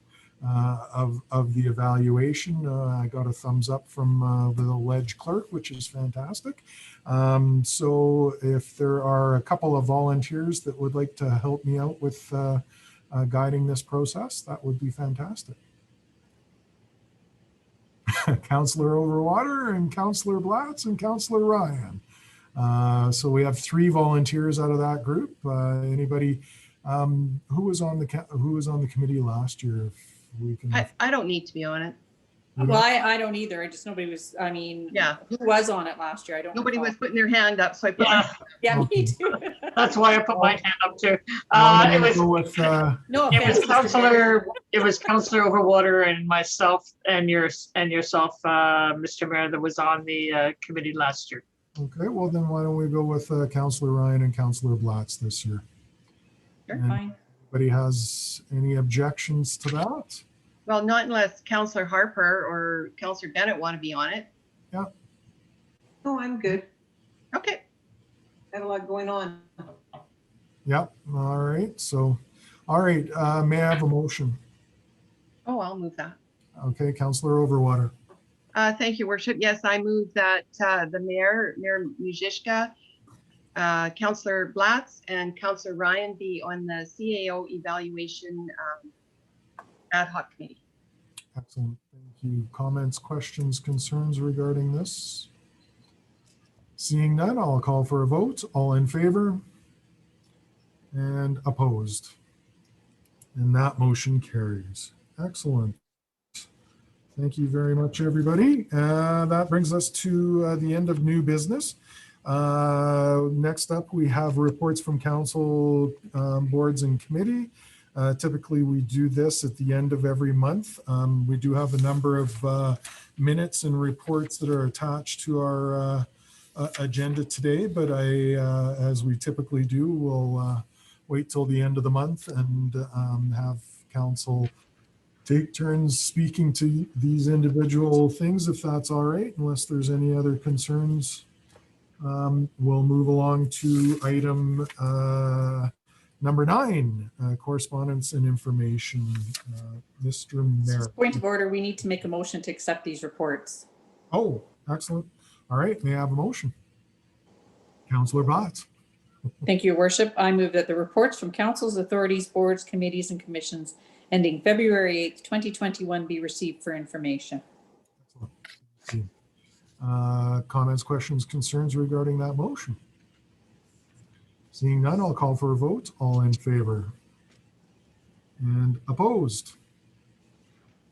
of the evaluation. I got a thumbs up from the ledge clerk, which is fantastic. So if there are a couple of volunteers that would like to help me out with guiding this process, that would be fantastic. Councillor Overwater and Councillor Blatz and Councillor Ryan. So we have 3 volunteers out of that group. Anybody who was on the committee last year? If we can. I don't need to be on it. Well, I don't either. I just, nobody was, I mean, Yeah. who was on it last year? I don't Nobody recall. was putting their hand up, so I put my Yeah, me too. That's why I put my hand up too. I'm It gonna was, go with, No it offense. was Mr. Councillor, it was Councillor Overwater and myself and yourself, Mr. Mayor, that was on the committee last year. okay, well then why don't we go with Councillor Ryan and Councillor Blatz this year? Sure, And fine. anybody has any objections to that? Well, not unless Councillor Harper or Councillor Bennett want to be on it. No, I'm good. Okay. Got a lot going on. Yep, all right, so, all right, may I have a motion? Oh, I'll move that. Okay, Councillor Overwater. Thank you, Worship. Yes, I move that the Mayor Muzishka, Councillor Blatz, and Councillor Ryan be on the CAO evaluation ad hoc committee. Excellent, thank you. Comments, questions, concerns regarding this? Seeing none, I'll call for a vote. All in favor? And opposed? And that motion carries. Excellent. Thank you very much, everybody. That brings us to the end of new business. Next up, we have reports from council, boards and committee. Typically, we do this at the end of every month. We do have a number of minutes and reports that are attached to our agenda today, but as we typically do, we'll wait till the end of the month and have council take turns speaking to these individual things, if that's all right, unless there's any other concerns. We'll move along to item number 9, correspondence and information. Mr. Mayor. Point of order, we need to make a motion to accept these reports. Oh, excellent. All right, may I have a motion? Councillor Blatz. Thank you, Your Worship. I move that the reports from councils, authorities, boards, committees, and commissions ending February 8th, 2021 be received for information. Comments, questions, concerns regarding that motion? Seeing none, I'll call for a vote. All in favor? And opposed?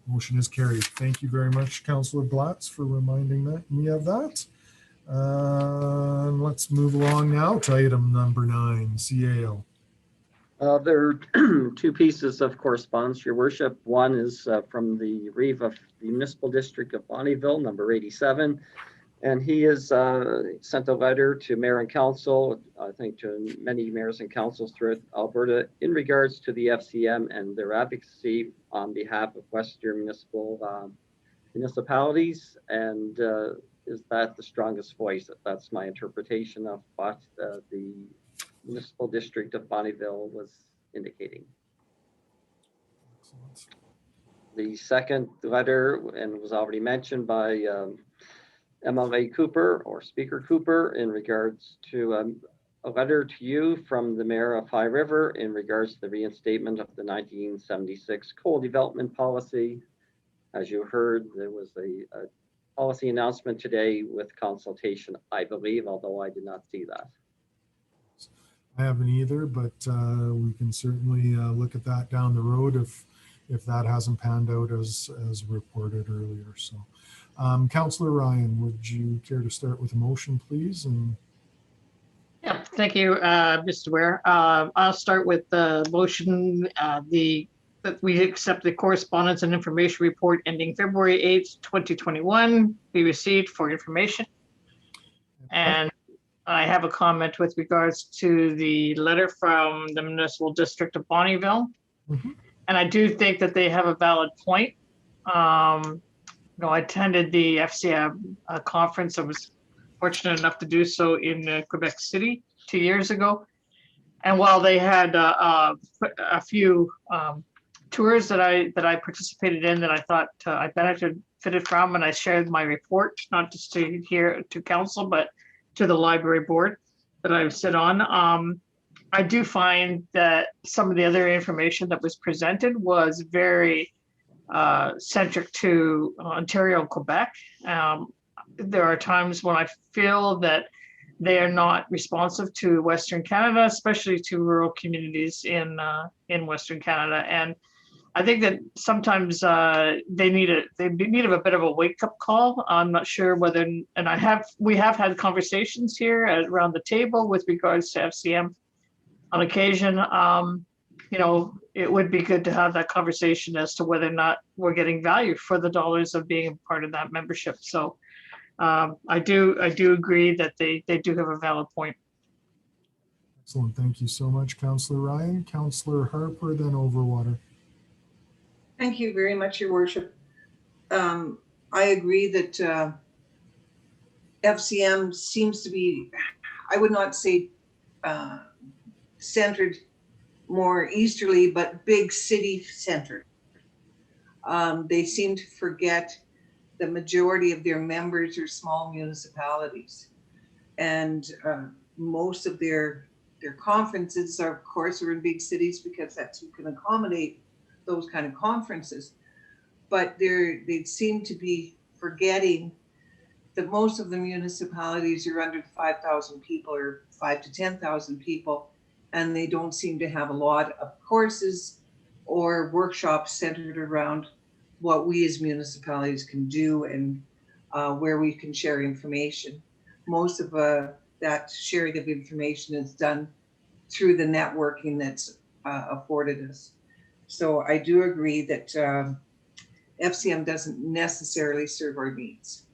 Motion is carried. Thank you very much, Councillor Blatz, for reminding me of that. Let's move along now to item number 9, CAO. There are 2 pieces of correspondence, Your Worship. One is from the Reeve of the Municipal District of Bonnyville, number 87. And he has sent a letter to Mayor and Council, I think to many mayors and councils throughout Alberta, in regards to the FCM and their advocacy on behalf of Western municipalities. And is that the strongest voice? That's my interpretation of what the Municipal District of Bonnyville was indicating. Excellent. The second letter, and was already mentioned by MLA Cooper or Speaker Cooper, in regards to a letter to you from the Mayor of High River in regards to the reinstatement of the 1976 coal development policy. As you heard, there was a policy announcement today with consultation, I believe, although I did not see that. I haven't either, but we can certainly look at that down the road if that hasn't panned out as reported earlier. So, Councillor Ryan, would you care to start with a motion, please? And Yeah, thank you, Mr. Ware. I'll start with the motion. The that we accept the correspondence and information report ending February 8th, 2021 be received for information. And I have a comment with regards to the letter from the municipal district of Bonnyville. Mhm. And I do think that they have a valid point. I attended the FCM conference. I was fortunate enough to do so in Quebec City 2 years ago. And while they had a few tours that I participated in that I thought I benefited from, and I shared my report, not just to here to council, but to the library board that I've sit on. I do find that some of the other information that was presented was very centric to Ontario and Quebec. There are times when I feel that they are not responsive to Western Canada, especially to rural communities in Western Canada. And I think that sometimes they need a bit of a wake-up call. I'm not sure whether, and we have had conversations here around the table with regards to FCM on occasion. It would be good to have that conversation as to whether or not we're getting value for the dollars of being a part of that membership. So I do agree that they do have a valid point. Excellent. Thank you so much, Councillor Ryan. Councillor Harper, then Overwater. Thank you very much, Your Worship. I agree that FCM seems to be, I would not say centered more easterly, but big city centered. They seem to forget the majority of their members are small municipalities. And most of their conferences are, of course, are in big cities because that's who can accommodate those kind of conferences. But they seem to be forgetting that most of the municipalities are under 5,000 people or 5 to 10,000 people, and they don't seem to have a lot of courses or workshops centered around what we as municipalities can do and where we can share information. Most of that sharing of information is done through the networking that's afforded us. So I do agree that FCM doesn't necessarily serve our needs,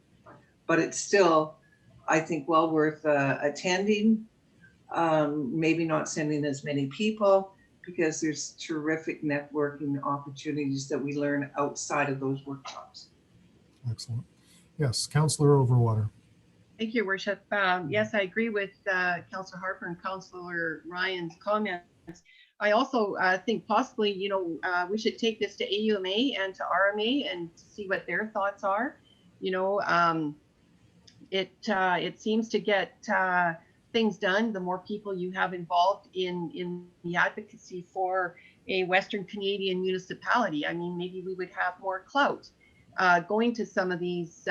but it's still, I think, well worth attending. Maybe not sending as many people, because there's terrific networking opportunities that we learn outside of those workshops. Excellent. Yes, Councillor Overwater. Thank you, Your Worship. Yes, I agree with Councillor Harper and Councillor Ryan's comments. I also think possibly, we should take this to AUMA and to RMA and see what their thoughts are. It seems to get things done the more people you have involved in the advocacy for a Western Canadian municipality. I mean, maybe we would have more clout going to some of these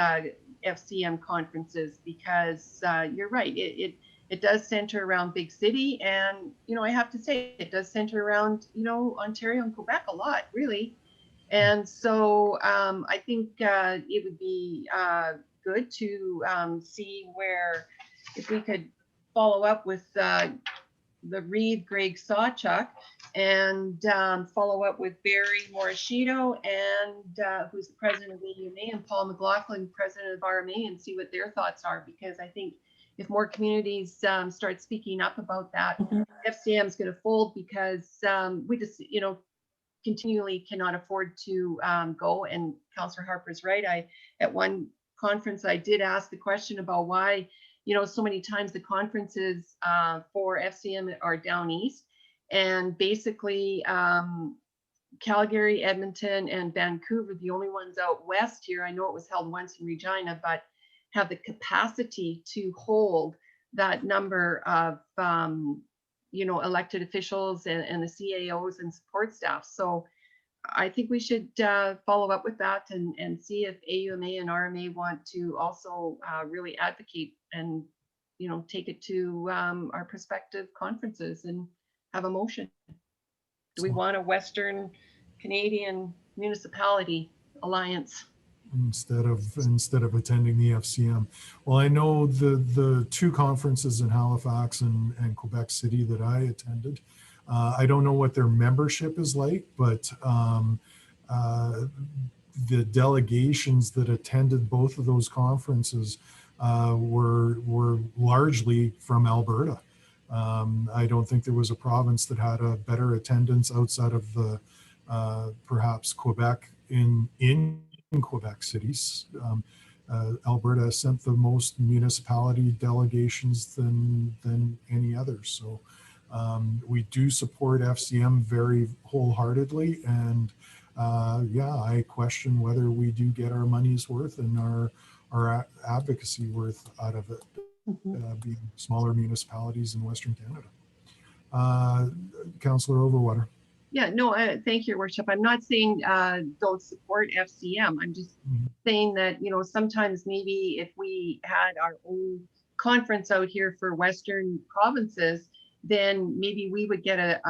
FCM conferences, because you're right, it does center around big city, and I have to say it does center around Ontario and Quebec a lot, really. And so I think it would be good to see where, if we could follow up with the Reeve Greg Sawchuk and follow up with Barry Morishito and who's the president of AUMA, and Paul McLaughlin, president of RMA, and see what their thoughts are, because I think if more communities start speaking up about that, FCM is going to fold, because we just continually cannot afford to go. And Councillor Harper's right. At one conference I did ask the question about why so many times the conferences for FCM are down east, and basically Calgary, Edmonton, and Vancouver, the only ones out west here. I know it was held once in Regina, but have the capacity to hold that number of elected officials and the CAOs and support staff. So I think we should follow up with that and see if AUMA and RMA want to also really advocate and take it to our prospective conferences and have a motion. Do we want a Western Canadian municipality alliance instead of attending the FCM? Well, I know the two conferences in Halifax and Quebec City that I attended, I don't know what their membership is like, but the delegations that attended both of those conferences were largely from Alberta. I don't think there was a province that had a better attendance outside of the perhaps Quebec in Quebec cities. Alberta sent the most municipality delegations than any other. So we do support FCM very wholeheartedly, and yeah, I question whether we do get our money's worth and our advocacy worth out of it, being smaller municipalities in Western Canada. Councillor Overwater. Yeah, no, thank you, Your Worship. I'm not saying don't support FCM. I'm just saying that, you know, sometimes maybe if we had our own conference out here for Western provinces, then maybe we would get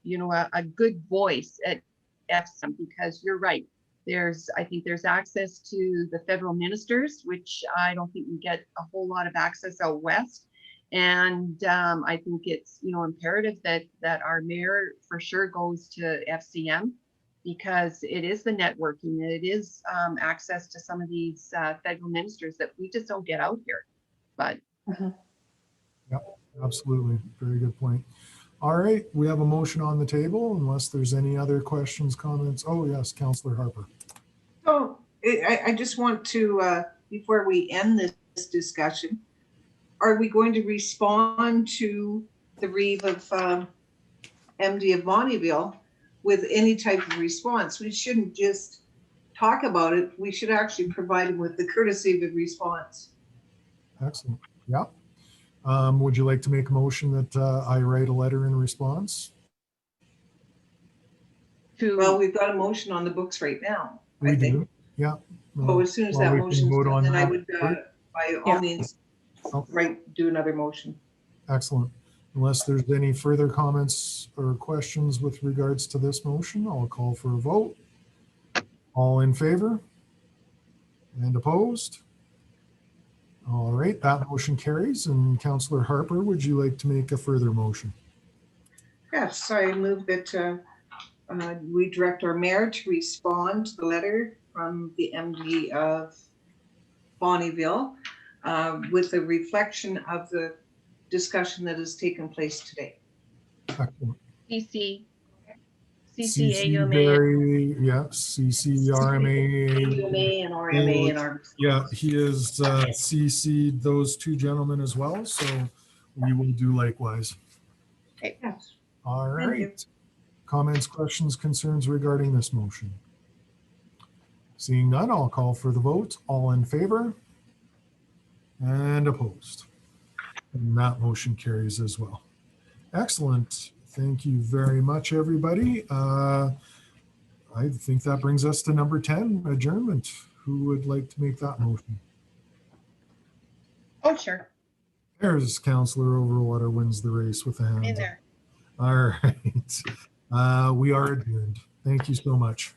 you know, a good voice at FCM, because you're right. I think there's access to the federal ministers, which I don't think we get a whole lot of access out west. And I think it's, you know, imperative that our mayor for sure goes to FCM, because it is the networking, it is access to some of these federal ministers that we just don't get out here. But yeah, absolutely, very good point. All right, we have a motion on the table, unless there's any other questions, comments. Oh yes, Councillor Harper. So I just want to, before we end this discussion, are we going to respond to the Reeve of MD of Bonnyville with any type of response? We shouldn't just talk about it. We should actually provide him with the courtesy of a response. Excellent. Yeah. Would you like to make a motion that I write a letter in response? Well, we've got a motion on the books right now. We do. Yeah. So as soon as that motion's done, then I would, by all means, do another motion. Excellent. Unless there's any further comments or questions with regards to this motion, I'll call for a vote. All in favor? And opposed? All right, that motion carries. And Councillor Harper, would you like to make a further motion? Yes, I move that we direct our mayor to respond to the letter from the MD of Bonnyville with a reflection of the discussion that has taken place today. Excellent. CCAUMA. Yeah, CCRMA. And RMA and our. Yeah, he has CC'd those two gentlemen as well, so we will do likewise. Okay. Yes. All right. Comments, questions, concerns regarding this motion? Seeing none, I'll call for the vote. All in favor? And opposed? And that motion carries as well. Excellent. Thank you very much, everybody. I think that brings us to number 10, adjournment. Who would like to make that motion? Oh, sure. There's Councillor Overwater wins the race with a hand. In there. All right. We are adjourned. Thank you so much.